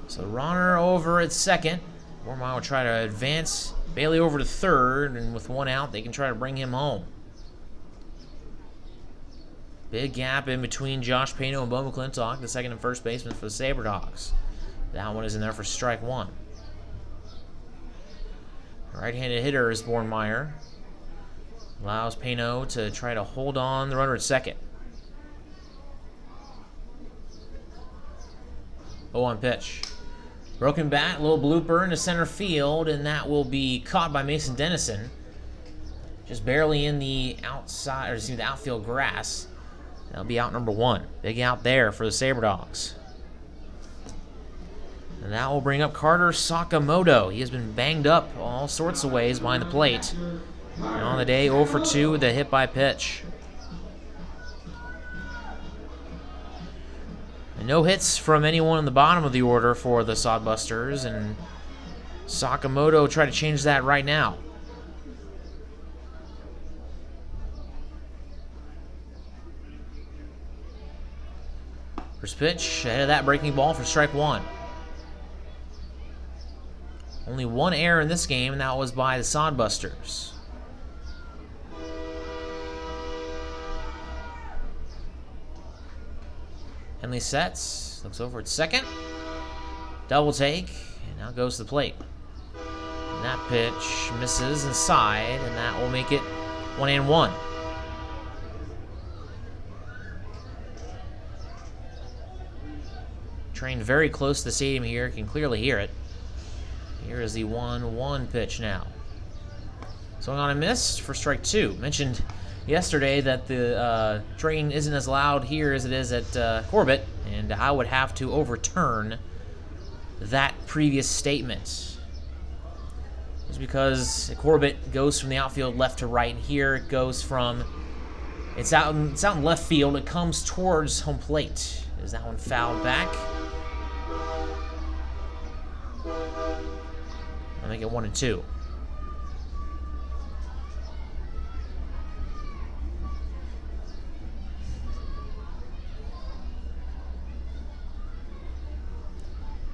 Speaker 1: So runner over at second. Bornmeyer will try to advance Bailey over to third, and with 1 out, they can try to bring him home. Big gap in between Josh Pano and Bo McClintock, the second and first baseman for the Sabre Dogs. That one is in there for strike 1. Right-handed hitter is Bornmeyer. Allows Pano to try to hold on the runner at second. 0-1 pitch. Broken bat, little blooper into center field, and that will be caught by Mason Dennison. Just barely in the outside, or excuse me, the outfield grass. That'll be out number 1. Big out there for the Sabre Dogs. And that will bring up Carter Sakamoto. He has been banged up all sorts of ways behind the plate. And on the day, 0 for 2 with a hit by pitch. And no hits from anyone in the bottom of the order for the Sodbusters, and Sakamoto try to change that right now. First pitch, ahead of that breaking ball for strike 1. Only 1 error in this game, and that was by the Sodbusters. Henley sets, looks over at second. Double take, and now goes to the plate. And that pitch misses inside, and that will make it 1-1. Trained very close to the stadium here, can clearly hear it. Here is the 1-1 pitch now. Swung on and missed for strike 2. Mentioned yesterday that the train isn't as loud here as it is at Corbett, and I would have to overturn that previous statement. It's because Corbett goes from the outfield left to right. Here it goes from, it's out in left field. It comes towards home plate. Is that one fouled back? I'll make it 1-2.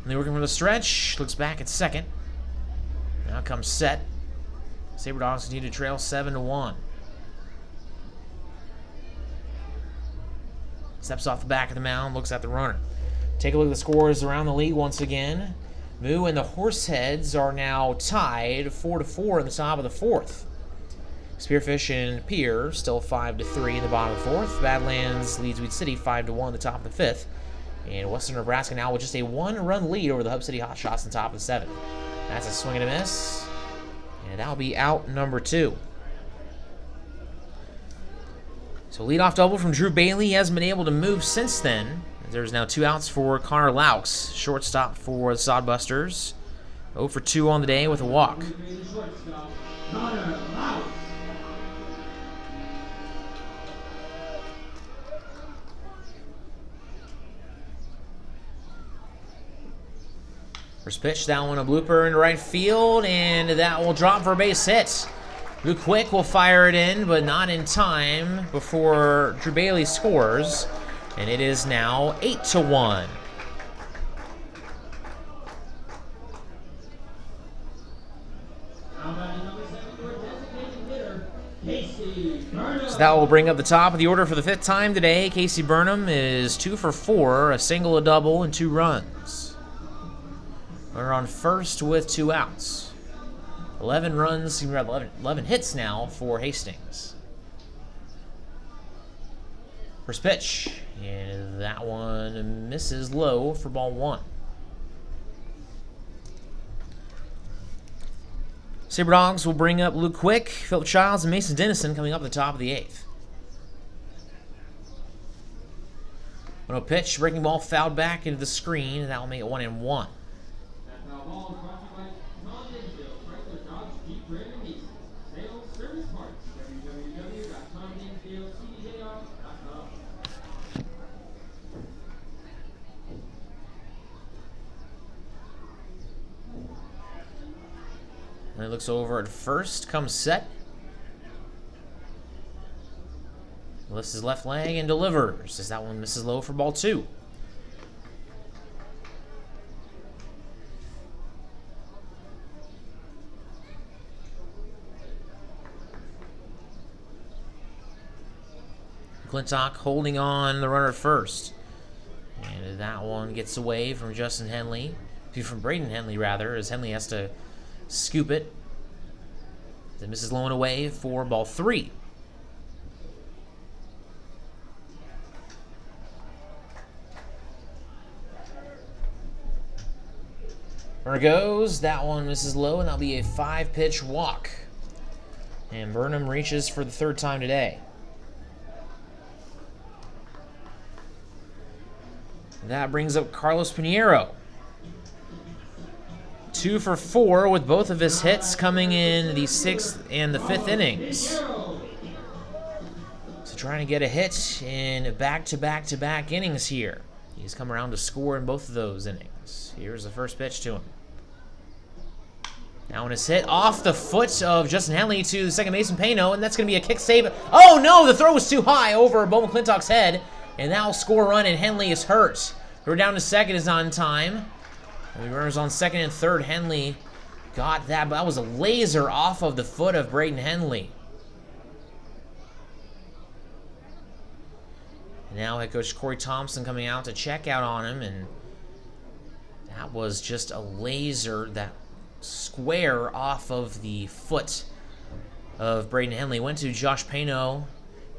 Speaker 1: And they're working for the stretch. Looks back at second. Now comes set. Sabre Dogs continue to trail 7-1. Steps off the back of the mound, looks at the runner. Take a look at the scores around the league once again. Moo and the Horseheads are now tied 4-4 in the top of the 4th. Spearfish and Pier still 5-3 in the bottom of the 4th. Badlands leads Weed City 5-1 in the top of the 5th. And Western Nebraska now with just a 1-run lead over the Hub City Hotshots in the top of the 7th. That's a swing and a miss. And that'll be out number 2. So leadoff double from Drew Bailey. He hasn't been able to move since then. There's now 2 outs for Connor Laux, shortstop for the Sodbusters. 0 for 2 on the day with a walk. First pitch, that one a blooper into right field, and that will drop for a base hit. Luke Quick will fire it in, but not in time before Drew Bailey scores, and it is now 8-1. So that will bring up the top of the order for the 5th time today. Casey Burnham is 2 for 4, a single, a double, and 2 runs. We're on first with 2 outs. 11 runs, 11 hits now for Hastings. First pitch, and that one misses low for ball 1. Sabre Dogs will bring up Luke Quick, Philip Childs, and Mason Dennison coming up at the top of the 8th. 1-0 pitch, breaking ball fouled back into the screen, and that will make it 1-1.
Speaker 4: That foul ball is brought to you by Tom Dinsdale, Chrysler Dodge Jeep Ram and Nissan. Sales, service parts, www.tomdinsdalecdjr.com.
Speaker 1: And he looks over at first, comes set. Lifts his left leg and delivers, as that one misses low for ball 2. McClintock holding on the runner at first. And that one gets away from from Braden Henley rather, as Henley has to scoop it. Then misses low and away for ball 3. Runner goes, that one misses low, and that'll be a 5-pitch walk. And Burnham reaches for the 3rd time today. That brings up Carlos Pinheiro. 2 for 4 with both of his hits coming in the 6th and the 5th innings. So trying to get a hit in back-to-back-to-back innings here. He's come around to score in both of those innings. Here's the first pitch to him. Now when it's hit off the foot of Justin Henley to the second baseman Payno, and that's going to be a kick save. Oh no, the throw was too high over Bo McClintock's head, and that'll score a run, and Henley is hurt. We're down to second, is not in time. And the runners on second and third. Henley got that, but that was a laser off of the foot of Braden Henley. And now head coach Corey Thompson coming out to check out on him, and that was just a laser, that square off of the foot of Braden Henley. Went to Josh Payno,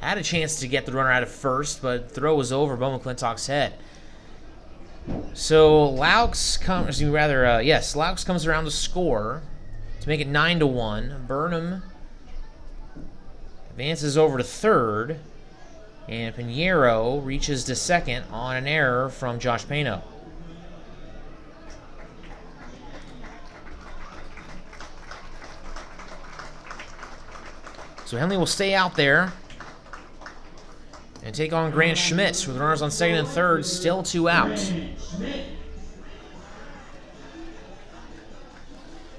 Speaker 1: had a chance to get the runner out of first, but throw was over Bo McClintock's head. So Laux comes around to score to make it 9-1. Burnham advances over to third, and Pinheiro reaches to second on an error from Josh Payno. So Henley will stay out there and take on Grant Schmidt with runners on second and third, still 2 out.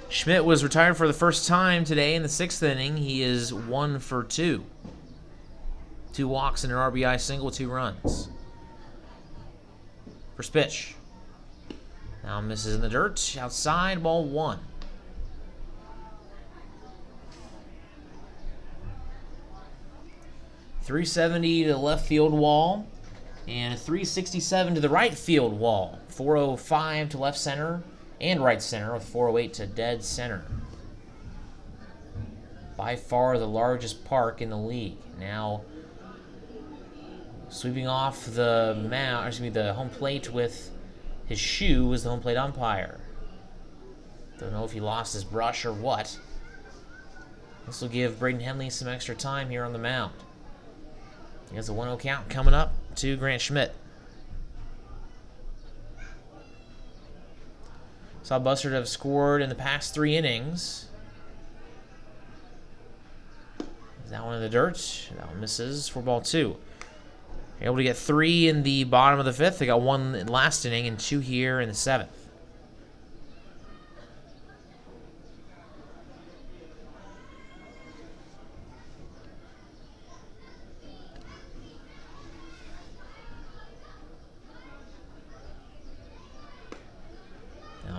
Speaker 1: Schmidt was retired for the first time today in the 6th inning. He is 1 for 2. 2 walks and an RBI single, 2 runs. First pitch. Now misses in the dirt, outside, ball 1. .370 to the left field wall, and .367 to the right field wall. .405 to left center and right center, with .408 to dead center. By far the largest park in the league. Now sweeping off the the home plate with his shoe was the home plate umpire. Don't know if he lost his brush or what. This will give Braden Henley some extra time here on the mound. He has a 1-0 count coming up to Grant Schmidt. Sodbusters have scored in the past 3 innings. Is that one in the dirt? That one misses for ball 2. They're able to get 3 in the bottom of the 5th. They got 1 in last inning and 2 here in the 7th.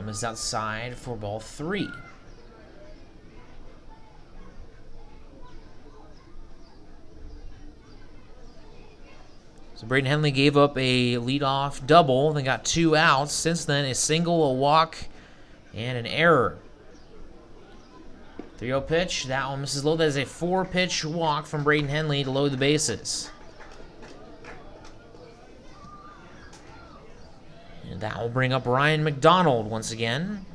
Speaker 1: Is outside for ball 3. So Braden Henley gave up a leadoff double, then got 2 outs. Since then, a single, a walk, and an error. 3-0 pitch. That one misses low. That is a 4-pitch walk from Braden Henley to load the bases. And that will bring up Ryan McDonald once again.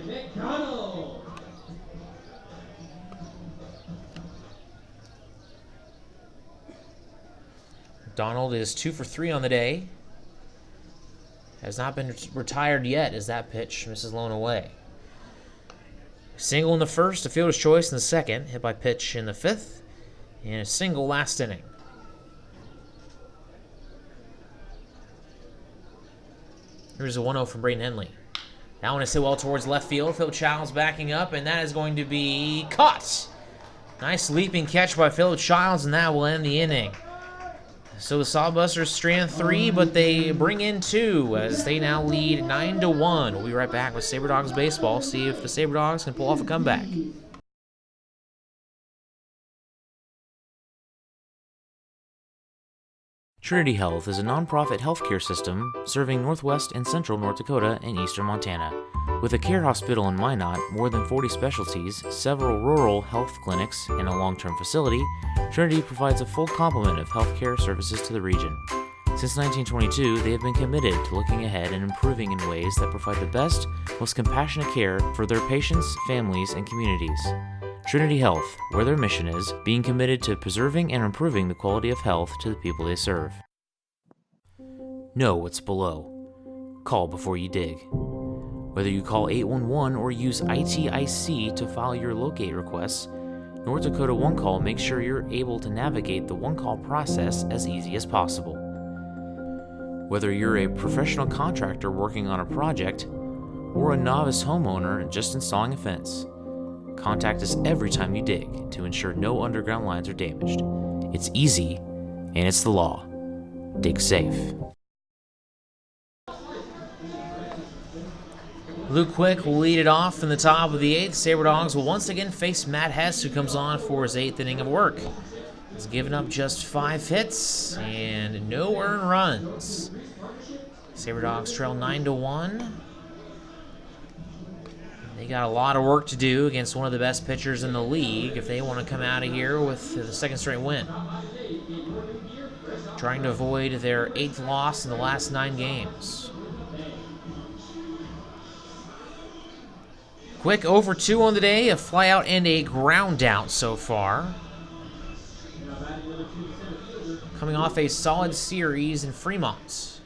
Speaker 4: McConnell.
Speaker 1: Donald is 2 for 3 on the day. Has not been retired yet as that pitch misses low and away. Single in the first, a fielder's choice in the second, hit by pitch in the fifth, and a single last inning. Here's a 1-0 from Braden Henley. That one is hit well towards left field. Philip Childs backing up, and that is going to be caught. Nice leaping catch by Philip Childs, and that will end the inning. So the Sodbusters strand 3, but they bring in 2 as they now lead 9-1. We'll be right back with Sabre Dogs baseball. See if the Sabre Dogs can pull off a comeback.
Speaker 7: Trinity Health is a nonprofit healthcare system serving northwest and central North Dakota and eastern Montana. With a care hospital in Minot, more than 40 specialties, several rural health clinics, and a long-term facility, Trinity provides a full complement of healthcare services to the region. Since 1922, they have been committed to looking ahead and improving in ways that provide the best, most compassionate care for their patients, families, and communities. Trinity Health, where their mission is, being committed to preserving and improving the quality of health to the people they serve. Know what's below. Call before you dig. Whether you call 811 or use ITIC to file your locate requests, North Dakota One Call makes sure you're able to navigate the One Call process as easy as possible. Whether you're a professional contractor working on a project or a novice homeowner just installing a fence, contact us every time you dig to ensure no underground lines are damaged. It's easy, and it's the law. Dig safe.
Speaker 1: Luke Quick will lead it off in the top of the 8th. Sabre Dogs will once again face Matt Hess, who comes on for his 8th inning of work. He's given up just 5 hits and no earned runs. Sabre Dogs trail 9-1. They got a lot of work to do against one of the best pitchers in the league if they want to come out of here with the second straight win. Trying to avoid their 8th loss in the last 9 games. Quick over 2 on the day, a flyout and a ground out so far. Coming off a solid series in Fremont.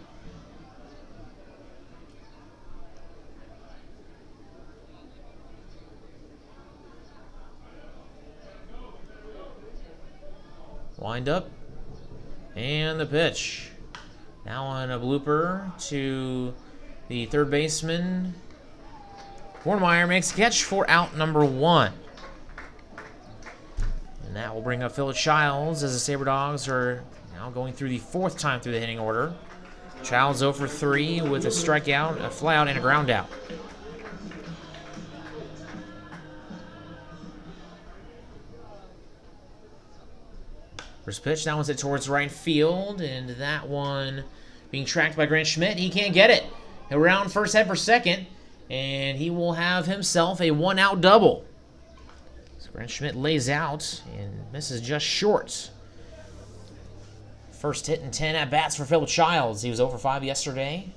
Speaker 1: Wind up, and the pitch. Now on a blooper to the third baseman. Hornmeyer makes a catch for out number 1. And that will bring up Philip Childs as the Sabre Dogs are now going through the 4th time through the hitting order. Childs 0 for 3 with a strikeout, a flyout, and a ground out. First pitch, that one's hit towards right field, and that one being tracked by Grant Schmidt. He can't get it. Around first, head for second, and he will have himself a 1-out double. So Grant Schmidt lays out and misses just short. First hit in 10 at-bats for Philip Childs. He was 0 for 5 yesterday.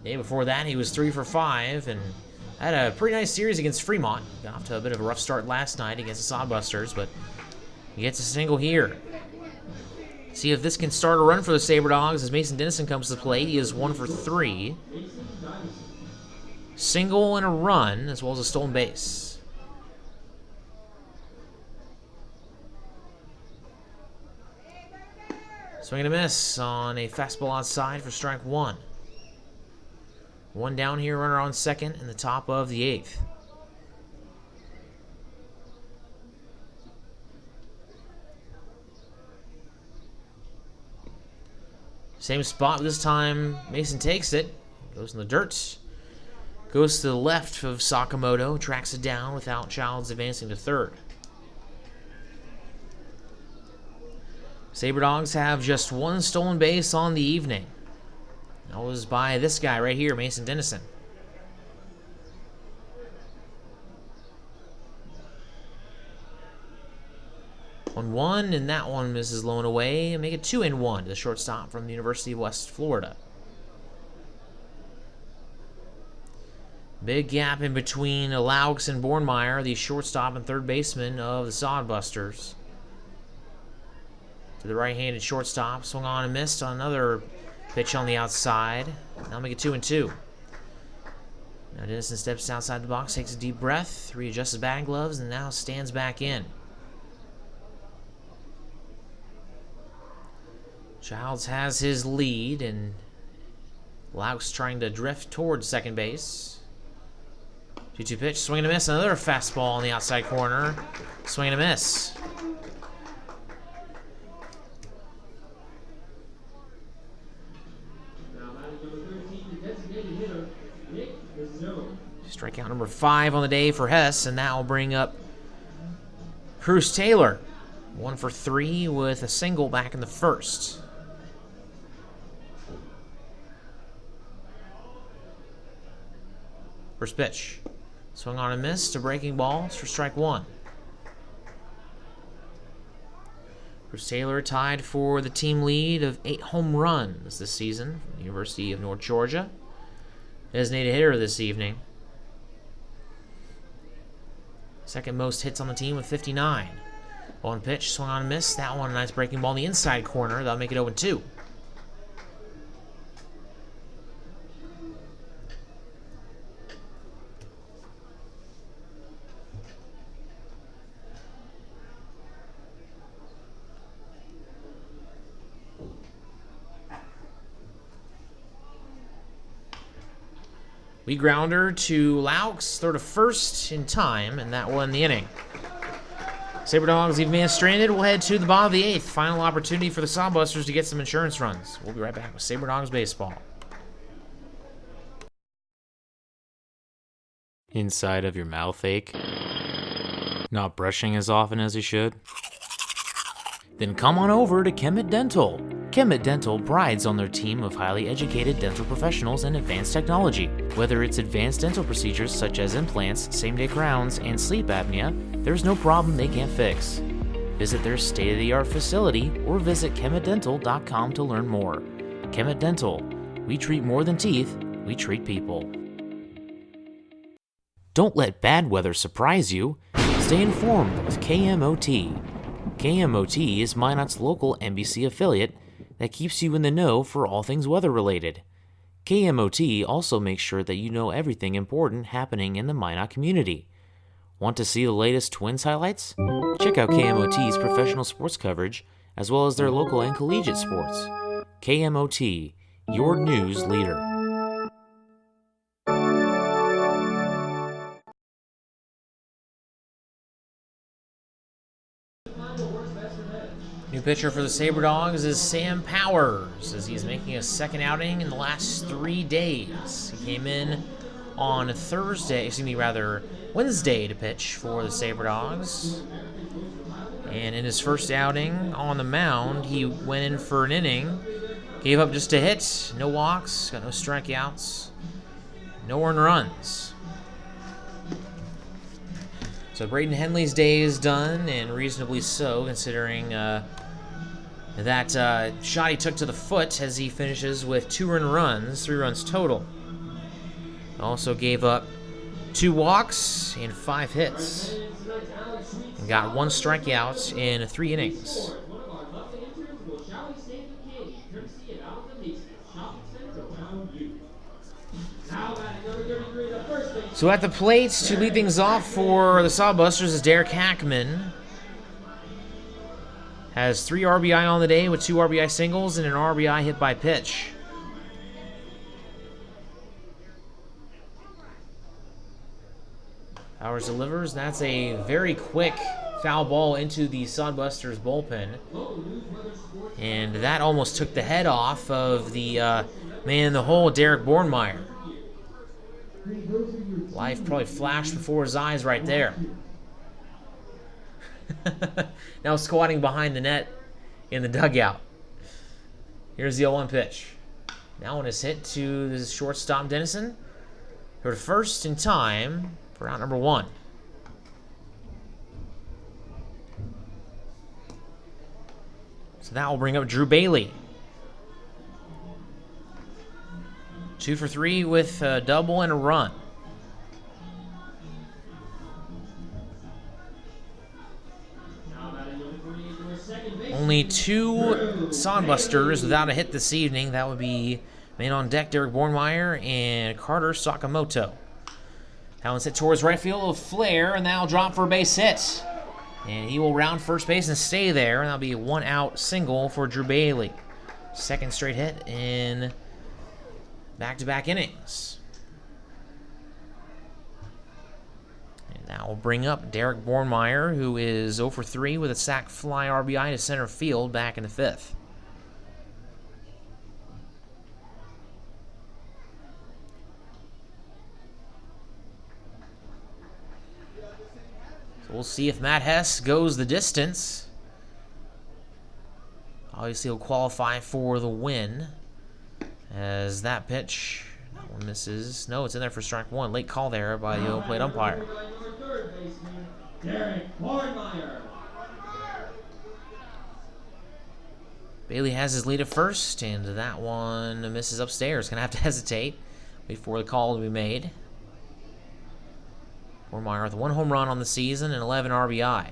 Speaker 1: The day before that, he was 3 for 5, and had a pretty nice series against Fremont. Got off to a bit of a rough start last night against the Sodbusters, but he gets a single here. See if this can start a run for the Sabre Dogs as Mason Dennison comes to the plate. He is 1 for 3. Single and a run, as well as a stolen base. Swing and a miss on a fastball outside for strike 1. 1 down here, runner on second in the top of the 8th. Same spot, this time Mason takes it, goes in the dirt, goes to the left of Sakamoto, tracks it down without Childs advancing to third. Sabre Dogs have just 1 stolen base on the evening. That was by this guy right here, Mason Dennison. 1-1, and that one misses low and away, and make it 2-1 to the shortstop from the University of West Florida. Big gap in between Laux and Bornmeyer, the shortstop and third baseman of the Sodbusters. To the right-handed shortstop, swung on and missed on another pitch on the outside. Now make it 2-2. Now Dennison steps outside the box, takes a deep breath, readjusts his batting gloves, and now stands back in. Childs has his lead, and Laux trying to drift towards second base. 2-2 pitch, swing and a miss. Another fastball on the outside corner. Swing and a miss. Strikeout number 5 on the day for Hess, and that will bring up Cruz Taylor. 1 for 3 with a single back in the first. First pitch. Swung on and missed. A breaking ball. It's for strike 1. Cruz Taylor tied for the team lead of 8 home runs this season from the University of North Georgia. Designated hitter this evening. Second most hits on the team with 59. 1 pitch, swung on and missed. That one, a nice breaking ball in the inside corner. That'll make it 0-2. We grounder to Laux, throw to first in time, and that won the inning. Sabre Dogs, leave man stranded. We'll head to the bottom of the 8th. Final opportunity for the Sodbusters to get some insurance runs. We'll be right back with Sabre Dogs baseball.
Speaker 7: Inside of your mouth ache? Not brushing as often as you should? Then come on over to Kemet Dental. Kemet Dental prides on their team of highly educated dental professionals and advanced technology. Whether it's advanced dental procedures such as implants, same-day crowns, and sleep apnea, there's no problem they can't fix. Visit their state-of-the-art facility or visit kemetdental.com to learn more. Kemet Dental. We treat more than teeth, we treat people. Don't let bad weather surprise you. Stay informed with KMOT. KMOT is Minot's local NBC affiliate that keeps you in the know for all things weather-related. KMOT also makes sure that you know everything important happening in the Minot community. Want to see the latest Twins highlights? Check out KMOT's professional sports coverage, as well as their local and collegiate sports. KMOT, your news leader.
Speaker 1: New pitcher for the Sabre Dogs is Sam Powers, as he's making a second outing in the last 3 days. He came in on Wednesday to pitch for the Sabre Dogs. And in his first outing on the mound, he went in for an inning, gave up just a hit, no walks, got no strikeouts, no earned runs. So Braden Henley's day is done, and reasonably so, considering that shot he took to the foot as he finishes with 2 earned runs, 3 runs total. Also gave up 2 walks and 5 hits. And got 1 strikeout in 3 innings. So at the plate to lead things off for the Sodbusters is Derek Hackman. Has 3 RBI on the day with 2 RBI singles and an RBI hit by pitch. Powers delivers. That's a very quick foul ball into the Sodbusters bullpen. And that almost took the head off of the man in the hole, Derek Bornmeyer. Life probably flashed before his eyes right there. Now squatting behind the net in the dugout. Here's the 0-1 pitch. That one is hit to the shortstop Dennison. Throw to first in time for out number 1. So that will bring up Drew Bailey. 2 for 3 with a double and a run. only 2 Sodbusters without a hit this evening. That would be man on deck Derek Bornmeyer and Carter Sakamoto. That one's hit towards right field with Flair, and that'll drop for a base hit. And he will round first base and stay there, and that'll be a 1-out single for Drew Bailey. Second straight hit in back-to-back innings. And that will bring up Derek Bornmeyer, who is 0 for 3 with a sac fly RBI to center field back in the 5th. So we'll see if Matt Hess goes the distance. Obviously, he'll qualify for the win. As that pitch, that one misses. No, it's in there for strike 1. Late call there by the plate umpire. Bailey has his lead at first, and that one misses upstairs. Gonna have to hesitate. Wait for the call to be made. Bornmeyer with 1 home run on the season and 11 RBI.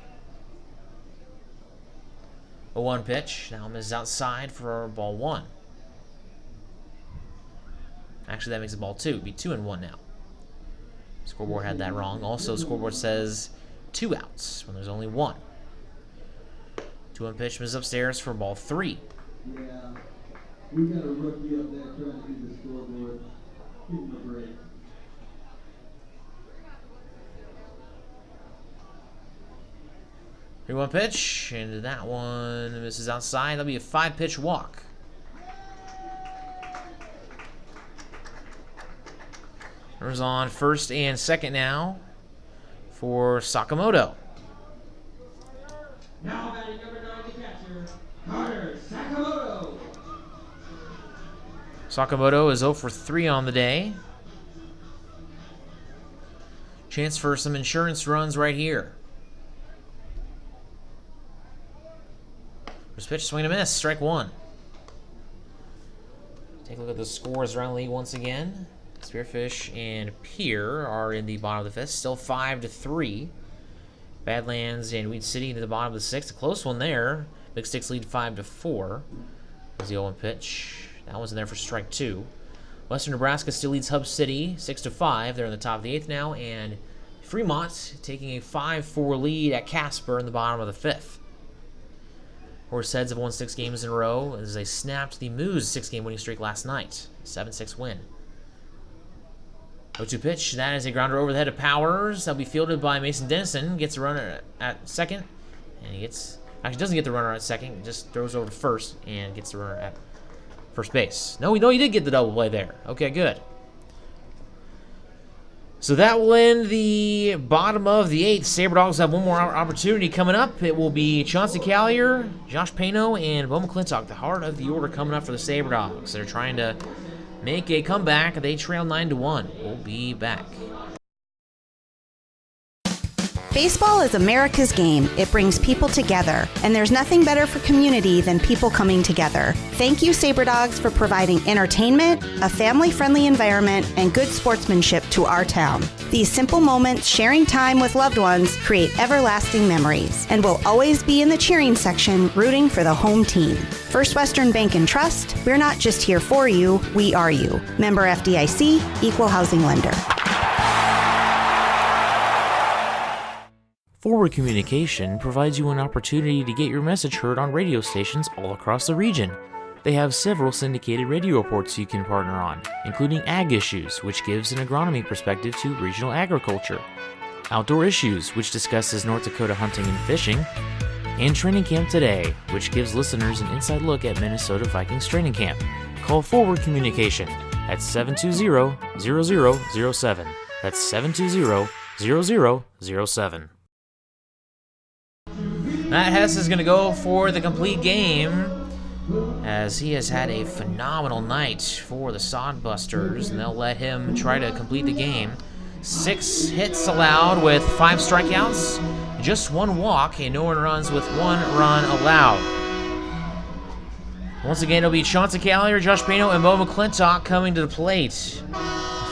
Speaker 1: A 1 pitch. Now misses outside for ball 1. Actually, that makes it ball 2. It'd be 2-1 now. Scoreboard had that wrong. Also, scoreboard says 2 outs when there's only 1. 2-1 pitch misses upstairs for ball 3.
Speaker 3: Yeah, we got a rookie up there trying to do the scoreboard. Give him a break.
Speaker 1: One pitch, and that one misses outside. That'll be a 5-pitch walk. Runners on first and second now for Sakamoto.
Speaker 4: Now batting number 9, the catcher, Carter Sakamoto.
Speaker 1: Sakamoto is 0 for 3 on the day. Chance for some insurance runs right here. First pitch, swing and a miss, strike 1. Take a look at the scores around the league once again. Spearfish and Pier are in the bottom of the 5th, still 5-3. Badlands and Weed City into the bottom of the 6th. A close one there. Big Sticks lead 5-4. There's the 0-1 pitch. That one's in there for strike 2. Western Nebraska still leads Hub City 6-5. They're in the top of the 8th now. And Fremont taking a 5-4 lead at Casper in the bottom of the 5th. Horseheads have won 6 games in a row as they snapped the Moose 6-game winning streak last night. 7-6 win. 0-2 pitch. That is a grounder over the head of Powers. That'll be fielded by Mason Dennison. Gets a runner at second. And he gets... Actually, doesn't get the runner at second. Just throws over to first and gets the runner at first base. No, he did get the double play there. Okay, good. So that will end the bottom of the 8th. Sabre Dogs have one more opportunity coming up. It will be Chauncey Callier, Josh Pano, and Bo McClintock, the heart of the order coming up for the Sabre Dogs. They're trying to make a comeback. They trail 9-1. We'll be back.
Speaker 5: Baseball is America's game. It brings people together, and there's nothing better for community than people coming together. Thank you, Sabre Dogs, for providing entertainment, a family-friendly environment, and good sportsmanship to our town. These simple moments, sharing time with loved ones, create everlasting memories, and will always be in the cheering section, rooting for the home team. First Western Bank and Trust, we're not just here for you, we are you. Member FDIC, Equal Housing Lender.
Speaker 7: Forward Communication provides you an opportunity to get your message heard on radio stations all across the region. They have several syndicated radio reports you can partner on, including Ag Issues, which gives an agronomy perspective to regional agriculture, Outdoor Issues, which discusses North Dakota hunting and fishing, and Training Camp Today, which gives listeners an inside look at Minnesota Vikings training camp. Call Forward Communication at 720-0007. That's 720-0007.
Speaker 1: Matt Hess is going to go for the complete game as he has had a phenomenal night for the Sodbusters, and they'll let him try to complete the game. 6 hits allowed with 5 strikeouts, just 1 walk, and no earned runs with 1 run allowed. Once again, it'll be Chauncey Callier, Josh Pano, and Bo McClintock coming to the plate.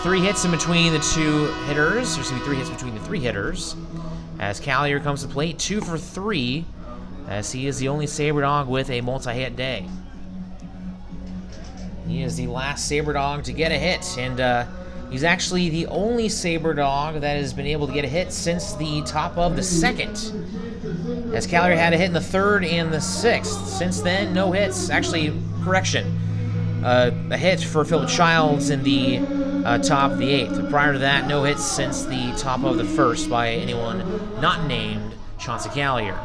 Speaker 1: 3 hits in between the 2 hitters. There's going to be 3 hits between the 3 hitters. As Callier comes to the plate, 2 for 3 as he is the only Sabre Dog with a multi-hit day. He is the last Sabre Dog to get a hit, and he's actually the only Sabre Dog that has been able to get a hit since the top of the second, as Callier had a hit in the third and the sixth. Since then, no hits. Actually, correction, a hit for Philip Childs in the top of the eighth. Prior to that, no hits since the top of the first by anyone not named Chauncey Callier.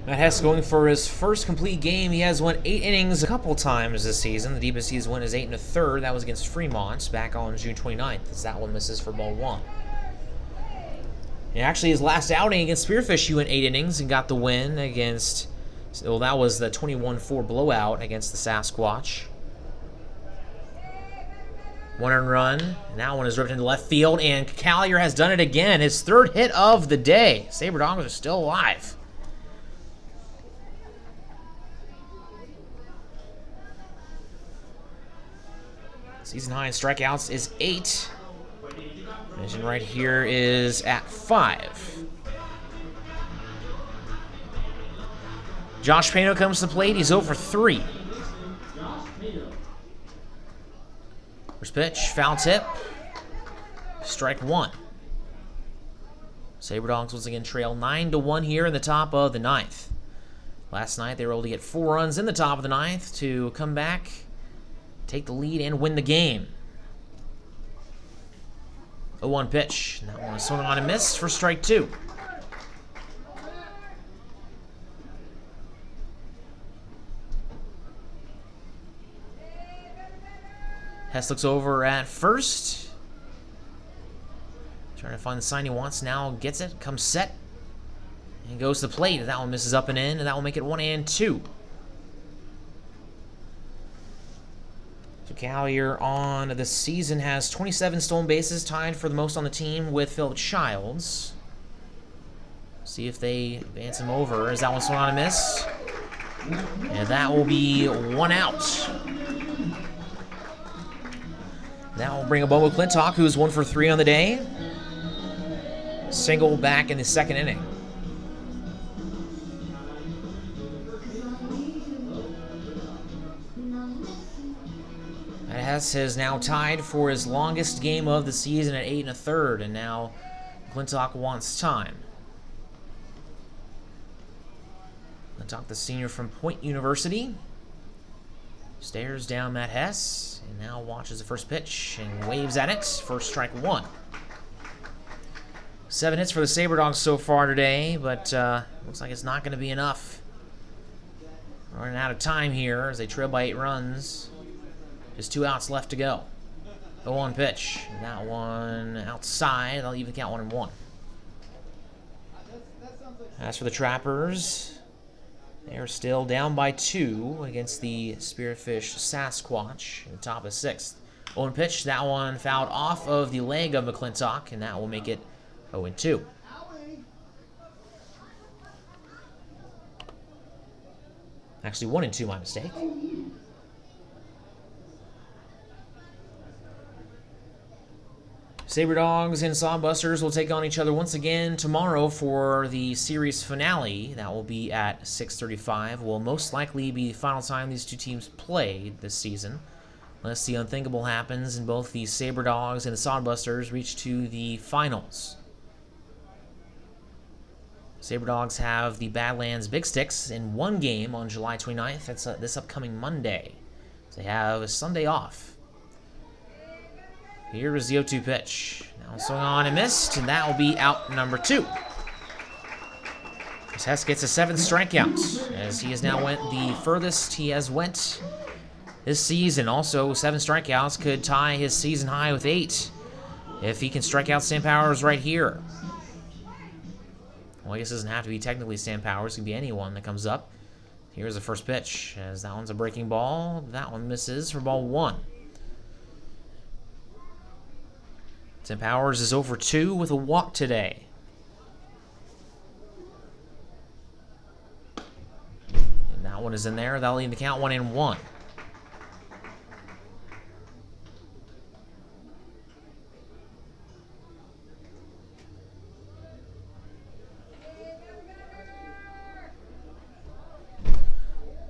Speaker 1: Matt Hess going for his first complete game. He has won 8 innings a couple times this season. The deepest he's won is 8 1/3. That was against Fremont back on June 29th, as that one misses for ball 1. And actually, his last outing against Spearfish, he went 8 innings and got the win against, well, that was the 21-4 blowout against the Sasquatch. 1 earned run, and that one is ripped into left field, and Callier has done it again. His third hit of the day. Sabre Dogs are still alive. Season high in strikeouts is 8. Division right here is at 5. Josh Pano comes to the plate. He's 0 for 3. First pitch, foul tip. Strike 1. Sabre Dogs once again trail 9-1 here in the top of the 9th. Last night they were able to get 4 runs in the top of the 9th to come back, take the lead, and win the game. 0-1 pitch. That one is swung on and missed for strike 2. Hess looks over at first. Trying to find the sign he wants. Now gets it. Comes set. And goes to the plate. That one misses up and in. And that will make it 1-2. So Callier on the season has 27 stolen bases, tied for the most on the team with Philip Childs. See if they advance him over. As that one swung on and missed. And that will be 1 out. That will bring a Bo McClintock, who's 1 for 3 on the day. Single back in the second inning. Hess has now tied for his longest game of the season at 8 1/3, and now McClintock wants time. McClintock, the senior from Point University, stares down Matt Hess and now watches the first pitch and waves at it for strike 1. 7 hits for the Sabre Dogs so far today, but looks like it's not going to be enough. Running out of time here as they trail by 8 runs. Just 2 outs left to go. 0-1 pitch. And that one outside. They'll even count 1-1. As for the Trappers, they are still down by 2 against the Spearfish Sasquatch in the top of 6th. 0-1 pitch. That one fouled off of the leg of McClintock, and that will make it 0-2. Actually, 1-2, my mistake. Sabre Dogs and Sodbusters will take on each other once again tomorrow for the series finale. That will be at 6:35. Will most likely be the final time these two teams play this season, unless the unthinkable happens and both the Sabre Dogs and the Sodbusters reach to the finals. Sabre Dogs have the Badlands Big Sticks in one game on July 29th. That's this upcoming Monday. So they have a Sunday off. Here is the 0-2 pitch. Now swung on and missed, and that will be out number 2. As Hess gets a 7th strikeout, as he has now went the furthest he has went this season. Also, 7 strikeouts could tie his season high with 8 if he can strike out Sam Powers right here. Well, I guess it doesn't have to be technically Sam Powers. It can be anyone that comes up. Here's the first pitch, as that one's a breaking ball. That one misses for ball 1. Tim Powers is 0 for 2 with a walk today. And that one is in there. That'll leave the count 1-1.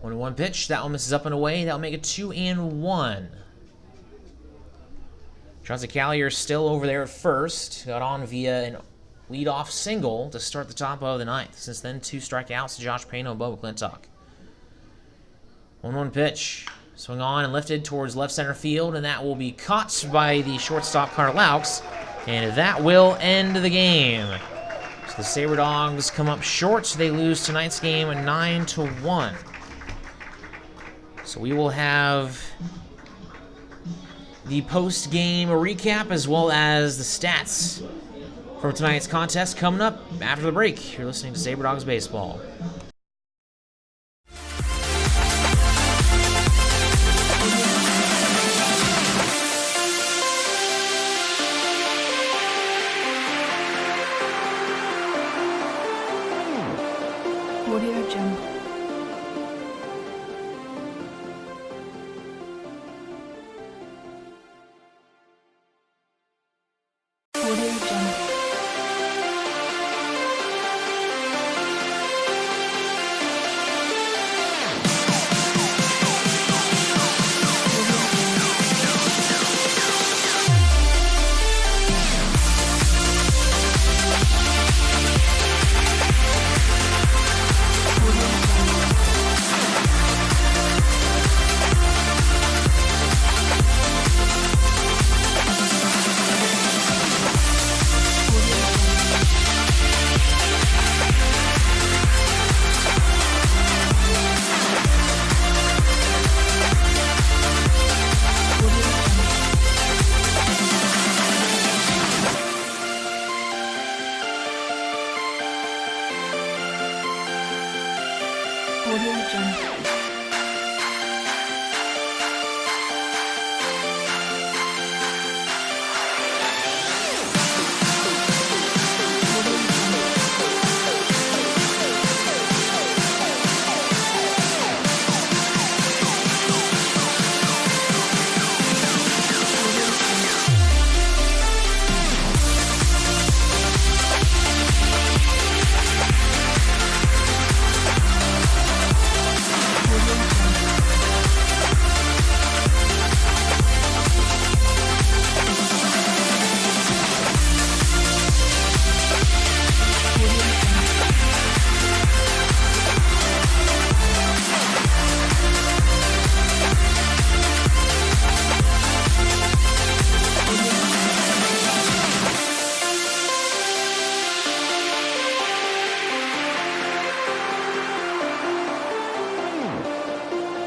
Speaker 1: One pitch. That one misses up and away. That'll make it 2-1. Chauncey Callier still over there at first. Got on via an leadoff single to start the top of the ninth. Since then, 2 strikeouts to Josh Payne and Bubba Clintock. 1-1 pitch. Swung on and lifted towards left center field, and that will be caught by the shortstop Carter Laux, and that will end the game. So the Sabre Dogs come up short. They lose tonight's game 9-1. So we will have the post-game recap as well as the stats from tonight's contest coming up after the break. You're listening to Sabre Dogs Baseball.
Speaker 11: Audio Jungle. Audio Jungle. Audio Jungle.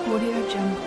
Speaker 11: Audio Jungle.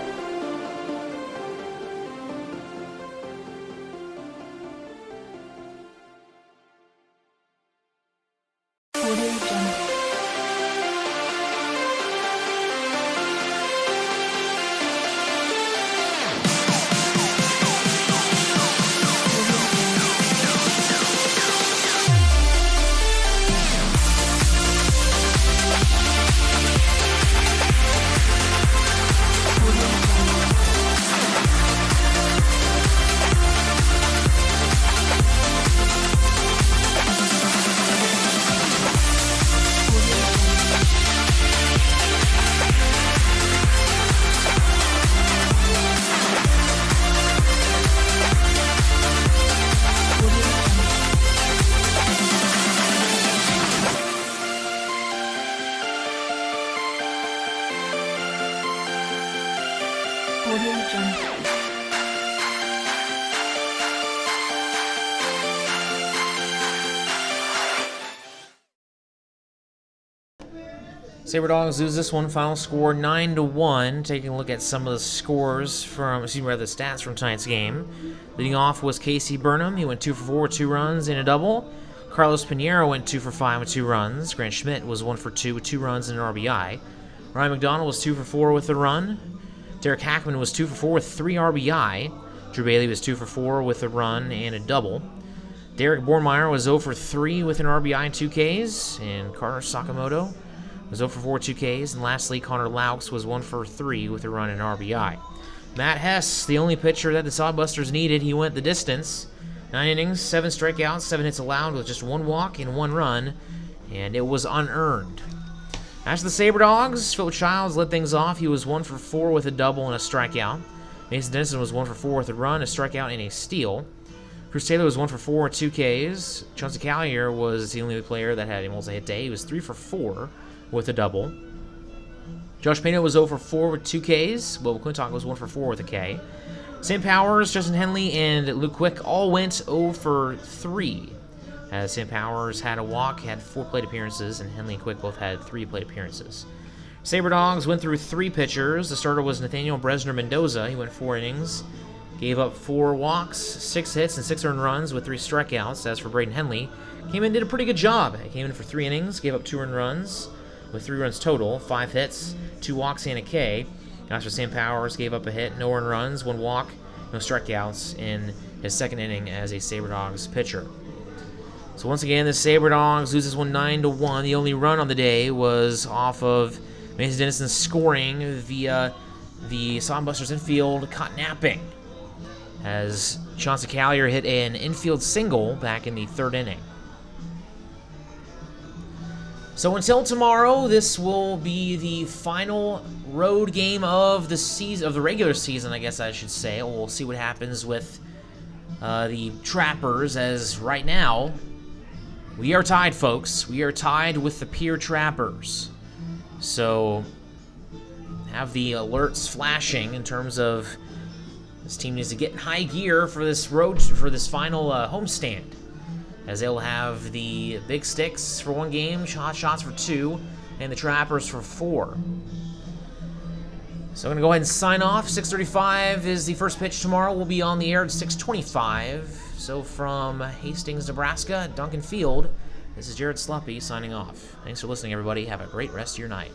Speaker 1: Sabre Dogs lose this one. Final score 9-1. Taking a look at some of the scores from, the stats from tonight's game. Leading off was Casey Burnham. He went 2 for 4 with 2 runs and a double. Carlos Pinheiro went 2 for 5 with 2 runs. Grant Schmidt was 1 for 2 with 2 runs and an RBI. Ryan McDonald was 2 for 4 with a run. Derek Hackman was 2 for 4 with 3 RBI. Drew Bailey was 2 for 4 with a run and a double. Derek Bormeyer was 0 for 3 with an RBI and 2 Ks, and Carter Sakamoto was 0 for 4 2 Ks, and lastly, Connor Laux was 1 for 3 with a run and RBI. Matt Hess, the only pitcher that the Sodbusters needed, he went the distance. 9 innings, 7 strikeouts, 7 hits allowed with just 1 walk and 1 run, and it was unearned. As for the Sabre Dogs, Phil Childs led things off. He was 1 for 4 with a double and a strikeout. Mason Denison was 1 for 4 with a run, a strikeout, and a steal. Bruce Taylor was 1 for 4 with 2 Ks. Chauncey Collier was the only player that had a multi-hit day. He was 3 for 4 with a double. Josh Pena was 0 for 4 with 2 Ks. Will McClintock was 1 for 4 with a K. Sam Powers, Justin Henley, and Luke Quick all went 0 for 3. As Sam Powers had a walk, had 4 plate appearances, and Henley and Quick both had 3 plate appearances. Sabre Dogs went through 3 pitchers. The starter was Nathaniel Bresner Mendoza. He went 4 innings. Gave up 4 walks, 6 hits, and 6 earned runs with 3 strikeouts. As for Braden Henley, came in and did a pretty good job. He came in for 3 innings, gave up 2 earned runs with 3 runs total, 5 hits, 2 walks, and a K. As for Sam Powers, gave up a hit, no earned runs, 1 walk, no strikeouts in his second inning as a Sabre Dogs pitcher. So once again, the Sabre Dogs loses one 9-1. The only run on the day was off of Mason Denison scoring via the Sodbusters infield caught napping, as Chauncey Collier hit an infield single back in the 3rd inning. So until tomorrow, this will be the final road game of the season, of the regular season, I guess I should say. We'll see what happens with the Trappers, as right now we are tied, folks. We are tied with the Pier Trappers. So have the alerts flashing in terms of this team needs to get in high gear for this final homestand, as they'll have the Big Sticks for 1 game, Hot Shots for 2, and the Trappers for 4. So I'm going to go ahead and sign off. 6:35 is the first pitch tomorrow. We'll be on the air at 6:25. So from Hastings, Nebraska, Duncan Field, this is Jared Sluppy signing off. Thanks for listening, everybody. Have a great rest of your night.